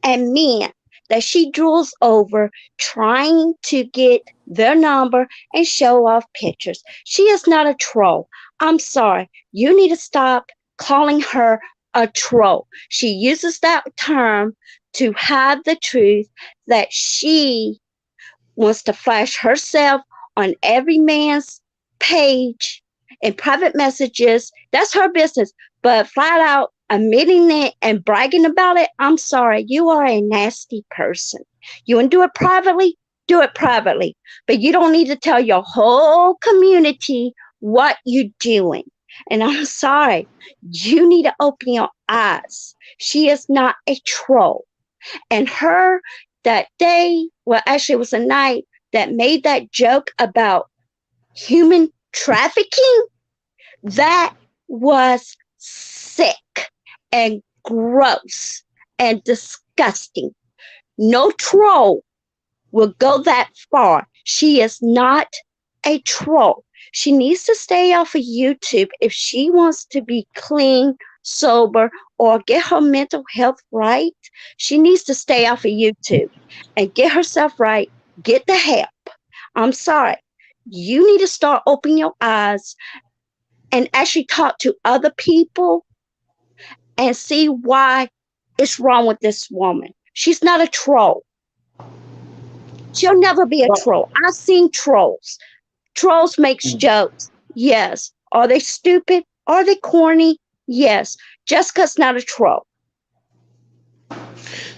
and men that she drools over trying to get their number and show off pictures. She is not a troll. I'm sorry. You need to stop calling her a troll. She uses that term to hide the truth that she wants to flash herself on every man's page in private messages. That's her business. But flat out admitting it and bragging about it, I'm sorry, you are a nasty person. You want to do it privately? Do it privately. But you don't need to tell your whole community what you're doing. And I'm sorry, you need to open your eyes. She is not a troll. And her, that day, well, actually, it was a night that made that joke about human trafficking, that was sick and gross and disgusting. No troll will go that far. She is not a troll. She needs to stay off of YouTube if she wants to be clean, sober, or get her mental health right. She needs to stay off of YouTube and get herself right. Get the help. I'm sorry. You need to start opening your eyes and actually talk to other people and see why it's wrong with this woman. She's not a troll. She'll never be a troll. I've seen trolls. Trolls makes jokes. Yes. Are they stupid? Are they corny? Yes. Jessica's not a troll.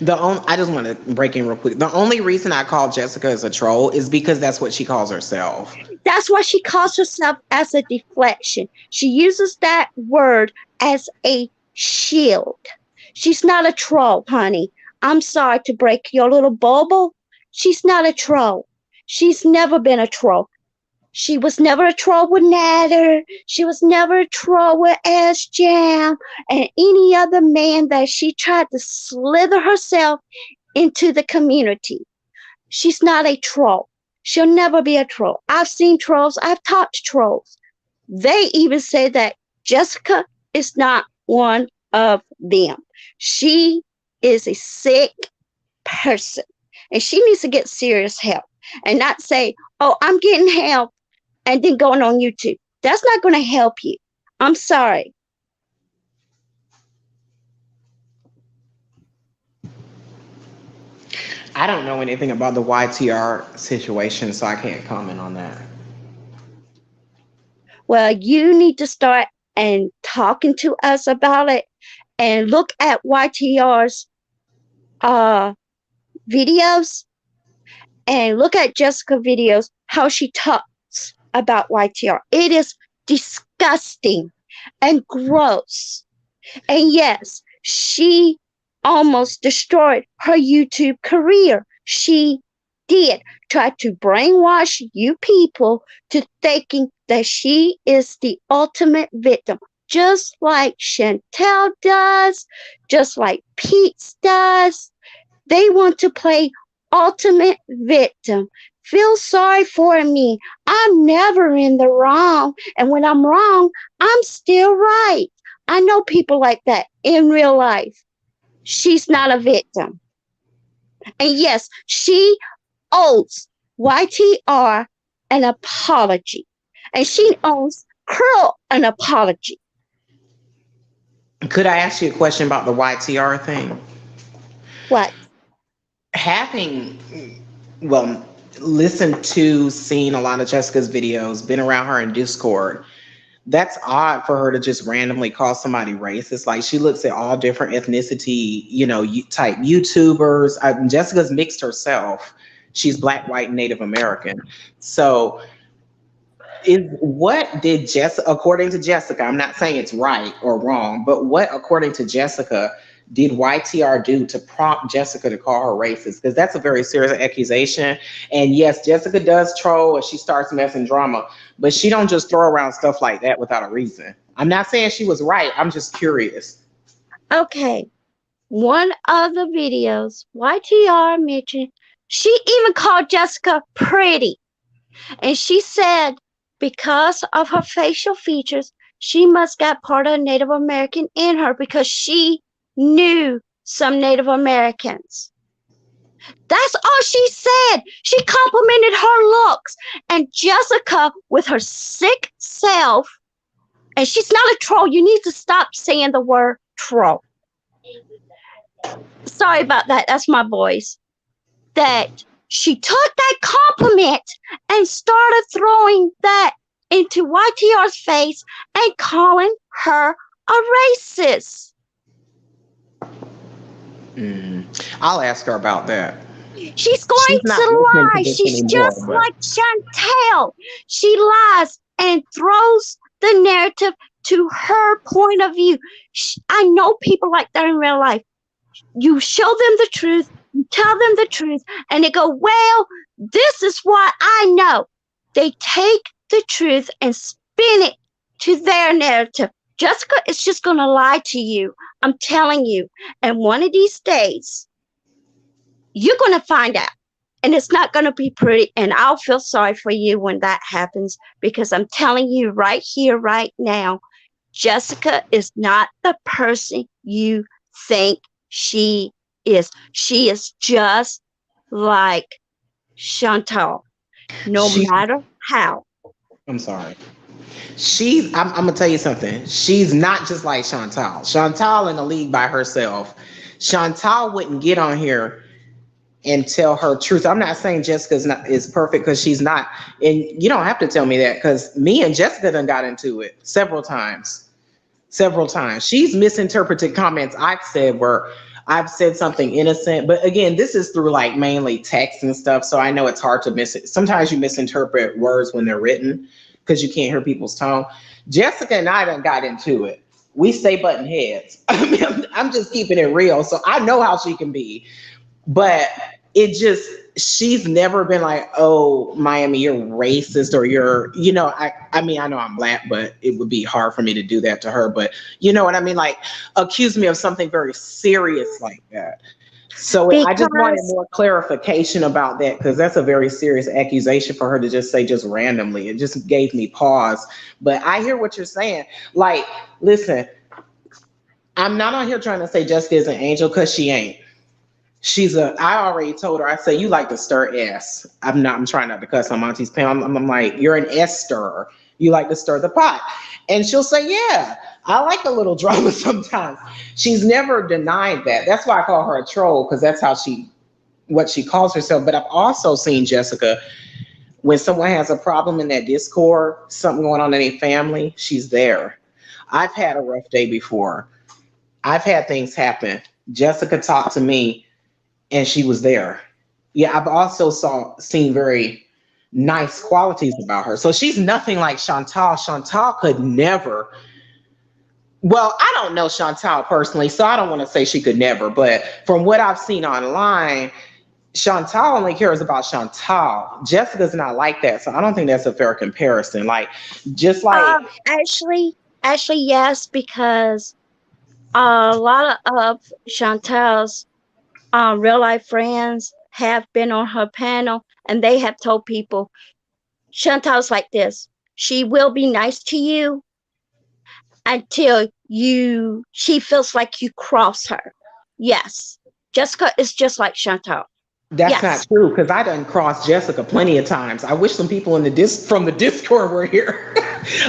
I just want to break in real quick. The only reason I call Jessica as a troll is because that's what she calls herself. That's why she calls herself as a deflection. She uses that word as a shield. She's not a troll, honey. I'm sorry to break your little bubble. She's not a troll. She's never been a troll. She was never a troll with Natter. She was never a troll with Ash Jam and any other man that she tried to slither herself into the community. She's not a troll. She'll never be a troll. I've seen trolls. I've talked to trolls. They even say that Jessica is not one of them. She is a sick person and she needs to get serious help and not say, oh, I'm getting help, and then going on YouTube. That's not going to help you. I'm sorry. I don't know anything about the YTR situation, so I can't comment on that. Well, you need to start and talking to us about it and look at YTR's videos and look at Jessica videos, how she talks about YTR. It is disgusting and gross. And yes, she almost destroyed her YouTube career. She did try to brainwash you people to thinking that she is the ultimate victim, just like Chantel does, just like Peetz does. They want to play ultimate victim. Feel sorry for me. I'm never in the wrong. And when I'm wrong, I'm still right. I know people like that in real life. She's not a victim. And yes, she owes YTR an apology. And she owes Curl an apology. Could I ask you a question about the YTR thing? What? Listened to, seen a lot of Jessica's videos, been around her in Discord. That's odd for her to just randomly call somebody racist. Like, she looks at all different ethnicity, type YouTubers. Jessica's mixed herself. She's Black, white, and Native American. So according to Jessica, I'm not saying it's right or wrong, but what, according to Jessica, did YTR do to prompt Jessica to call her racist? Because that's a very serious accusation. And yes, Jessica does troll and she starts messing drama, but she don't just throw around stuff like that without a reason. I'm not saying she was right. I'm just curious. Okay. One of the videos, YTR mentioned, she even called Jessica pretty. And she said because of her facial features, she must got part of Native American in her because she knew some Native Americans. That's all she said. She complimented her looks. And Jessica, with her sick self, and she's not a troll. You need to stop saying the word troll. Sorry about that. That's my voice. That she took that compliment and started throwing that into YTR's face and calling her a racist. I'll ask her about that. She's going to lie. She's just like Chantel. She lies and throws the narrative to her point of view. I know people like that in real life. You show them the truth, you tell them the truth, and they go, well, this is what I know. They take the truth and spin it to their narrative. Jessica is just going to lie to you. I'm telling you. And one of these days, you're going to find out. And it's not going to be pretty. And I'll feel sorry for you when that happens, because I'm telling you right here, right now, Jessica is not the person you think she is. She is just like Chantal, no matter how. I'm sorry. I'm gonna tell you something. She's not just like Chantal. Chantal in the league by herself. Chantal wouldn't get on here and tell her truth. I'm not saying Jessica is perfect, because she's not. And you don't have to tell me that, because me and Jessica done got into it several times. She's misinterpreted comments I've said where I've said something innocent. But again, this is through like mainly text and stuff. So I know it's hard to miss it. Sometimes you misinterpret words when they're written because you can't hear people's tone. Jessica and I done got into it. We stay button heads. I mean, I'm just keeping it real. So I know how she can be. But she's never been like, oh, Miami, you're racist, or you're, I mean, I know I'm Black, but it would be hard for me to do that to her. But you know what I mean? Like, accuse me of something very serious like that. So I just wanted more clarification about that, because that's a very serious accusation for her to just say just randomly. It just gave me pause. But I hear what you're saying. Like, listen, I'm not on here trying to say Jessica is an angel, because she ain't. I already told her, I say, you like to stir S. I'm trying not to cuss on Monty's panel. I'm like, you're an S stirrer. You like to stir the pot. And she'll say, yeah, I like a little drama sometimes. She's never denied that. That's why I call her a troll, because that's what she calls herself. But I've also seen Jessica, when someone has a problem in that Discord, something going on in a family, she's there. I've had a rough day before. I've had things happen. Jessica talked to me, and she was there. Yeah, I've also seen very nice qualities about her. So she's nothing like Chantal. Chantal could never. Well, I don't know Chantal personally, so I don't want to say she could never. But from what I've seen online, Chantal only cares about Chantal. Jessica's not like that, so I don't think that's a fair comparison. Like, just like actually, yes, because a lot of Chantal's real life friends have been on her panel, and they have told people Chantal's like this. She will be nice to you until she feels like you cross her. Yes, Jessica is just like Chantal. That's not true, because I done crossed Jessica plenty of times. I wish some people from the Discord were here.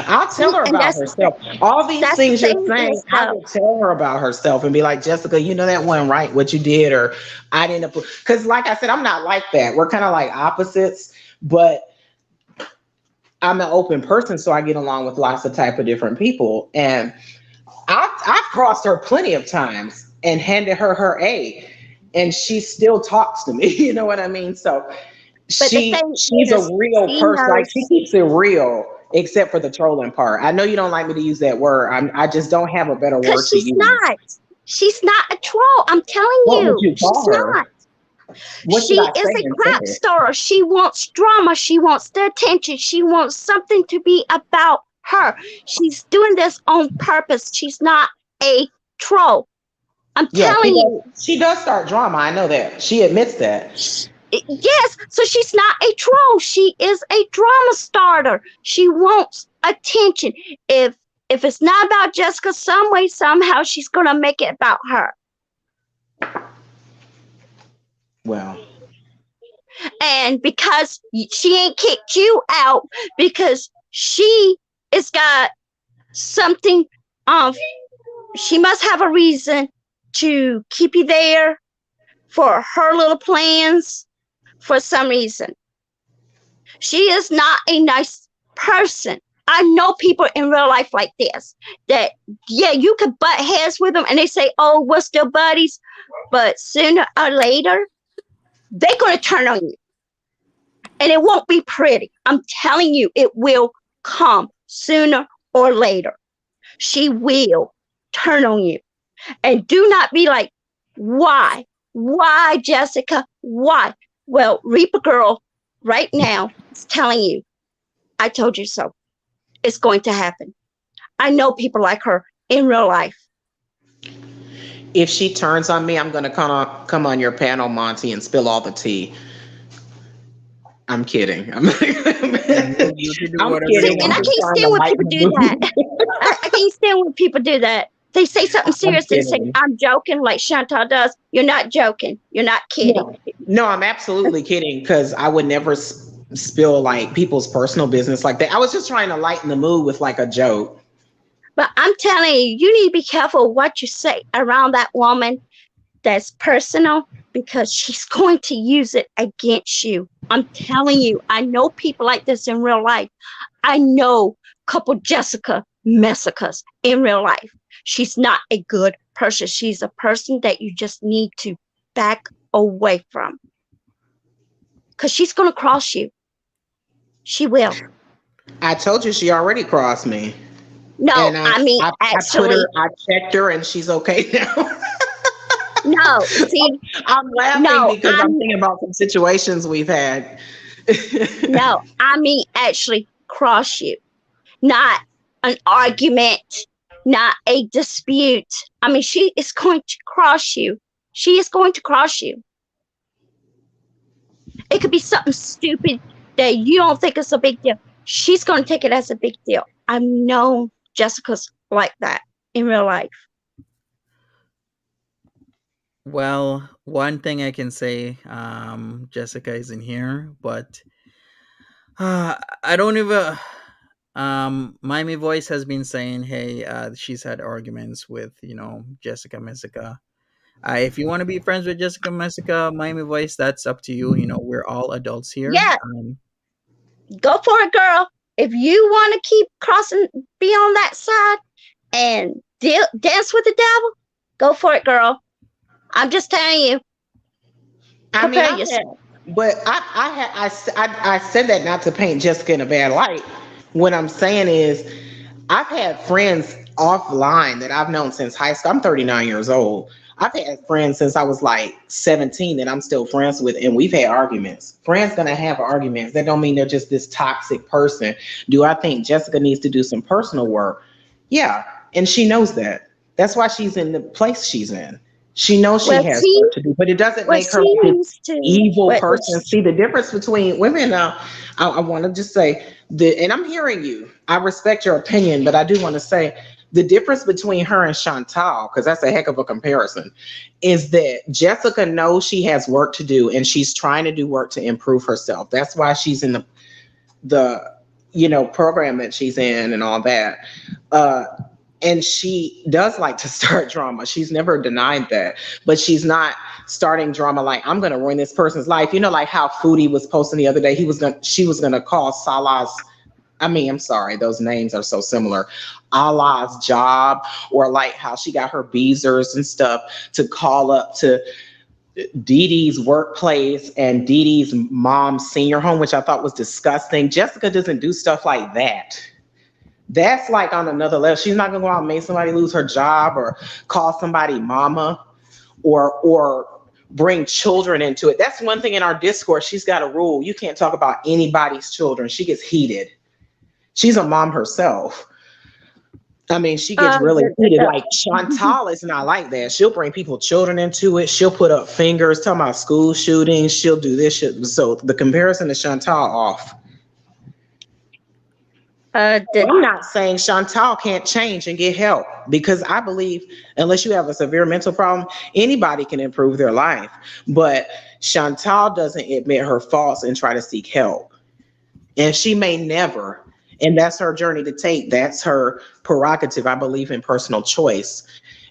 I'll tell her about herself. All these things you're saying, I will tell her about herself and be like, Jessica, that wasn't right what you did, or I didn't. Because like I said, I'm not like that. We're kind of like opposites, but I'm an open person, so I get along with lots of type of different people. And I've crossed her plenty of times and handed her A. And she still talks to me, you know what I mean? So she's a real person. Like, she keeps it real, except for the trolling part. I know you don't like me to use that word. I just don't have a better word to use. She's not a troll. I'm telling you. What would you call her? Not. She is a crap star. She wants drama. She wants the attention. She wants something to be about her. She's doing this on purpose. She's not a troll. I'm telling you. She does start drama. I know that. She admits that. Yes. So she's not a troll. She is a drama starter. She wants attention. If it's not about Jessica, some way, somehow, she's going to make it about her. Well. And because she ain't kicked you out, because she has got something, she must have a reason to keep you there for her little plans for some reason. She is not a nice person. I know people in real life like this, that, yeah, you could butt heads with them and they say, oh, we're still buddies. But sooner or later, they're going to turn on you. And it won't be pretty. I'm telling you, it will come sooner or later. She will turn on you. And do not be like, why? Why, Jessica? Why? Well, Reaper Girl right now is telling you, I told you so. It's going to happen. I know people like her in real life. If she turns on me, I'm going to come on your panel, Monty, and spill all the tea. I'm kidding. I'm kidding. And I can't stand when people do that. I can't stand when people do that. They say something serious and say, I'm joking, like Chantal does. You're not joking. You're not kidding. No, I'm absolutely kidding, because I would never spill like people's personal business like that. I was just trying to lighten the mood with like a joke. But I'm telling you, you need to be careful what you say around that woman that's personal, because she's going to use it against you. I'm telling you, I know people like this in real life. I know a couple Jessica Messicas in real life. She's not a good person. She's a person that you just need to back away from, because she's going to cross you. She will. I told you she already crossed me. No, actually, I checked her and she's okay now. No, see, I'm laughing because I'm thinking about some situations we've had. No, actually cross you, not an argument, not a dispute. She is going to cross you. She is going to cross you. It could be something stupid that you don't think is a big deal. She's going to take it as a big deal. I've known Jessica's like that in real life. Well, one thing I can say, Jessica isn't here, but I don't even. Miami Voice has been saying, hey, she's had arguments with, Jessica Messica. If you want to be friends with Jessica Messica, Miami Voice, that's up to you. We're all adults here. Yeah. Go for it, girl. If you want to keep crossing, be on that side and dance with the devil, go for it, girl. I'm just telling you. But I said that not to paint Jessica in a bad light. What I'm saying is, I've had friends offline that I've known since high school. I'm 39 years old. I've had friends since I was like 17 that I'm still friends with, and we've had arguments. Friends gonna have arguments. That don't mean they're just this toxic person. Do I think Jessica needs to do some personal work? Yeah, and she knows that. That's why she's in the place she's in. She knows she has work to do, but it doesn't make her this evil person. See the difference between women. I want to just say and I'm hearing you. I respect your opinion, but I do want to say the difference between her and Chantal, because that's a heck of a comparison, is that Jessica knows she has work to do, and she's trying to do work to improve herself. That's why she's in the program that she's in and all that. And she does like to start drama. She's never denied that, but she's not starting drama like, I'm going to ruin this person's life. Like how Foodie was posting the other day, she was going to call Salah's, I'm sorry, those names are so similar, Allah's job, or like how she got her Beezers and stuff to call up to Dee Dee's workplace and Dee Dee's mom's senior home, which I thought was disgusting. Jessica doesn't do stuff like that. That's like on another level. She's not gonna go out and make somebody lose her job or call somebody mama or bring children into it. That's one thing in our discourse. She's got a rule. You can't talk about anybody's children. She gets heated. She's a mom herself. She gets really heated. Like Chantal is not like that. She'll bring people's children into it. She'll put up fingers, talking about school shootings. She'll do this shit. So the comparison to Chantal off. I'm not saying Chantal can't change and get help, because I believe unless you have a severe mental problem, anybody can improve their life. But Chantal doesn't admit her faults and try to seek help. And she may never. And that's her journey to take. That's her prerogative. I believe in personal choice,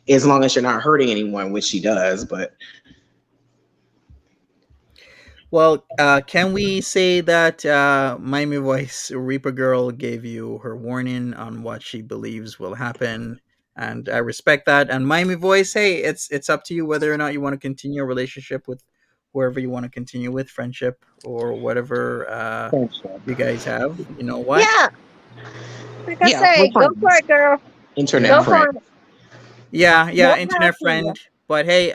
as long as you're not hurting anyone, which she does. But well, can we say that Miami Voice Reaper Girl gave you her warning on what she believes will happen? And I respect that. And Miami Voice, hey, it's up to you whether or not you want to continue a relationship with whoever you want to continue with, friendship or whatever you guys have. You know what? Yeah. Like I say, go for it, girl. Internet Go Yeah. friend. for it. Yeah, More internet power to you. friend. But hey,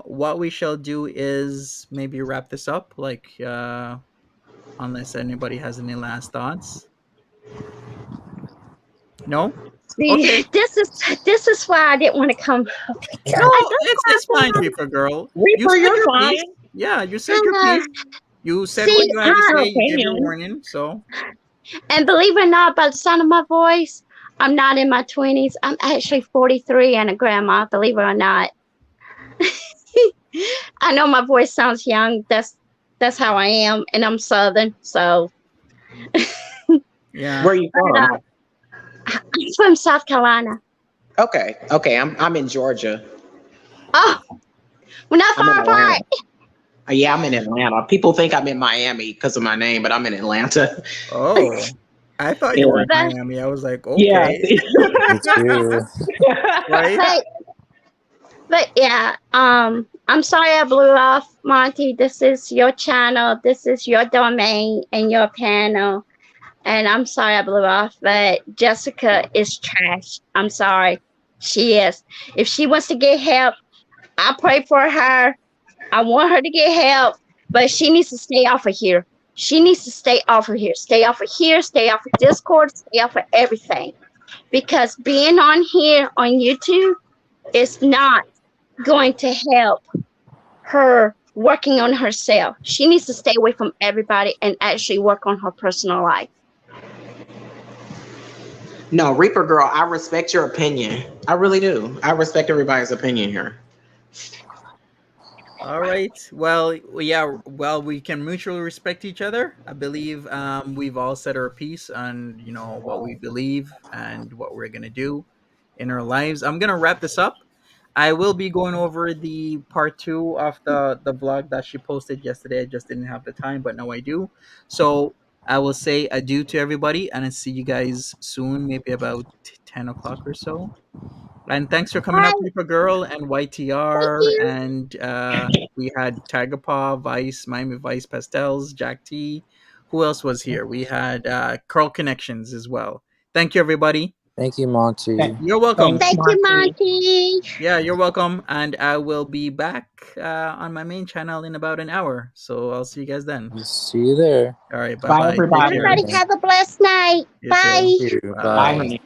what we shall do is maybe wrap this up, like, unless anybody has any last thoughts. No? See, Okay. this is why I didn't want to come. No, I it's fine, just Reaper Girl. You Reaper, said you're your piece. fine. Yeah, you said your piece. You said what see, you had to I say. You gave your opinion. warning. So, and believe it or not, by the sound of my voice, I'm not in my 20s. I'm actually 43 and a grandma. Believe it or not. I know my voice sounds young. That's how I am, and I'm Southern. So, yeah. Where are you from? I'm from South Carolina. Okay. Okay. I'm in Georgia. Oh, we're not I'm in far apart. Atlanta. Yeah, I'm in Atlanta. People think I'm in Miami because of my name, but I'm in Atlanta. Oh, I thought you Yeah. were in But, Miami. I was like, Yeah. okay. Me too. Right? but yeah, I'm sorry I blew off, Monty. This is your channel, this is your domain and your panel. And I'm sorry I blew off, but Jessica is trash. I'm sorry. She is. If she wants to get help, I pray for her. I want her to get help, but she needs to stay off of here. She needs to stay off of here. Stay off of here, stay off of Discord, stay off of everything. Because being on here on YouTube is not going to help her working on herself. She needs to stay away from everybody and actually work on her personal life. No, Reaper Girl, I respect your opinion. I really do. I respect everybody's opinion here. All right. Well, yeah. Well, we can mutually respect each other. I believe we've all said our piece on what we believe and what we're gonna do in our lives. I'm gonna wrap this up. I will be going over the part two of the vlog that she posted yesterday. I just didn't have the time, but now I do. So I will say adieu to everybody, and I'll see you guys soon, maybe about 10 o'clock or so. And thanks for coming Hi, up, Reaper Girl and thank YTR. you. And we had Tagapaw, Vice, Miami Vice Pastels, Jack T. Who else was here? We had Carl Connections as well. Thank you, everybody. Thank you, Monty. You're welcome. Thanks, Thank you, Monty. Monty. Yeah, you're welcome. And I will be back on my main channel in about an hour. So I'll see you guys then. See you there. All right. Bye Bye, bye. Take everybody. care. Everybody have a blessed night. You Bye. too. You. Bye. Bye, Bye. honey.